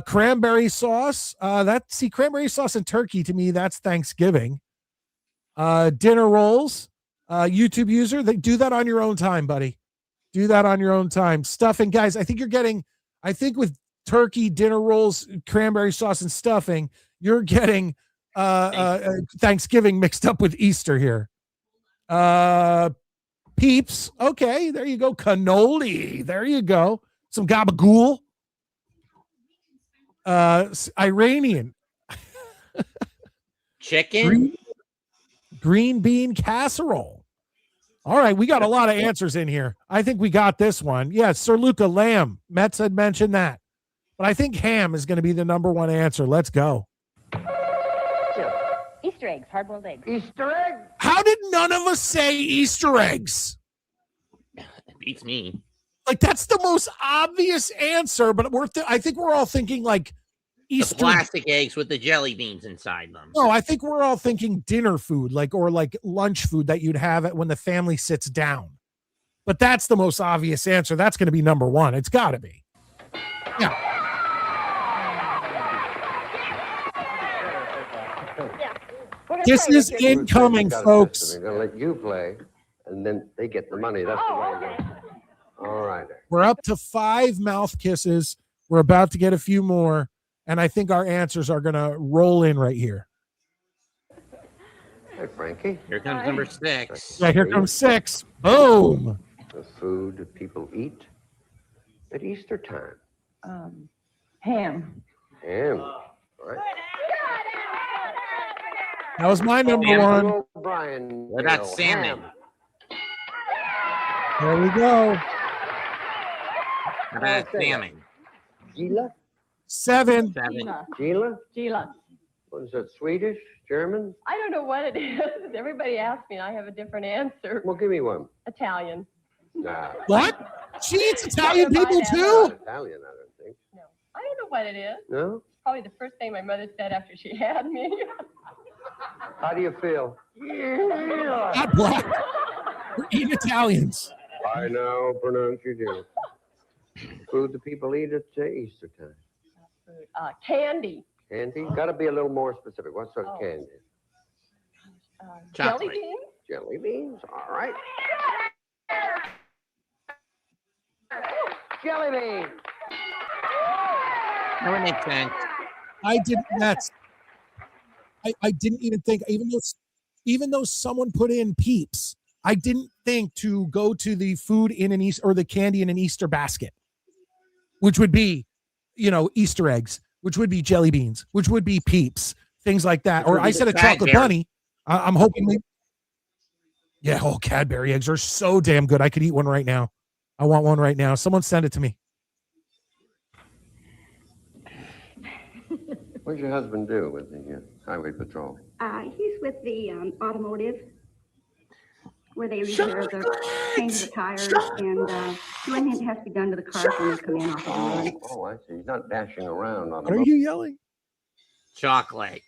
Cranberry sauce. Cranberry sauce and turkey to me, that's Thanksgiving. Dinner rolls. YouTube user, they do that on your own time, buddy. Do that on your own time. Stuffing, guys. I think with turkey, dinner rolls, cranberry sauce, and stuffing, you're getting Thanksgiving mixed up with Easter here. Peeps. Okay, there you go. Cannoli. There you go. Some gabagool. Iranian. Chicken. Green bean casserole. All right, we got a lot of answers in here. I think we got this one. Yeah, Sir Luca, lamb. Metz had mentioned that. But I think ham is going to be the number one answer. Let's go. Easter eggs, hard-boiled eggs. Easter egg? How did none of us say Easter eggs? It beats me. Like, that's the most obvious answer, but I think we're all thinking like Easter. The plastic eggs with the jelly beans inside them. No, I think we're all thinking dinner food, or lunch food that you'd have when the family sits down. But that's the most obvious answer. That's going to be number one. It's got to be. Yeah. This is incoming, folks. They're going to let you play, and then they get the money. That's the way it goes. All right. We're up to 5 mouth kisses. We're about to get a few more, and I think our answers are going to roll in right here. Hey, Frankie. Here comes number 6. Yeah, here comes 6. Boom. The food that people eat at Easter time. Ham. Ham. All right. That was my number one. Brian. What about salmon? There we go. How about salmon? Gila? 7. Gila? Gila. What is that, Swedish? German? I don't know what it is. Everybody asks me, and I have a different answer. Well, give me one. Italian. Nah. What? She eats Italian people too? Italian, I don't think. No. I don't know what it is. No? Probably the first thing my mother said after she had me. How do you feel? Not black. We're eating Italians. I now pronounce you do. Food that people eat at Easter time. Candy. Candy? Got to be a little more specific. What sort of candy? Jelly beans. Jelly beans? All right. Jelly beans. That would make sense. I didn't even think, even though someone put in Peeps, I didn't think to go to the food in an Easter or the candy in an Easter basket, which would be, Easter eggs, which would be jelly beans, which would be Peeps, things like that. Or I said a chocolate bunny. I'm hoping. Cadbury eggs are so damn good. I could eat one right now. I want one right now. Someone send it to me. What does your husband do with the highway patrol? He's with the automotive, where they repair change the tires and do anything that has to be done to the cars when they come in off the road. Oh, I see. He's not dashing around on the What are you yelling? Chocolate.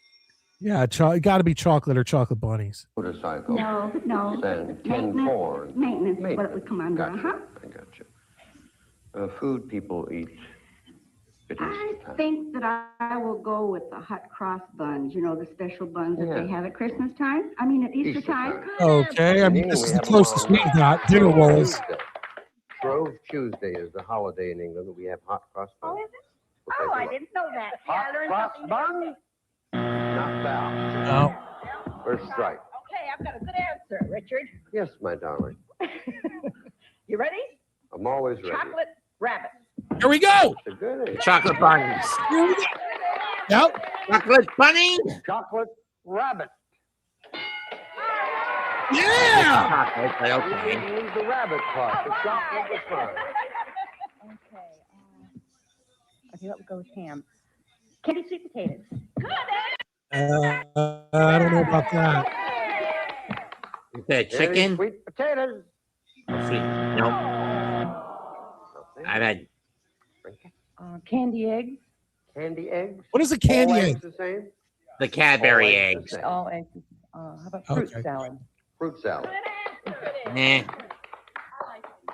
Yeah, it got to be chocolate or chocolate bunnies. motorcycle. No. Then 10-4. Maintenance is what it would come under. Gotcha. I got you. Food people eat I think that I will go with the hot cross buns, you know, the special buns that they have at Christmas time. I mean, at Easter time. Okay, I mean, this is the closest we've got. Dinner rolls. Shrove Tuesday is the holiday in England that we have hot cross buns. Oh, is it? Oh, I didn't know that. See, Hot I learned cross something. bun? Not bad. No. First strike. Okay, I've got a good answer, Richard. Yes, my darling. You ready? I'm always ready. Chocolate rabbit. Here we go. It's a good answer. Chocolate bunnies. Here we go. Yep. Chocolate bunny. Chocolate rabbit. Yeah. Chocolate, but okay. Leave the rabbit part. The chocolate is fine. Okay. Okay, what would go with ham? Candy sweet potatoes. I don't know about that. You said chicken? Sweet potatoes. Oh, sweet. Nope. I've had Candy eggs. Candy eggs. What is a candy All egg? eggs the same? the Cadbury All eggs. the same. All eggs. How about fruit Okay. salad? Fruit salad. Nah.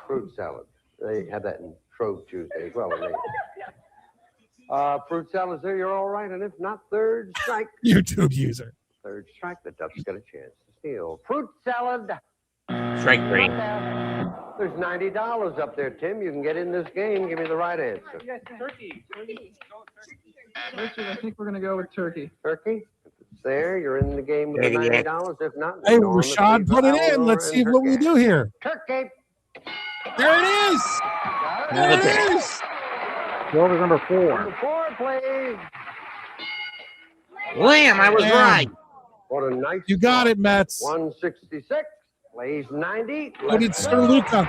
Fruit salad. They have that in Shrove Tuesday as well. don't they? Fruit salad, sir, you're all right. And if not, third strike. YouTube user. Third strike, the Ducks got a chance to steal. Fruit salad. Strike three. There's $90 up there, Tim. You can get in this game. Give me the right answer. Turkey. Richard, I think we're going to go with turkey. Turkey? If it's there, you're in the game with the Idiot. $90. If not, Hey, Norm, Rashad, put it in. Let's see what we do here. Turkey. There it is. There it is. Over number 4. Number 4, please. Lamb, I was Lamb. right. What a nice You got it, Mets. 166. Plays 90. What did Sir Luca?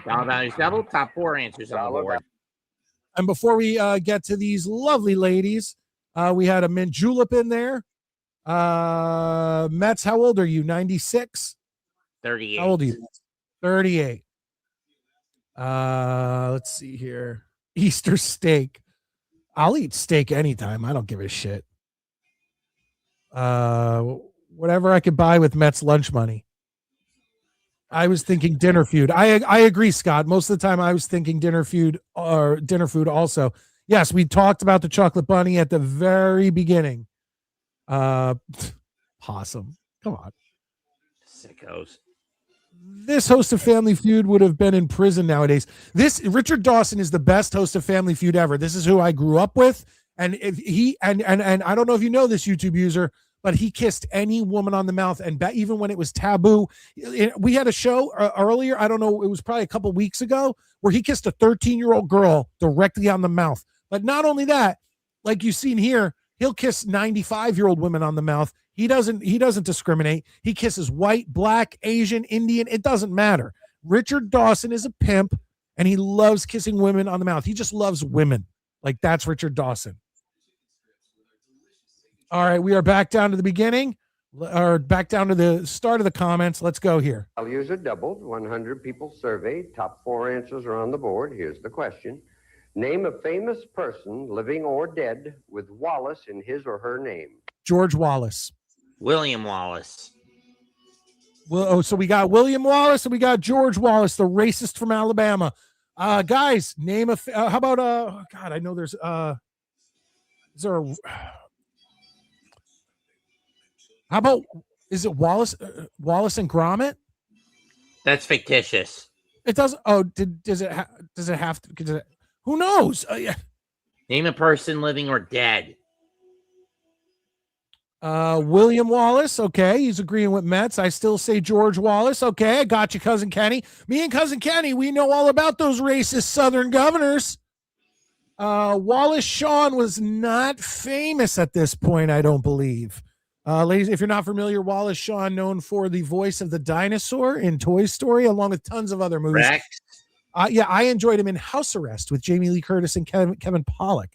Dollar values double. Top 4 answers on the board. And before we get to these lovely ladies, we had a mint julep in there. Mets, how old are you? 96? 38. How old are you? 38. Let's see here. Easter steak. I'll eat steak anytime. I don't give a shit. Whatever I could buy with Mets lunch money. I was thinking dinner food. I agree, Scott. Most of the time I was thinking dinner food also. Yes, we talked about the chocolate bunny at the very beginning. Possum. Come on. Sickos. This host of Family Feud would have been in prison nowadays. This Richard Dawson is the best host of Family Feud ever. This is who I grew up with. And if he and I don't know if you know this YouTube user, but he kissed any woman on the mouth. And even when it was taboo, we had a show earlier. I don't know. It was probably a couple weeks ago where he kissed a 13-year-old girl directly on the mouth. But not only that, like you've seen here, he'll kiss 95-year-old women on the mouth. He doesn't discriminate. He kisses white, black, Asian, Indian. It doesn't matter. Richard Dawson is a pimp, and he loves kissing women on the mouth. He just loves women. Like, that's Richard Dawson. All right, we are back down to the beginning, or back down to the start of the comments. Let's go here. Values are doubled. 100 people surveyed. Top 4 answers are on the board. Here's the question. Name a famous person, living or dead, with Wallace in his or her name. George Wallace. William Wallace. Well, so we got William Wallace and we got George Wallace, the racist from Alabama. Guys, name a how about God, I know there's is there a how about is it Wallace and Gromit? That's fictitious. It doesn't. Oh, does it have to? Who knows? Yeah. Name a person living or dead. William Wallace. Okay, he's agreeing with Mets. I still say George Wallace. Okay, I got you, Cousin Kenny. Me and Cousin Kenny, we know all about those racist Southern governors. Wallace Shawn was not famous at this point, I don't believe. Ladies, if you're not familiar, Wallace Shawn, known for the voice of the dinosaur in Toy Story, along with tons of other movies. Rex. Yeah, I enjoyed him in House Arrest with Jamie Lee Curtis and Kevin Pollak.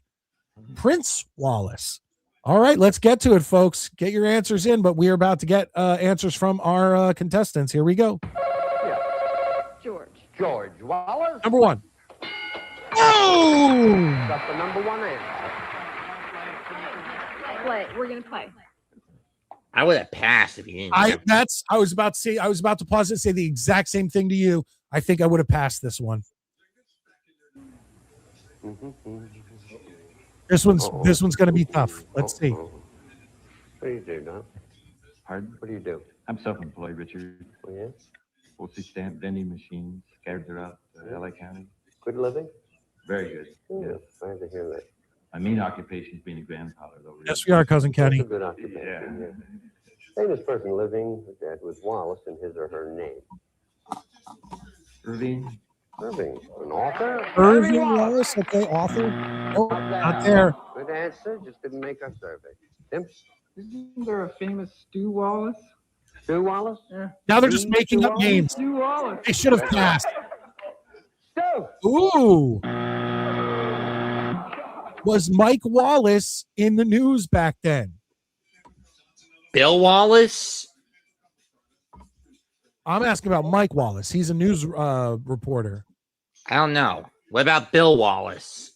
Prince Wallace. All right, let's get to it, folks. Get your answers in, but we are about to get answers from our contestants. Here we go. Yeah. George Wallace. Number 1. Oh! Got the number 1 answer. Play. We're going to play. I would have passed if you didn't. I was about to pause it and say the exact same thing to you. I think I would have passed this one. This one's going to be tough. Let's see. What do you do, Don? Pardon? What do you do? I'm self-employed, Richard. Oh, yeah? Postage stamp vending machines scattered throughout LA County. Good living? Very good. Yeah, glad to hear that. My main occupation is being a grandfather, though. Yes, we are, Cousin Kenny. That's a good occupation. Yeah. Famous person living that was Wallace and his or her name. Irving. Irving, an author? Irving Wallace, okay, author. Oh, not there. Good answer, just didn't make our survey. Tim? Isn't there a famous Stu Wallace? Stu Wallace? Yeah. Now they're just making Stu up Wallace? names. Stu Wallace. They should have passed. Stu! Ooh. Was Mike Wallace in the news back then? Bill Wallace? I'm asking about Mike Wallace. He's a news reporter. I don't know. What about Bill Wallace?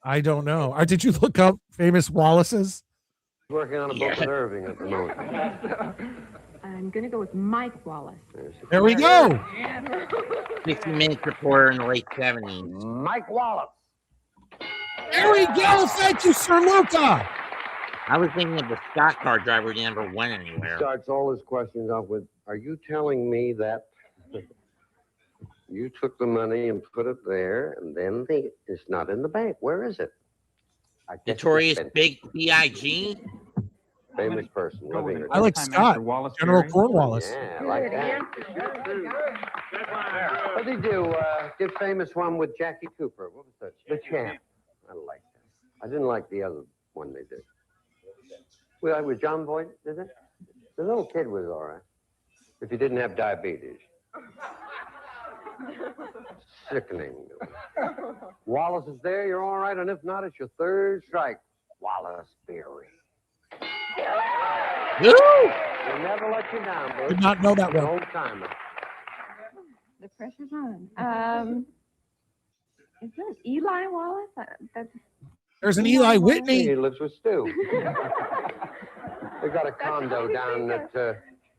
I don't know. Did you look up famous Wallaces? Working on a book with Irving at the moment. I'm going to go with Mike Wallace. There we go. 60 Minutes reporter in the late 70s. Mike Wallace. There we go. Thank you, Sir Luca. I was thinking of the stock car driver who never went anywhere. Starts all his questions off with, are you telling me that you took the money and put it there and then it's not in the bank? Where is it? Notorious Big B.I.G.? Famous person living or I like dead. Scott, General Cornwallis. Yeah, I like that. What did he do? Did famous one with Jackie Cooper. What was that? The Champ. I like that. I didn't like the other one they did. With John Boyd, did it? The little kid was all right. If he didn't have diabetes. Sickening. Wallace is there, you're all right, and if not, it's your third strike. Wallace Berry. Woo! We'll never let you down, boy. Did not know that one. Old timer. The pressure's on. Is that Eli Wallace? That's There's an Eli Whitney. He lives with Stu. They got a condo down at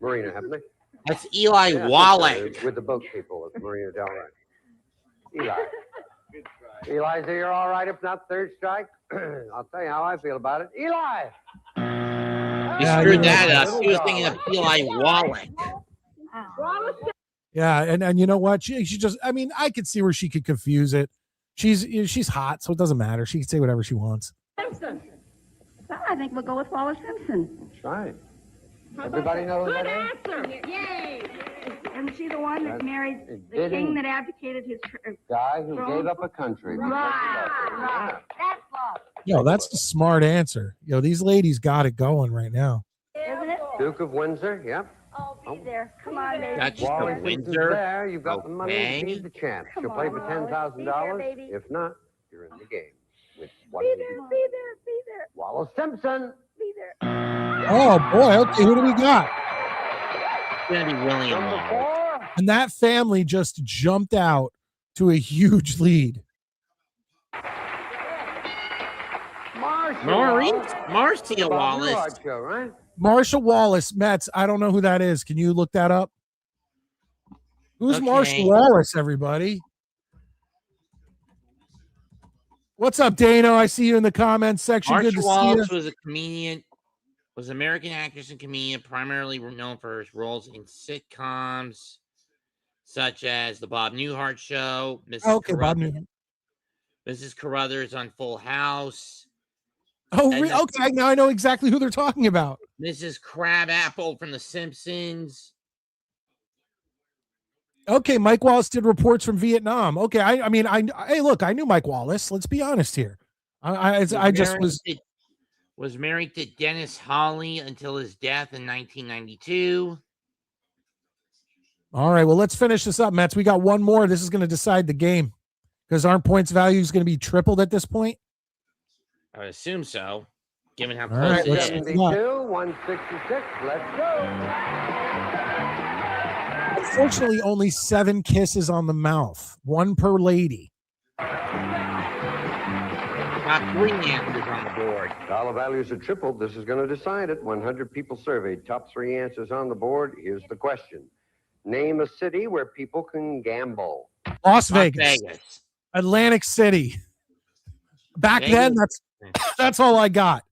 Marina, haven't they? That's Eli Yeah, Wallach. with the boat people at Marina Del Rey. Eli. Eli's here, all right, if not third strike. I'll tell you how I feel about it. Eli! You screwed that up. He was thinking of Eli Wallach. Yeah, and you know what? She just, I mean, I could see where she could confuse it. She's hot, so it doesn't matter. She can say whatever she wants. Simpson. Well, I think we'll go with Wallace Simpson. That's right. Everybody knows that is? Answer. Yay! Isn't she the one that married the didn't- king that abdicated his Guy who throne? gave up a country. Right. That's love. Yo, that's a smart answer. Yo, these ladies got it going right now. Isn't it? Duke of Windsor, yep. Oh, be there. Come on, baby. That's Wally the Simpson's Windsor. there. You've got the money Okay. to feed the champ. Come She'll play on, for Wallace. $10,000. Be there, baby. If not, you're in the game. With what Be do there, you do? be there, be there, Wallace Simpson. be there. Oh boy, okay, who do we got? It's going to be William Number Wallace. 4. And that family just jumped out to a huge lead. Marcia Wallace. Show, right? Marsha Wallace, Mets. I don't know who that is. Can you look that up? Who's Okay. Marsha Wallace, everybody? What's up, Dano? I see you in the comments section. Good Marcia to Wallace see you. was a comedian, was an American actress and comedian, primarily known for her roles in sitcoms such as The Bob Newhart Show, Okay, Bob Newhart. Mrs. Carruthers on Full House, Oh, And the- okay. Now I know exactly who they're talking about. Mrs. Crabapple from The Simpsons. Okay, Mike Wallace did reports from Vietnam. Okay, I mean, hey, look, I knew Mike Wallace. Let's be honest here. I just was married to Dennis Hawley until his death in 1992. All right. Well, let's finish this up, Mets. We got one more. This is going to decide the game because aren't points values going to be tripled at this point? I would assume so, given how All close right, it let's is. move on. 72, 166. Let's go. Unfortunately, only 7 kisses on the mouth, 1 per lady. Top 3 answers on the board. Dollar values are tripled. This is going to decide it. 100 people surveyed. Top 3 answers on the board. Here's the question. Name a city where people can gamble. Las Vegas. Atlantic City. Back then, that's all I got.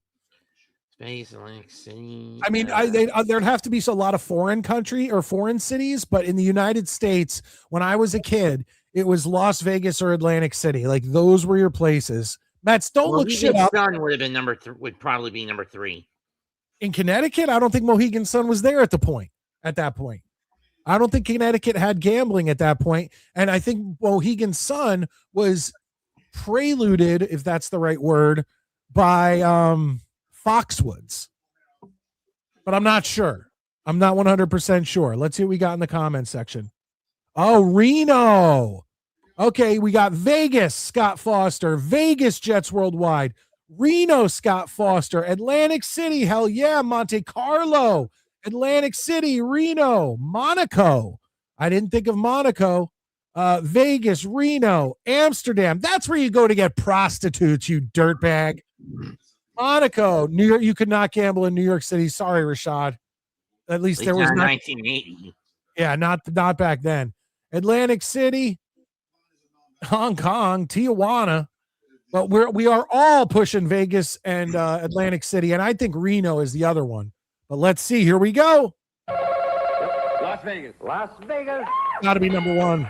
Vegas, Atlantic City. I mean, there'd have to be a lot of foreign country or foreign cities, but in the United States, when I was a kid, it was Las Vegas or Atlantic City. Like those were your places. Mets, don't look shit up. Sun would have been would probably be number 3. In Connecticut, I don't think Mohegan Sun was there at that point. I don't think Connecticut had gambling at that point. And I think Mohegan Sun was preluded, if that's the right word, by Foxwoods. But I'm not sure. I'm not 100% sure. Let's see what we got in the comments section. Oh, Reno. Okay, we got Vegas, Scott Foster. Vegas, Jets Worldwide. Reno, Scott Foster. Atlantic City, hell yeah. Monte Carlo. Atlantic City, Reno. Monaco. I didn't think of Monaco. Vegas, Reno, Amsterdam. That's where you go to get prostitutes, you dirtbag. Monaco, New York. You could not gamble in New York City. Sorry, Rashad. At least there was not 1980. Yeah, not back then. Atlantic City, Hong Kong, Tijuana. But we are all pushing Vegas and Atlantic City, and I think Reno is the other one. But let's see. Here we go. Las Vegas. Las Vegas. Got to be number 1.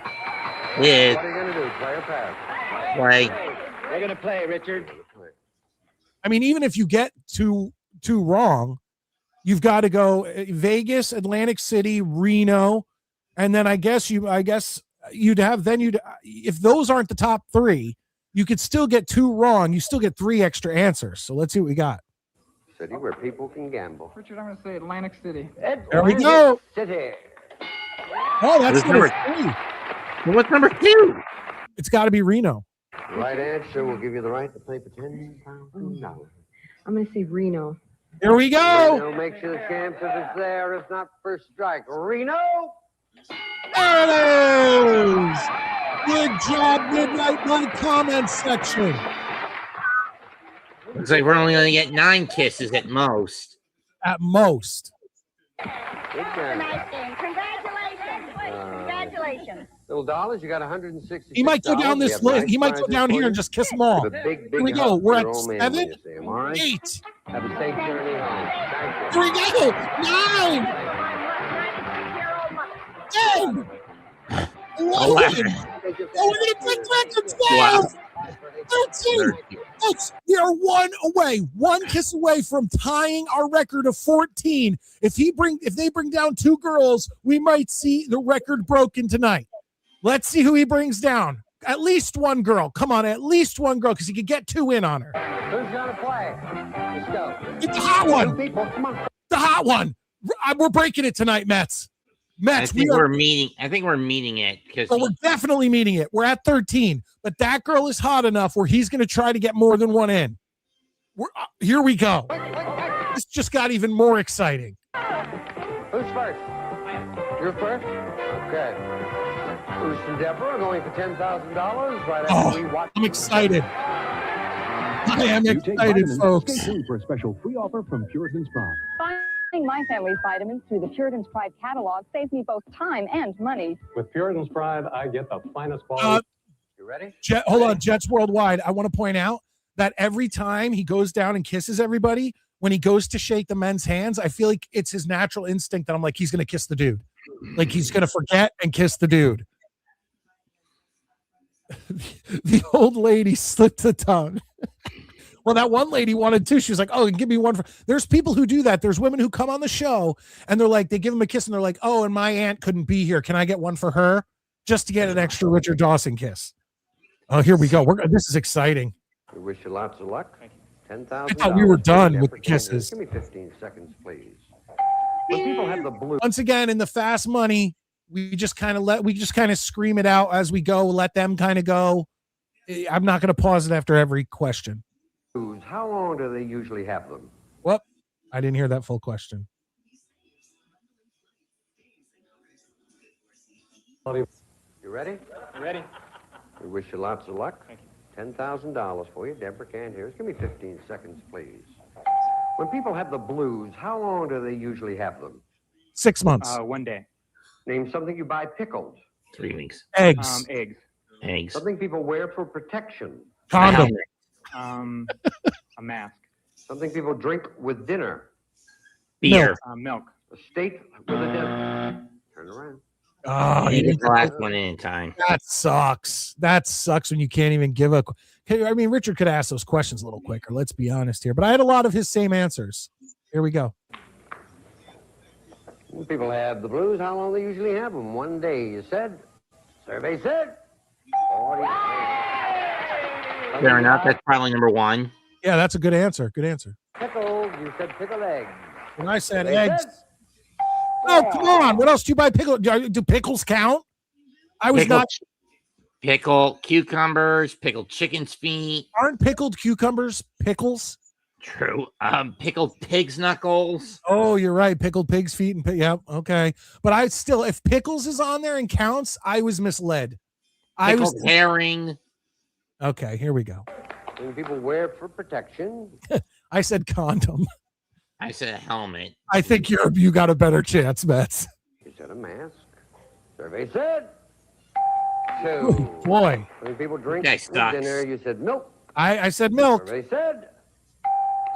Yeah. What are you going to do? Play or pass? Play. They're going to play, Richard. I mean, even if you get two wrong, you've got to go Vegas, Atlantic City, Reno, and then I guess you'd have if those aren't the top 3, you could still get 2 wrong. You still get 3 extra answers. So let's see what we got. City where people can gamble. Richard, I'm going to say Atlantic City. There we go. City. Oh, that's number 3. Well, what's number 2? It's got to be Reno. The right answer will give you the right to play for $10,000. I'm going to say Reno. Here we go. Reno makes you the champ if it's there. If not, first strike. Reno. There it is. Good job, Midnight Light comment section. Looks like we're only going to get 9 kisses at most. At most. Nice game. Congratulations. Little dollars, you got 160. He might go down this list. He might go down here and just kiss them all. Here we go. We're at 7, 8. Have a safe journey home. Thank Here we go. 9, 10, 11. Oh, we're gonna break records. 12, 13. Folks, we are 1 away, 1 kiss away from tying our record of 14. If they bring down 2 girls, we might see the record broken tonight. Let's see who he brings down. At least 1 girl. Come on, at least 1 girl, because he could get 2 in on her. Who's gonna play? Let's go. Get the hot one. People, come on. The hot one. We're breaking it tonight, Mets. I think we're meeting it because we're definitely meeting it. We're at 13, but that girl is hot enough where he's going to try to get more than 1 in. Here we go. This just got even more exciting. Who's first? You're first? Okay. Bruce and Deborah are going for $10,000 right after we watch. I'm excited. I am excited, folks. Stay tuned for a special free offer from Puritan's Pride. Finding my family's vitamins through the Puritan's Pride catalog saves me both time and money. With Puritan's Pride, I get the finest quality. You ready? Hold on, Jets Worldwide. I want to point out that every time he goes down and kisses everybody, when he goes to shake the men's hands, I feel like it's his natural instinct that I'm like, he's going to kiss the dude. Like he's going to forget and kiss the dude. The old lady slipped the tongue. Well, that one lady wanted to. She was like, oh, give me one. There's people who do that. There's women who come on the show and they're like, they give him a kiss and they're like, oh, and my aunt couldn't be here. Can I get one for her? Just to get an extra Richard Dawson kiss. Oh, here we go. This is exciting. We wish you lots of luck. $10,000. I thought we were done with the kisses. Give me 15 seconds, please. When people have the blue. Once again, in the fast money, we just kind of scream it out as we go. Let them kind of go. I'm not going to pause it after every question. How long do they usually have them? Well, I didn't hear that full question. You ready? Ready. We wish you lots of luck. $10,000 for you. Deborah can't hear us. Give me 15 seconds, please. When people have the blues, how long do they usually have them? 6 months. 1 day. Name something you buy pickled. 3 weeks. Eggs. Eggs. Eggs. Something people wear for protection. Condom. A mask. Something people drink with dinner. Beer. Milk. A state with a desert. Turn around. Oh, You you get the last one in time. That sucks. That sucks when you can't even give a. I mean, Richard could ask those questions a little quicker. Let's be honest here. But I had a lot of his same answers. Here we go. When people have the blues, how long they usually have them? 1 day, you said. Survey said. 40. Fair enough. That's probably number 1. Yeah, that's a good answer. Good answer. Pickled. You said pickled eggs. And I said Survey eggs. said. Oh, come on. What else do you buy pickle? Do pickles count? I was not. Pickled cucumbers, pickled chicken's feet. Aren't pickled cucumbers pickles? True. Pickled pig's knuckles. Oh, you're right. Pickled pig's feet and yeah, okay. But I still, if pickles is on there and counts, I was misled. Pickled herring. Okay, here we go. When people wear for protection. I said condom. I said a helmet. I think you got a better chance, Mets. You said a mask. Survey said. 2. Boy. When people drink That with sucks. dinner, you said milk. I said milk. Survey said.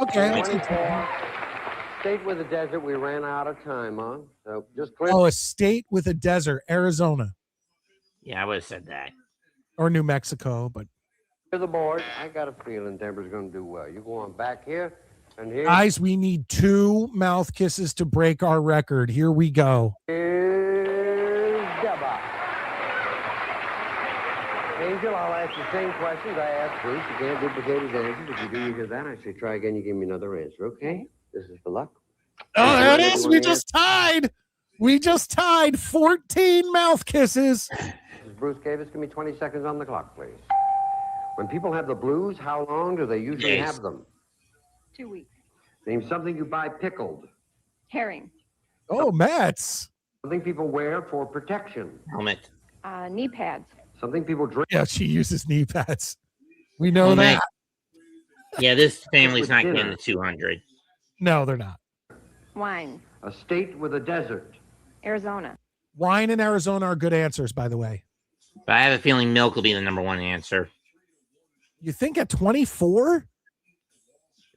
Okay. 24. State with a desert we ran out of time on. So just clear. Oh, a state with a desert, Arizona Yeah, I would have said that. or New Mexico, but the board. I got a feeling Denver's going to do well. You go on back here and here. guys, we need 2 mouth kisses to break our record. Here we go. Here's Deba. Angel, I'll ask the same questions I asked Bruce. You can't duplicate his answers. If you do, you hear that. I say try again. You give me another answer, okay? This is for luck. Oh, there it is. We just tied. We just tied 14 mouth kisses. Bruce gave us. Give me 20 seconds on the clock, please. When people have the blues, how long do they usually have them? 2 weeks. Name something you buy pickled. Herring. Oh, Mets. Something people wear for protection. Helmet. Knee pads. Something people drink. Yeah, she uses knee pads. We know Helmet. that. Yeah, this family's not getting the 200. No, they're not. Wine. A state with a desert. Arizona. Wine and Arizona are good answers, by the way. But I have a feeling milk will be the number 1 answer. You think at 24?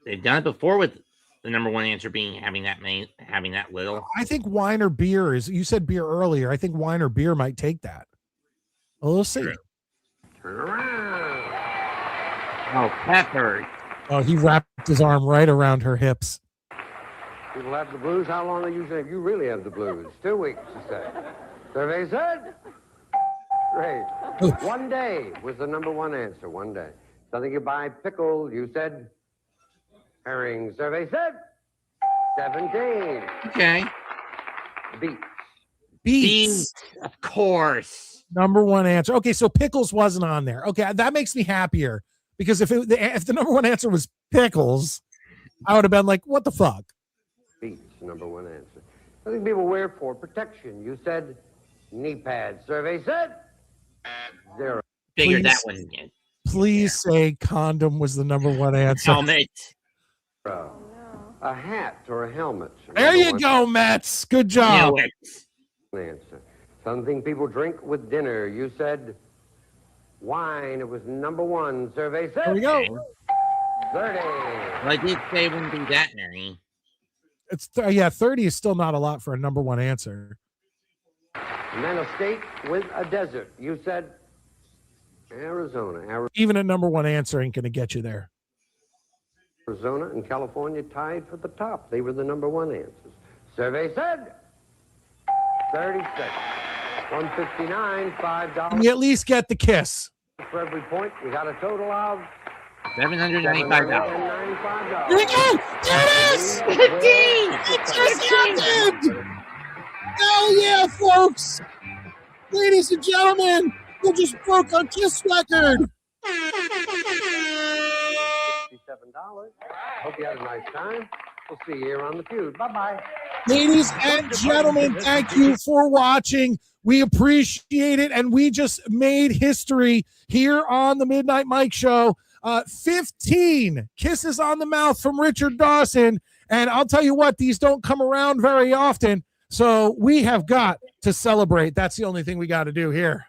They've done it before with the number 1 answer being having that little. I think wine or beer is. You said beer earlier. I think wine or beer might take that. Well, we'll see. True. Turn around. Oh, peppers. Oh, he wrapped his arm right around her hips. People have the blues. How long they usually have? You really have the blues. 2 weeks, you say. Survey said. Great. 1 day was the number 1 answer. 1 day. Something you buy pickled. You said herring. Survey said 17. Okay. Beets. Beets. Of course. Number 1 answer. Okay, so pickles wasn't on there. Okay, that makes me happier because if the number 1 answer was pickles, I would have been like, what the fuck? Beets, number 1 answer. Something people wear for protection. You said knee pads. Survey said 0. Figured Please. that one in. Please say condom was the number 1 answer. Helmet. A hat or a helmet. There you go, Mets. Good job. Answer. Something people drink with dinner. You said wine. It was number 1. Survey said. There we go. 30. Well, I did say it wouldn't be that many. It's 30 is still not a lot for a number 1 answer. And then a state with a desert. You said Arizona. Even a number 1 answer ain't going to get you there. Arizona and California tied for the top. They were the number 1 answers. Survey said 36. 159, $5. You at least get the kiss. For every point, you got a total of $795. $795. Here we go. There it is. It just happened. Hell yeah, folks. Ladies and gentlemen, we just broke our kiss record. $67. Hope you had a nice time. We'll see you here on the feud. Bye-bye. Ladies and gentlemen, thank you for watching. We appreciate it, and we just made history here on the Midnight Mike Show. 15 kisses on the mouth from Richard Dawson, and I'll tell you what, these don't come around very often. So we have got to celebrate. That's the only thing we got to do here.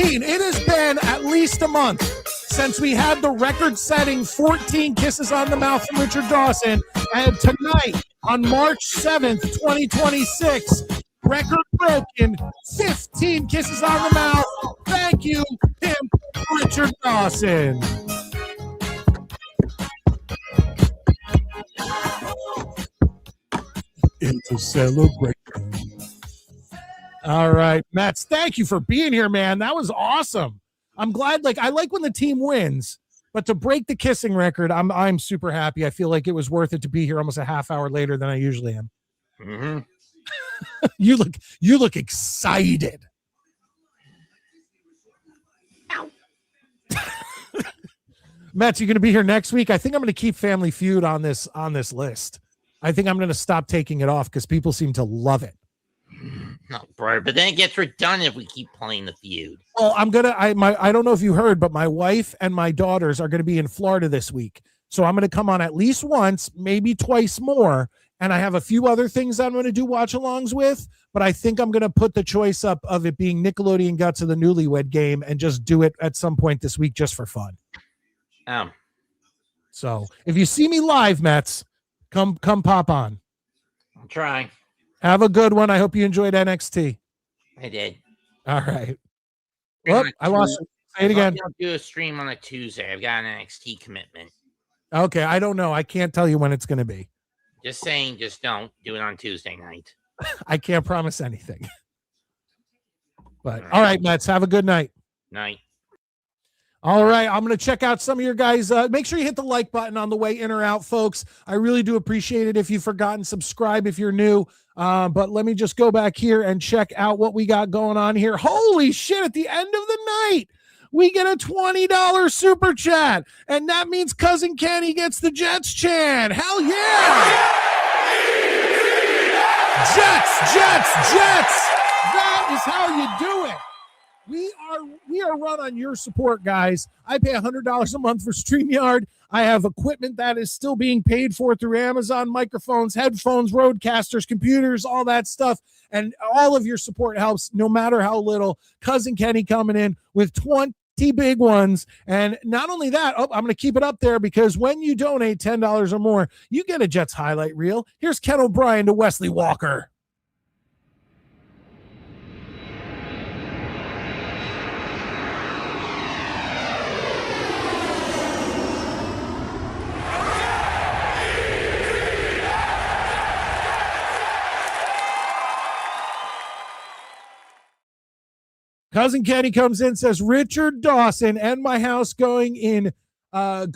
It has been at least a month since we had the record-setting 14 kisses on the mouth from Richard Dawson. And tonight, on March 7th, 2026, record broken, 15 kisses on the mouth. Thank you, Pimp Richard Dawson. It's a celebration. All right, Mets, thank you for being here, man. That was awesome. I'm glad. I like when the team wins, but to break the kissing record, I'm super happy. I feel like it was worth it to be here almost a half hour later than I usually am. Mm-hmm. You look excited. Mets, you going to be here next week? I think I'm going to keep Family Feud on this list. I think I'm going to stop taking it off because people seem to love it. No, bro, but then it gets redundant if we keep playing the feud. Well, I don't know if you heard, but my wife and my daughters are going to be in Florida this week. So I'm going to come on at least once, maybe twice more. And I have a few other things I'm going to do watch-alongs with, but I think I'm going to put the choice up of it being Nickelodeon Guts of the Newlywed Game and just do it at some point this week just for fun. So if you see me live, Mets, come pop on. I'll try. Have a good one. I hope you enjoyed NXT. I did. All right. Well, I lost it. Say it again. I'll do a stream on a Tuesday. I've got an NXT commitment. Okay. I don't know. I can't tell you when it's going to be. Just saying, just don't do it on Tuesday night. I can't promise anything. But all right, Mets, have a good night. Night. All right, I'm going to check out some of your guys. Make sure you hit the like button on the way in or out, folks. I really do appreciate it. If you've forgotten, subscribe if you're new. But let me just go back here and check out what we got going on here. Holy shit, at the end of the night, we get a $20 super chat. And that means Cousin Kenny gets the Jets chant. Hell yeah! Jets, Jets, Jets! That is how you do it. We are run on your support, guys. I pay $100 a month for StreamYard. I have equipment that is still being paid for through Amazon, microphones, headphones, roadcasters, computers, all that stuff. And all of your support helps, no matter how little. Cousin Kenny coming in with 20 big ones. And not only that, I'm going to keep it up there because when you donate $10 or more, you get a Jets highlight reel. Here's Ken O'Brien to Wesley Walker. Cousin Kenny comes in, says Richard Dawson and my house going into I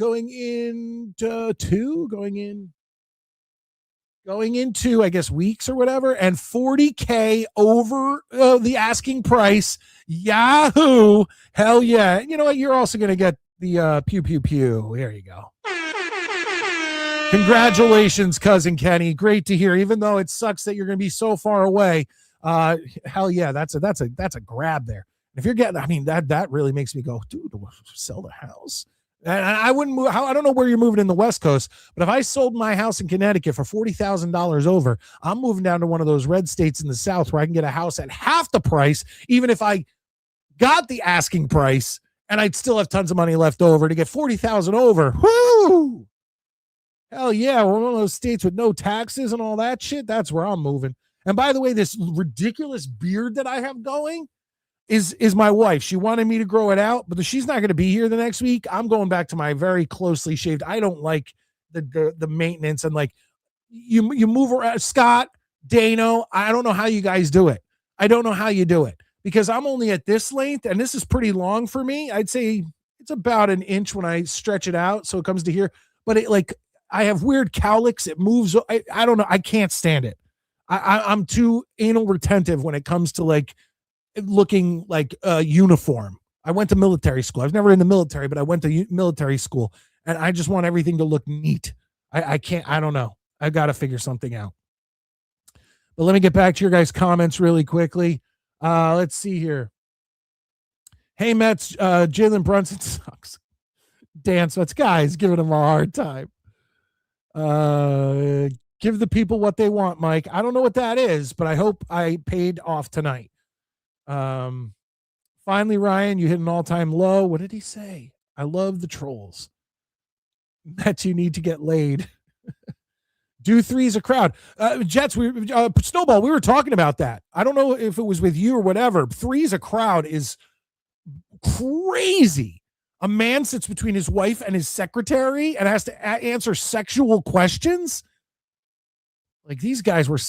guess weeks or whatever, and $40K over the asking price. Yahoo! Hell yeah! You know what? You're also going to get the pew pew pew. There you go. Congratulations, Cousin Kenny. Great to hear. Even though it sucks that you're going to be so far away. Hell yeah, that's a grab there. If you're getting, I mean, that really makes me go, dude, sell the house. And I wouldn't move. I don't know where you're moving in the West Coast, but if I sold my house in Connecticut for $40,000 over, I'm moving down to one of those red states in the South where I can get a house at half the price, even if I got the asking price, and I'd still have tons of money left over to get $40,000 over. Woo! Hell yeah, we're one of those states with no taxes and all that shit. That's where I'm moving. And by the way, this ridiculous beard that I have going is my wife. She wanted me to grow it out, but she's not going to be here the next week. I'm going back to my very closely shaved. I don't like the maintenance and like you move around. Scott, Dano, I don't know how you guys do it. I don't know how you do it because I'm only at this length and this is pretty long for me. I'd say it's about an inch when I stretch it out. So it comes to here, but it like, I have weird cowlicks. It moves. I don't know. I can't stand it. I'm too anal retentive when it comes to like looking like a uniform. I went to military school. I was never in the military, but I went to military school and I just want everything to look neat. I can't, I don't know. I got to figure something out. But let me get back to your guys' comments really quickly. Let's see here. Hey, Mets, Jalen Brunson sucks. Dance Nuts guys giving him a hard time. Give the people what they want, Mike. I don't know what that is, but I hope I paid off tonight. Finally, Ryan, you hit an all-time low. What did he say? I love the trolls. That you need to get laid. Do threes a crowd. Jets, Snowball, we were talking about that. I don't know if it was with you or whatever. Threes a crowd is crazy. A man sits between his wife and his secretary and has to answer sexual questions. Like these guys were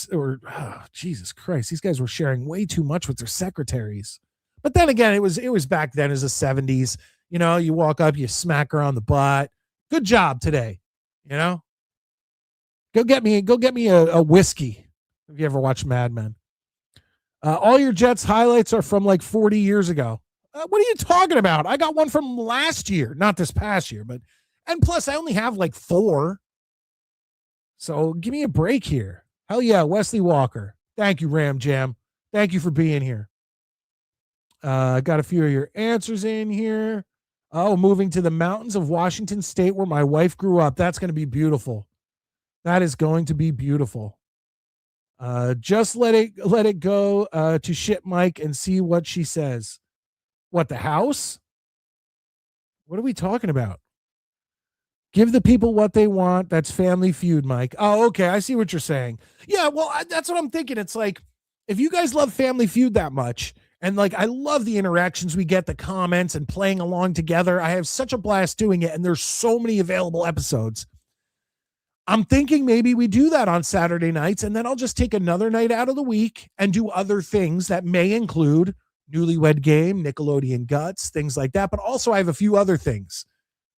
Jesus Christ, these guys were sharing way too much with their secretaries. But then again, it was back then as the 70s. You know, you walk up, you smack her on the butt. Good job today. You know, go get me a whiskey. Have you ever watched Mad Men? All your Jets highlights are from like 40 years ago. What are you talking about? I got one from last year, not this past year, and plus I only have like 4. So give me a break here. Hell yeah, Wesley Walker. Thank you, Ram Jam. Thank you for being here. Got a few of your answers in here. Oh, moving to the mountains of Washington State where my wife grew up. That's going to be beautiful. That is going to be beautiful. Just let it go to shit Mike and see what she says. What, the house? What are we talking about? Give the people what they want. That's Family Feud, Mike. Oh, okay. I see what you're saying. Yeah, well, that's what I'm thinking. It's like, if you guys love Family Feud that much, and like, I love the interactions we get, the comments and playing along together. I have such a blast doing it. And there's so many available episodes. I'm thinking maybe we do that on Saturday nights, and then I'll just take another night out of the week and do other things that may include Newlywed Game, Nickelodeon Guts, things like that. But also I have a few other things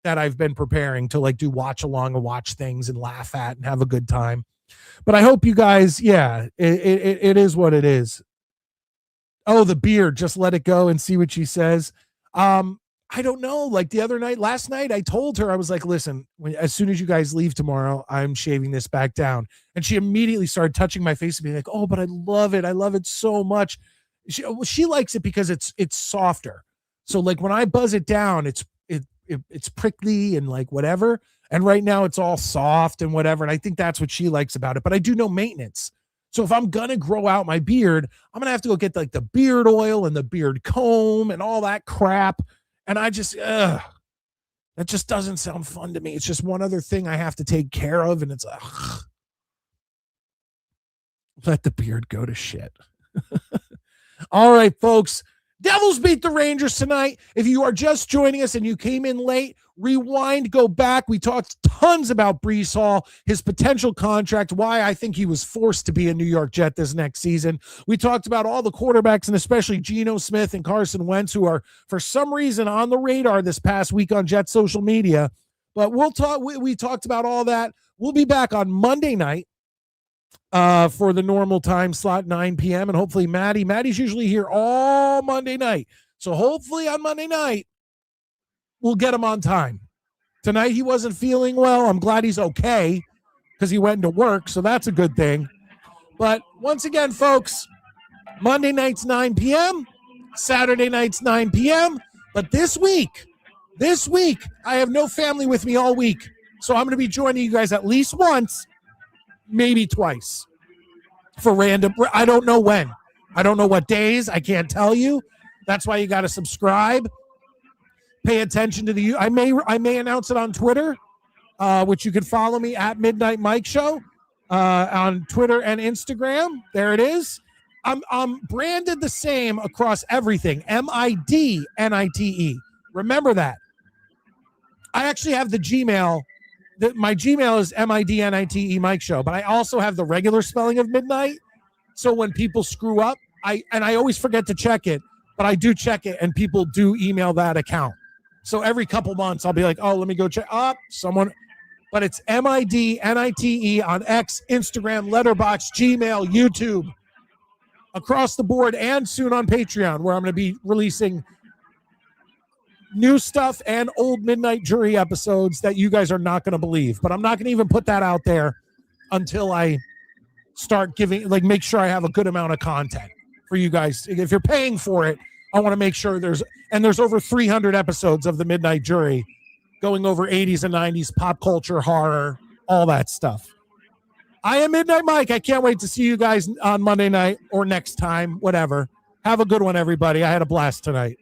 that I've been preparing to like do watch along and watch things and laugh at and have a good time. But I hope you guys, yeah, it is what it is. Oh, the beard, just let it go and see what she says. I don't know. Like last night, I told her, I was like, listen, as soon as you guys leave tomorrow, I'm shaving this back down. And she immediately started touching my face and being like, oh, but I love it. I love it so much. She likes it because it's softer. So like when I buzz it down, it's prickly and like whatever. And right now it's all soft and whatever. And I think that's what she likes about it. But I do know maintenance. So if I'm going to grow out my beard, I'm going to have to go get like the beard oil and the beard comb and all that crap. And I just, that just doesn't sound fun to me. It's just one other thing I have to take care of. And it's, let the beard go to shit. All right, folks. Devils beat the Rangers tonight. If you are just joining us and you came in late, rewind, go back. We talked tons about Breece Hall, his potential contract, why I think he was forced to be a New York Jet this next season. We talked about all the quarterbacks and especially Geno Smith and Carson Wentz, who are for some reason on the radar this past week on Jet social media. But we talked about all that. We'll be back on Monday night for the normal time slot, 9 p.m. And hopefully Maddie's usually here all Monday night. So hopefully on Monday night, we'll get him on time. Tonight he wasn't feeling well. I'm glad he's okay because he went into work. So that's a good thing. But once again, folks, Monday nights, 9 p.m. Saturday nights, 9 p.m. But this week, I have no family with me all week. So I'm going to be joining you guys at least once, maybe twice for random. I don't know when. I don't know what days. I can't tell you. That's why you got to subscribe. Pay attention to the. I may announce it on Twitter, which you can follow me at Midnight Mike Show on Twitter and Instagram. There it is. I'm branded the same across everything. MIDNITE. Remember that. I actually have the Gmail. My Gmail is MIDNITE Mike Show, but I also have the regular spelling of Midnight. So when people screw up, I always forget to check it, but I do check it, and people do email that account. So every couple months, I'll be like, oh, let me go check up someone. But it's MIDNITE on X, Instagram, Letterboxd, Gmail, YouTube, across the board, and soon on Patreon, where I'm going to be releasing new stuff and old Midnight Jury episodes that you guys are not going to believe. But I'm not going to even put that out there until I start make sure I have a good amount of content for you guys. If you're paying for it, I want to make sure there's over 300 episodes of the Midnight Jury. going over 80s and 90s pop culture, horror, all that stuff. I am Midnight Mike. I can't wait to see you guys on Monday night or next time, whatever. Have a good one, everybody. I had a blast tonight.